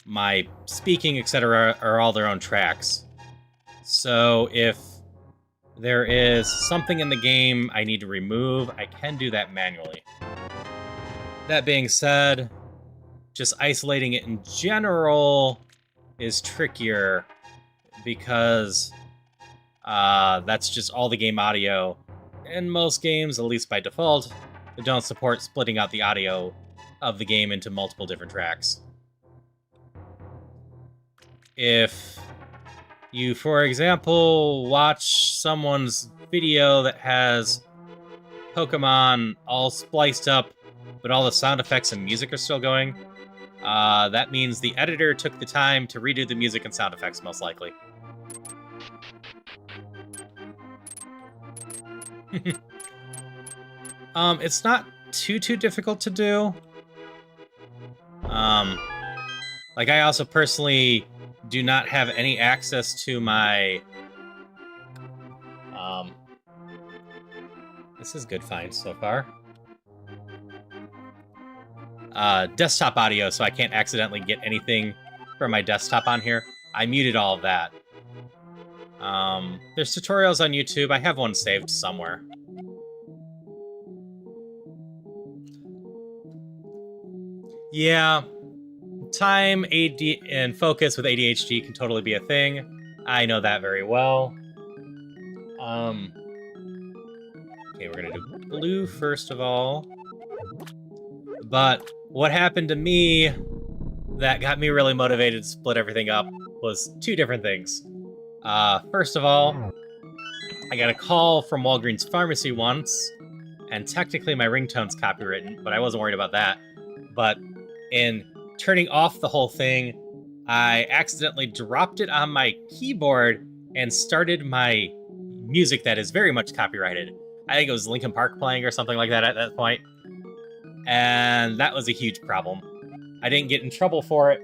my speaking, etc. are all their own tracks. So if there is something in the game I need to remove, I can do that manually. That being said, just isolating it in general is trickier because that's just all the game audio. And most games, at least by default, don't support splitting out the audio of the game into multiple different tracks. If you, for example, watch someone's video that has Pokemon all spliced up, but all the sound effects and music are still going, that means the editor took the time to redo the music and sound effects, most likely. It's not too difficult to do. Like, I also personally do not have any access to my This is good find so far. Desktop audio, so I can't accidentally get anything from my desktop on here. I muted all of that. There's tutorials on YouTube. I have one saved somewhere. Yeah, time, AD, and focus with ADHD can totally be a thing. I know that very well. Okay, we're gonna do blue first of all. But what happened to me that got me really motivated to split everything up was two different things. First of all, I got a call from Walgreens Pharmacy once, and technically my ringtone's copywritten, but I wasn't worried about that. But in turning off the whole thing, I accidentally dropped it on my keyboard and started my music that is very much copyrighted. I think it was Linkin Park playing or something like that at that point. And that was a huge problem. I didn't get in trouble for it,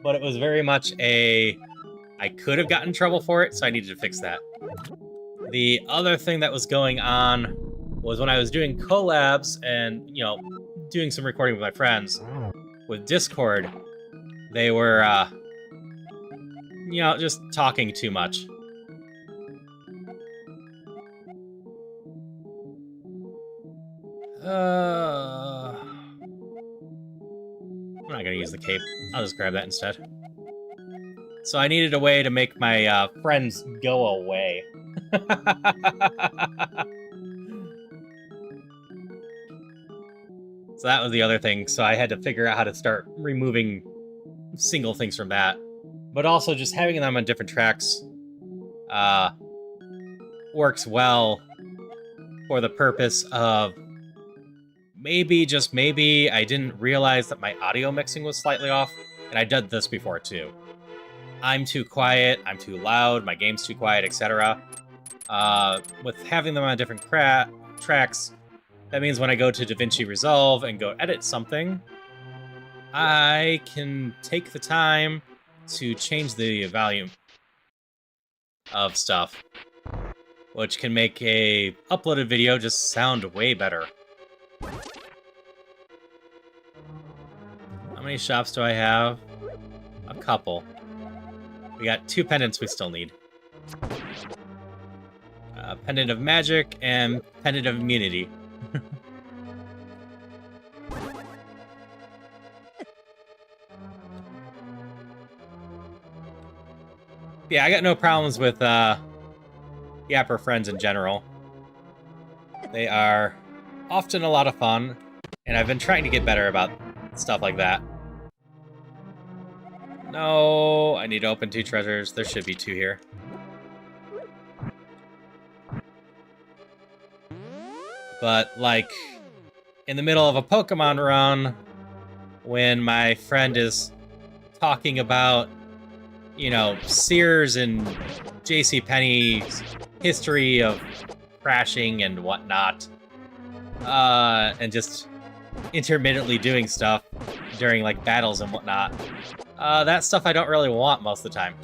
but it was very much I could have gotten in trouble for it, so I needed to fix that. The other thing that was going on was when I was doing collabs and, you know, doing some recording with my friends with Discord, they were, you know, just talking too much. I'm not gonna use the cape. I'll just grab that instead. So I needed a way to make my friends go away. So that was the other thing. So I had to figure out how to start removing single things from that. But also just having them on different tracks works well for the purpose of maybe, just maybe, I didn't realize that my audio mixing was slightly off. And I did this before too. I'm too quiet, I'm too loud, my game's too quiet, etc. With having them on different tracks, that means when I go to DaVinci Resolve and go edit something, I can take the time to change the volume of stuff, which can make a uploaded video just sound way better. How many shops do I have? A couple. We got 2 pendants we still need. Pendant of Magic and Pendant of Immunity. Yeah, I got no problems with Yapper friends in general. They are often a lot of fun, and I've been trying to get better about stuff like that. No, I need to open 2 treasures. There should be 2 here. But, like, in the middle of a Pokemon run, when my friend is talking about, you know, Sears and JCPenney's history of crashing and whatnot, and just intermittently doing stuff during, like, battles and whatnot, that stuff I don't really want most of the time.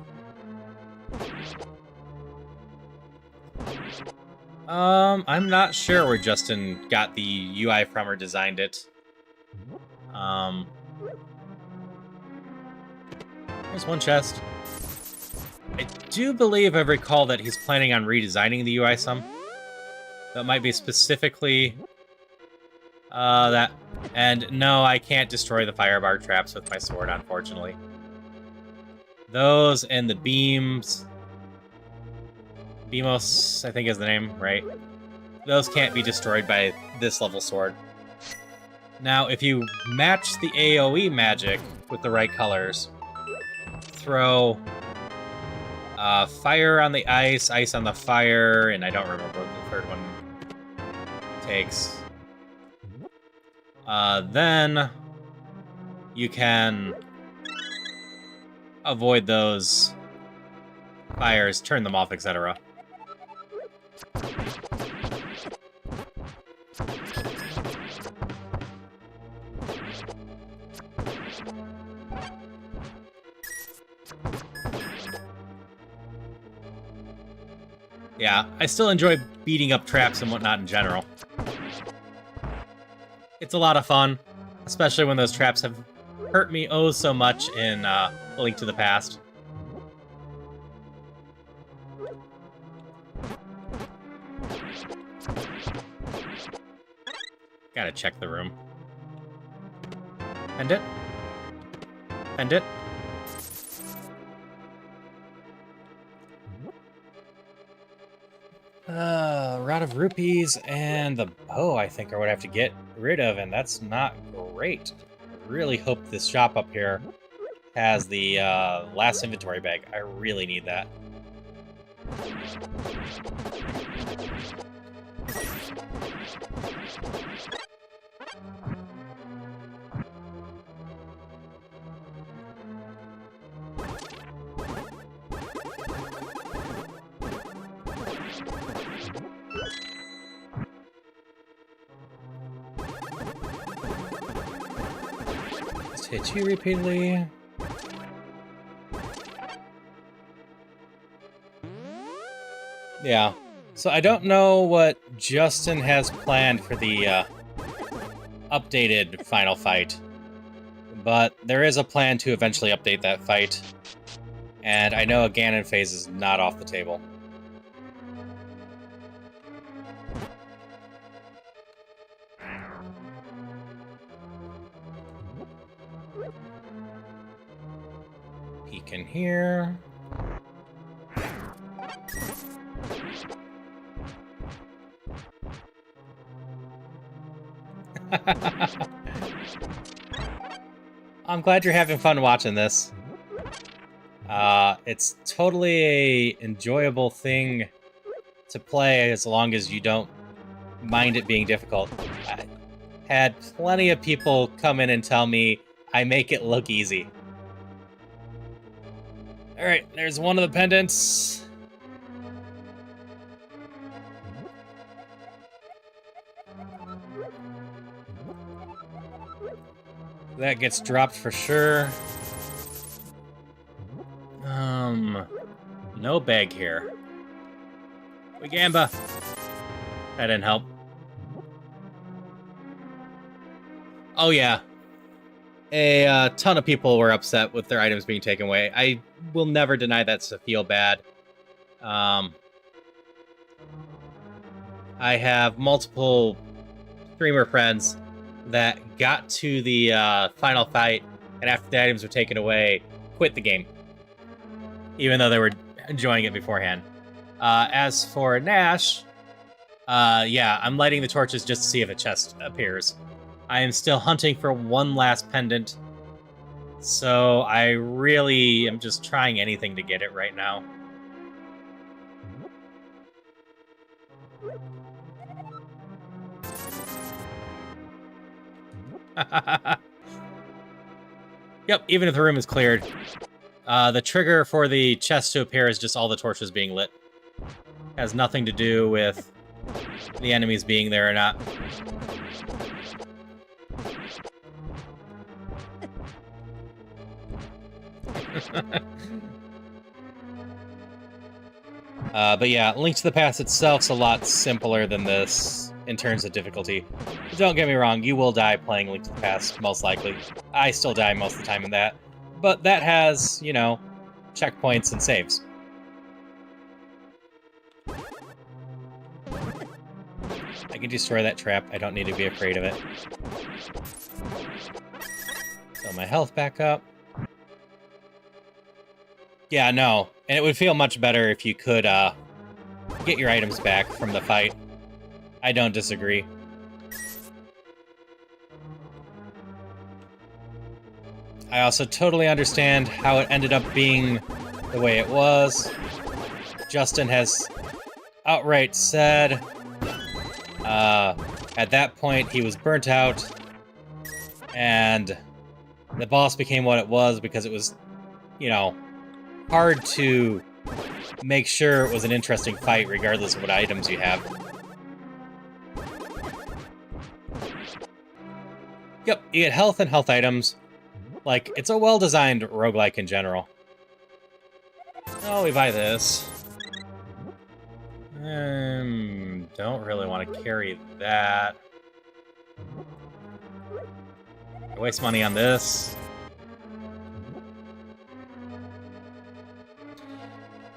I'm not sure where Justin got the UI from or designed it. There's one chest. I do believe I recall that he's planning on redesigning the UI some. That might be specifically that. And no, I can't destroy the firebar traps with my sword, unfortunately. Those and the beams. Beamos, I think is the name, right? Those can't be destroyed by this level sword. Now, if you match the AoE magic with the right colors, throw fire on the ice, ice on the fire, and I don't remember what the third one takes. Then you can avoid those fires, turn them off, etc. Yeah, I still enjoy beating up traps and whatnot in general. It's a lot of fun, especially when those traps have hurt me oh so much in Link to the Past. Gotta check the room. Pendant? Pendant? Rod of Rupees and the bow, I think, are what I have to get rid of, and that's not great. I really hope this shop up here has the last inventory bag. I really need that. Just hit you repeatedly. Yeah. So I don't know what Justin has planned for the updated final fight, but there is a plan to eventually update that fight, and I know a Ganon phase is not off the table. Peek in here. I'm glad you're having fun watching this. It's totally a enjoyable thing to play as long as you don't mind it being difficult. I had plenty of people come in and tell me I make it look easy. Alright, there's one of the pendants. That gets dropped for sure. No bag here. Wigamba. That didn't help. Oh yeah. A ton of people were upset with their items being taken away. I will never deny that's to feel bad. I have multiple streamer friends that got to the final fight, and after the items were taken away, quit the game. Even though they were enjoying it beforehand. As for Nash, yeah, I'm lighting the torches just to see if a chest appears. I am still hunting for one last pendant, so I really am just trying anything to get it right now. Yep, even if the room is cleared. The trigger for the chest to appear is just all the torches being lit. Has nothing to do with the enemies being there or not. But yeah, Link to the Past itself's a lot simpler than this in terms of difficulty. But don't get me wrong, you will die playing Link to the Past, most likely. I still die most of the time in that. But that has, you know, checkpoints and saves. I can destroy that trap. I don't need to be afraid of it. Fill my health back up. Yeah, no. And it would feel much better if you could get your items back from the fight. I don't disagree. I also totally understand how it ended up being the way it was. Justin has outright said at that point he was burnt out, and the boss became what it was because it was, you know, hard to make sure it was an interesting fight regardless of what items you have. Yep, you get health and health items. Like, it's a well-designed roguelike in general. Oh, we buy this. Don't really want to carry that. I waste money on this.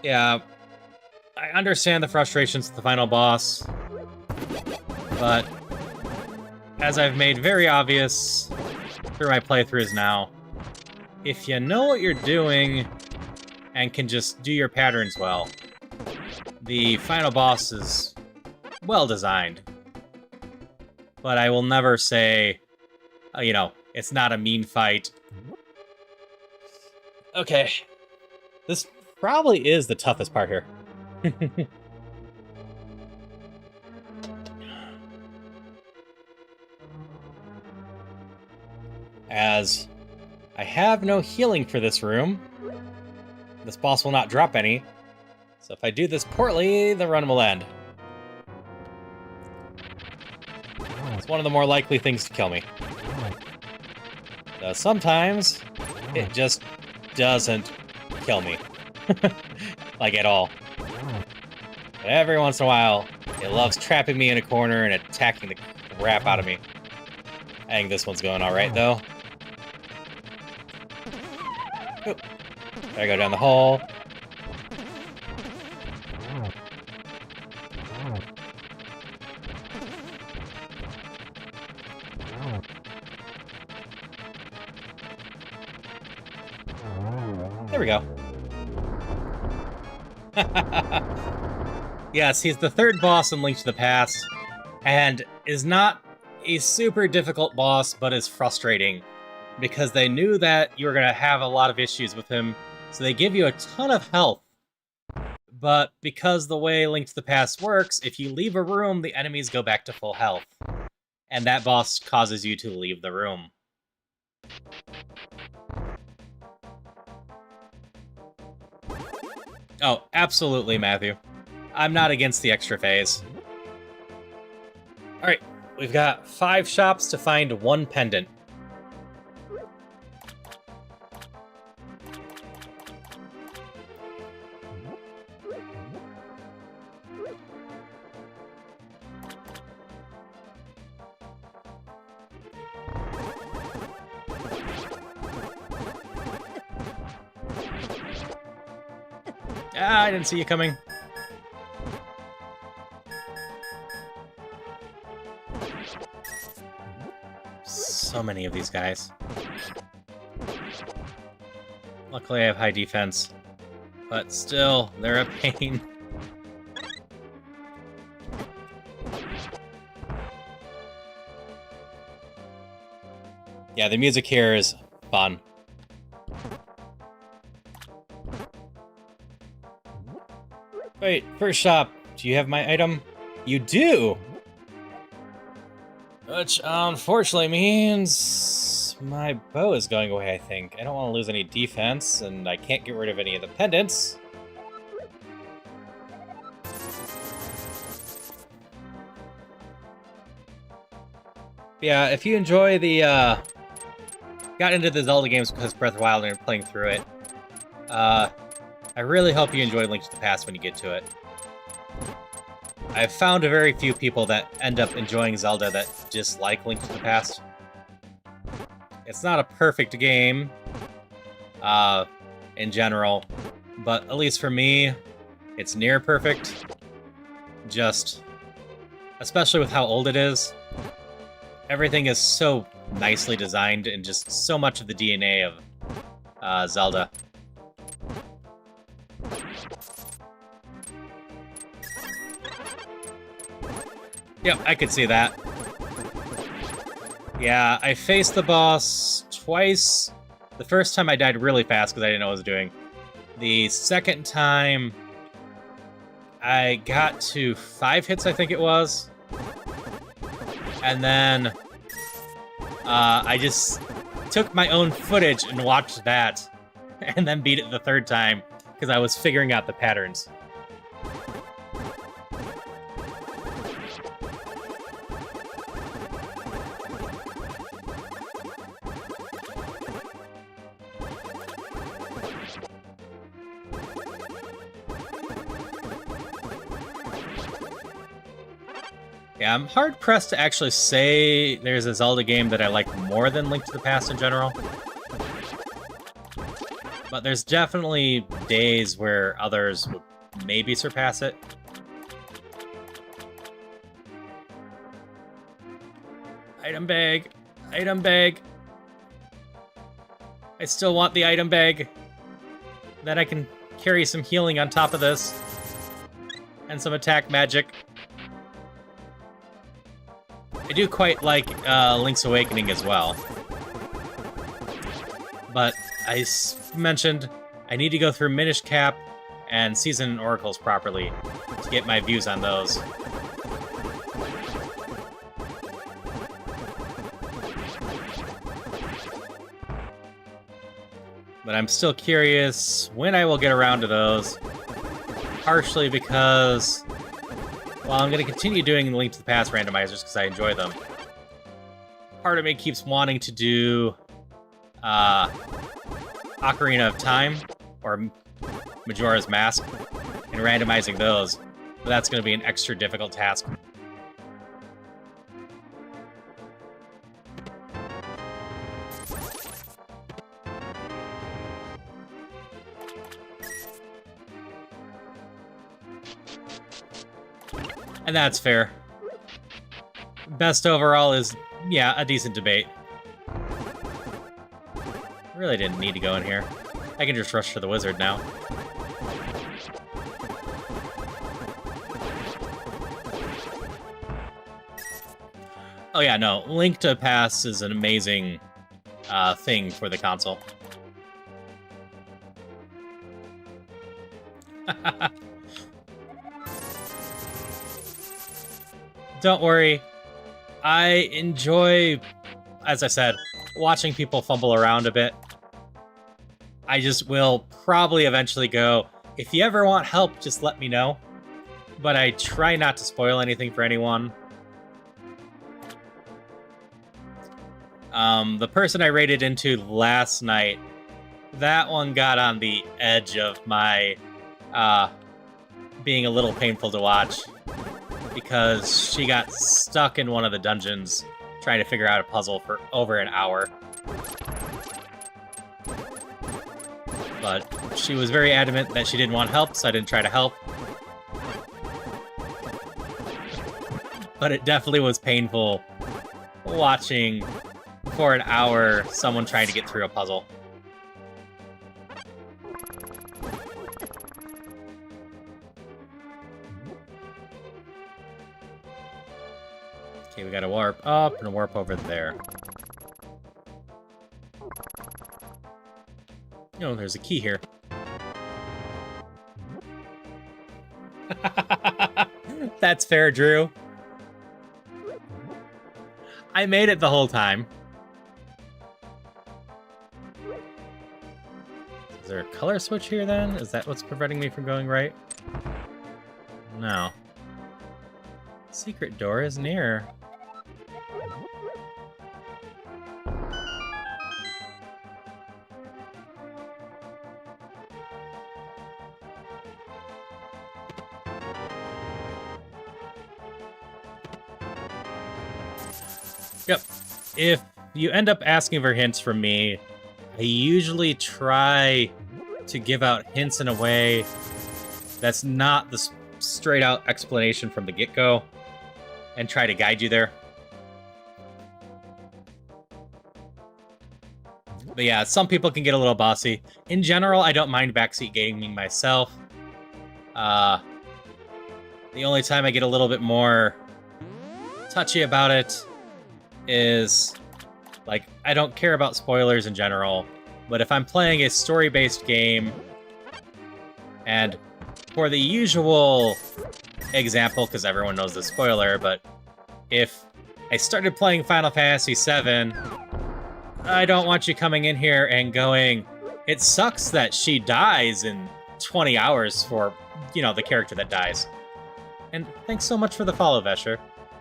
Yeah, I understand the frustrations with the final boss, but as I've made very obvious through my playthroughs now, if you know what you're doing and can just do your patterns well, the final boss is well designed. But I will never say, you know, it's not a mean fight. Okay. This probably is the toughest part here. As I have no healing for this room, this boss will not drop any. So if I do this poorly, the run will end. It's one of the more likely things to kill me. Though sometimes, it just doesn't kill me. Like, at all. But every once in a while, it loves trapping me in a corner and attacking the crap out of me. I think this one's going alright, though. Oop. Gotta go down the hole. There we go. Yes, he's the third boss in Link to the Past, and is not a super difficult boss, but is frustrating, because they knew that you were going to have a lot of issues with him, so they give you a ton of health. But because the way Link to the Past works, if you leave a room, the enemies go back to full health. And that boss causes you to leave the room. Oh, absolutely, Matthew. I'm not against the extra phase. Alright, we've got 5 shops to find 1 pendant. Ah, I didn't see you coming. So many of these guys. Luckily I have high defense, but still, they're a pain. Yeah, the music here is fun. Wait, first shop, do you have my item? You do! Which, unfortunately means my bow is going away, I think. I don't want to lose any defense, and I can't get rid of any of the pendants. Yeah, if you enjoy the, got into the Zelda games because Breath of the Wild and you're playing through it, I really hope you enjoy Link to the Past when you get to it. I've found a very few people that end up enjoying Zelda that dislike Link to the Past. It's not a perfect game, in general, but at least for me, it's near perfect. Just, especially with how old it is, everything is so nicely designed and just so much of the DNA of Zelda. Yep, I could see that. Yeah, I faced the boss twice. The first time I died really fast because I didn't know what I was doing. The second time, I got to 5 hits, I think it was. And then, I just took my own footage and watched that. And then beat it the third time because I was figuring out the patterns. Yeah, I'm hard-pressed to actually say there's a Zelda game that I like more than Link to the Past in general. But there's definitely days where others would maybe surpass it. Item bag! Item bag! I still want the item bag. Then I can carry some healing on top of this. And some attack magic. I do quite like Link's Awakening as well. But I mentioned I need to go through Minish Cap and Season Oracles properly to get my views on those. But I'm still curious when I will get around to those. Partially because, well, I'm going to continue doing Link to the Past randomizers because I enjoy them. Part of me keeps wanting to do Ocarina of Time or Majora's Mask and randomizing those. But that's going to be an extra difficult task. And that's fair. Best overall is, yeah, a decent debate. Really didn't need to go in here. I can just rush to the wizard now. Oh yeah, no, Link to Past is an amazing thing for the console. Don't worry. I enjoy, as I said, watching people fumble around a bit. I just will probably eventually go, if you ever want help, just let me know. But I try not to spoil anything for anyone. The person I raided into last night, that one got on the edge of my being a little painful to watch. Because she got stuck in one of the dungeons trying to figure out a puzzle for over an hour. But she was very adamant that she didn't want help, so I didn't try to help. But it definitely was painful watching for an hour someone trying to get through a puzzle. Okay, we gotta warp up and warp over there. Oh, there's a key here. That's fair, Drew. I made it the whole time. Is there a color switch here then? Is that what's preventing me from going right? No. Secret door is near. Yep. If you end up asking for hints from me, I usually try to give out hints in a way that's not the straight out explanation from the get-go and try to guide you there. But yeah, some people can get a little bossy. In general, I don't mind backseat gaming myself. The only time I get a little bit more touchy about it is, like, I don't care about spoilers in general, but if I'm playing a story-based game, and for the usual example, because everyone knows the spoiler, but if I started playing Final Fantasy VII, I don't want you coming in here and going, it sucks that she dies in 20 hours for, you know, the character that dies. And thanks so much for the follow, Vesher.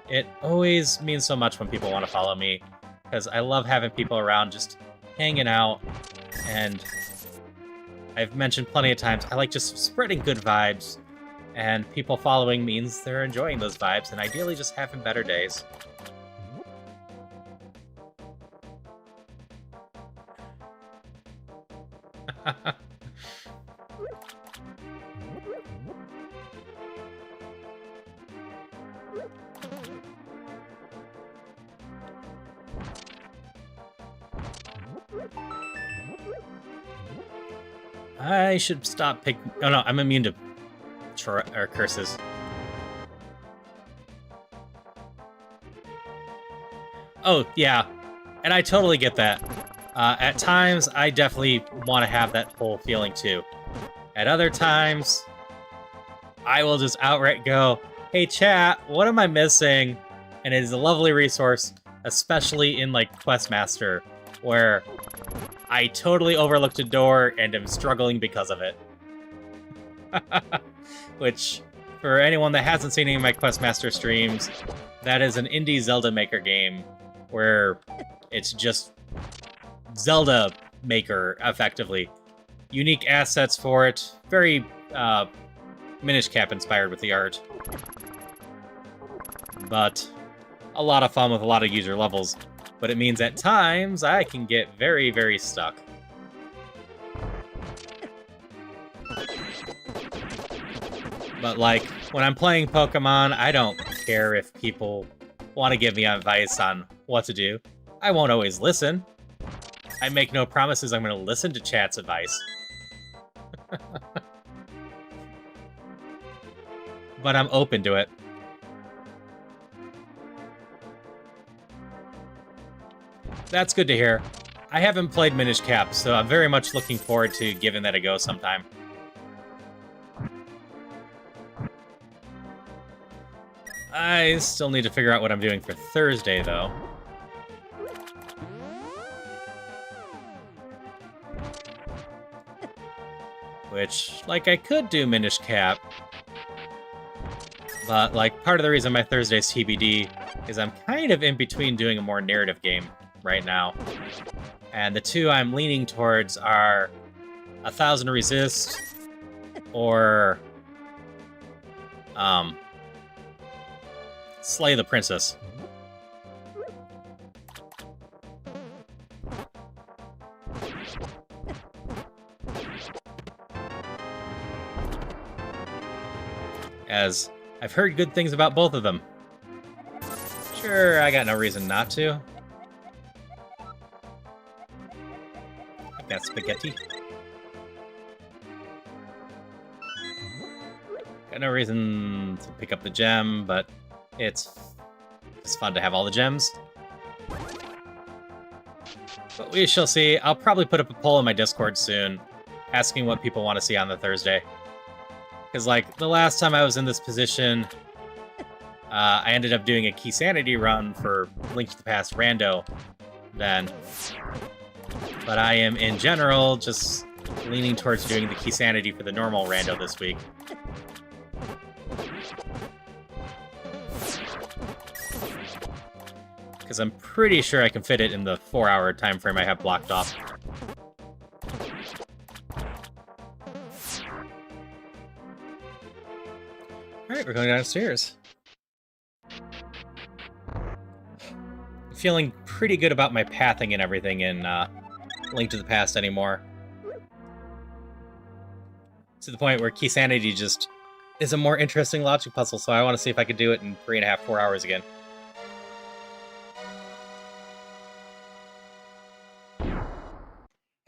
It always means so much when people want to follow me, because I love having people around just hanging out, and I've mentioned plenty of times, I like just spreading good vibes And people following means they're enjoying those vibes and ideally just having better days. I should stop picking... Oh no, I'm immune to curses. Oh, yeah. And I totally get that. At times, I definitely want to have that whole feeling too. At other times, I will just outright go, hey chat, what am I missing? And it is a lovely resource, especially in like Questmaster, where I totally overlooked a door and am struggling because of it. Which, for anyone that hasn't seen any of my Questmaster streams, that is an indie Zelda Maker game where it's just Zelda Maker, effectively. Unique assets for it. Very Minish Cap inspired with the art. But a lot of fun with a lot of user levels. But it means at times I can get very, very stuck. But like, when I'm playing Pokemon, I don't care if people want to give me advice on what to do. I won't always listen. I make no promises I'm going to listen to chat's advice. But I'm open to it. That's good to hear. I haven't played Minish Cap, so I'm very much looking forward to giving that a go sometime. I still need to figure out what I'm doing for Thursday, though. Which, like, I could do Minish Cap. But, like, part of the reason my Thursday's TBD is I'm kind of in between doing a more narrative game right now. And the two I'm leaning towards are 1,000 Resist or Slay the Princess. As I've heard good things about both of them. Sure, I got no reason not to. I got spaghetti. Got no reason to pick up the gem, but it's fun to have all the gems. But we shall see. I'll probably put up a poll in my Discord soon, asking what people want to see on the Thursday. Because, like, the last time I was in this position, I ended up doing a Key Sanity run for Link to the Past Rando then. But I am, in general, just leaning towards doing the Key Sanity for the normal Rando this week. Because I'm pretty sure I can fit it in the 4-hour time frame I have blocked off. Alright, we're going downstairs. Feeling pretty good about my pathing and everything in Link to the Past anymore. To the point where Key Sanity just is a more interesting logic puzzle, so I want to see if I could do it in 3.5, 4 hours again.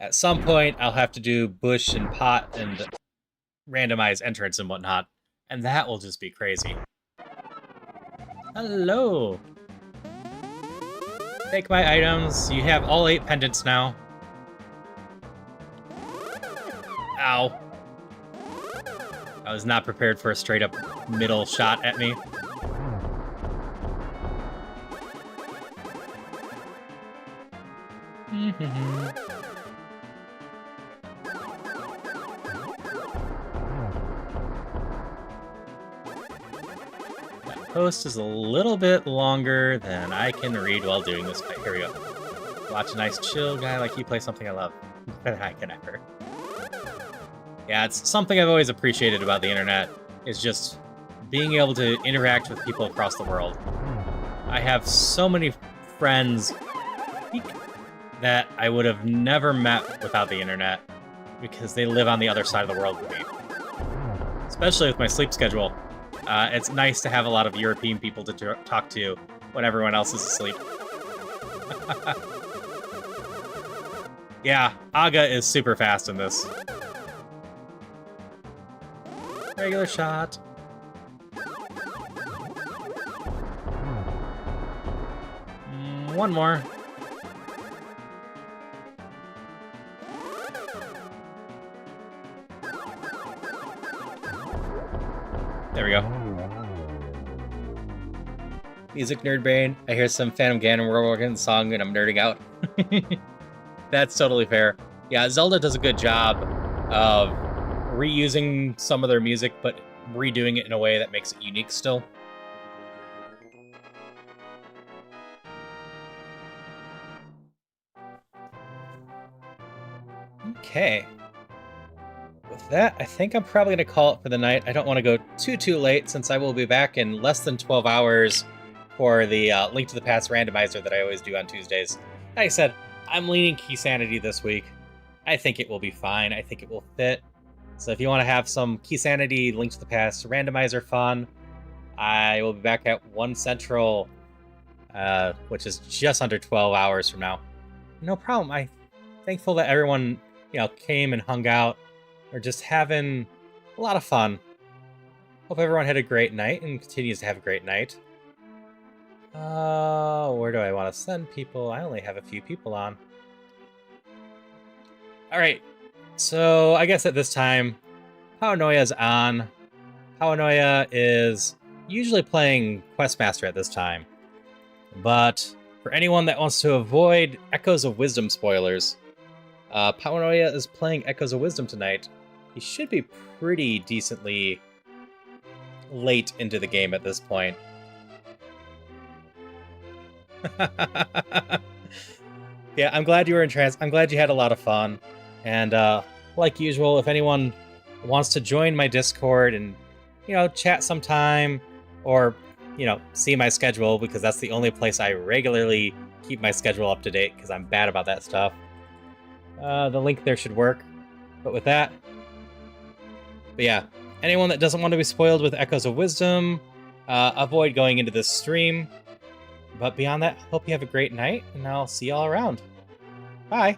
At some point, I'll have to do bush and pot and randomize entrance and whatnot. And that will just be crazy. Hello! Take my items. You have all 8 pendants now. Ow. I was not prepared for a straight-up middle shot at me. Post is a little bit longer than I can read while doing this fight. Here we go. Watch a nice chill guy like you play something I love. But I can never. Yeah, it's something I've always appreciated about the internet, is just being able to interact with people across the world. I have so many friends that I would have never met without the internet because they live on the other side of the world with me. Especially with my sleep schedule. It's nice to have a lot of European people to talk to when everyone else is asleep. Yeah, Aga is super fast in this. Regular shot. One more. There we go. Music nerd brain. I hear some Phantom Ganon World song and I'm nerding out. That's totally fair. Yeah, Zelda does a good job of reusing some of their music, but redoing it in a way that makes it unique still. Okay. With that, I think I'm probably going to call it for the night. I don't want to go too late since I will be back in less than 12 hours for the Link to the Past randomizer that I always do on Tuesdays. Like I said, I'm leaning Key Sanity this week. I think it will be fine. I think it will fit. So if you want to have some Key Sanity, Link to the Past randomizer fun, I will be back at 1 Central, which is just under 12 hours from now. No problem. I'm thankful that everyone, came and hung out. We're just having a lot of fun. Hope everyone had a great night and continues to have a great night. Where do I want to send people? I only have a few people on. Alright, so I guess at this time, Paranoia's on. Paranoia is usually playing Questmaster at this time. But for anyone that wants to avoid Echoes of Wisdom spoilers, Paranoia is playing Echoes of Wisdom tonight. He should be pretty decently late into the game at this point. Yeah, I'm glad you were in trance. I'm glad you had a lot of fun. And like usual, if anyone wants to join my Discord and, chat sometime or, see my schedule, because that's the only place I regularly keep my schedule up to date because I'm bad about that stuff. The link there should work. But with that, yeah, anyone that doesn't want to be spoiled with Echoes of Wisdom, avoid going into this stream. But beyond that, hope you have a great night, and I'll see y'all around. Bye!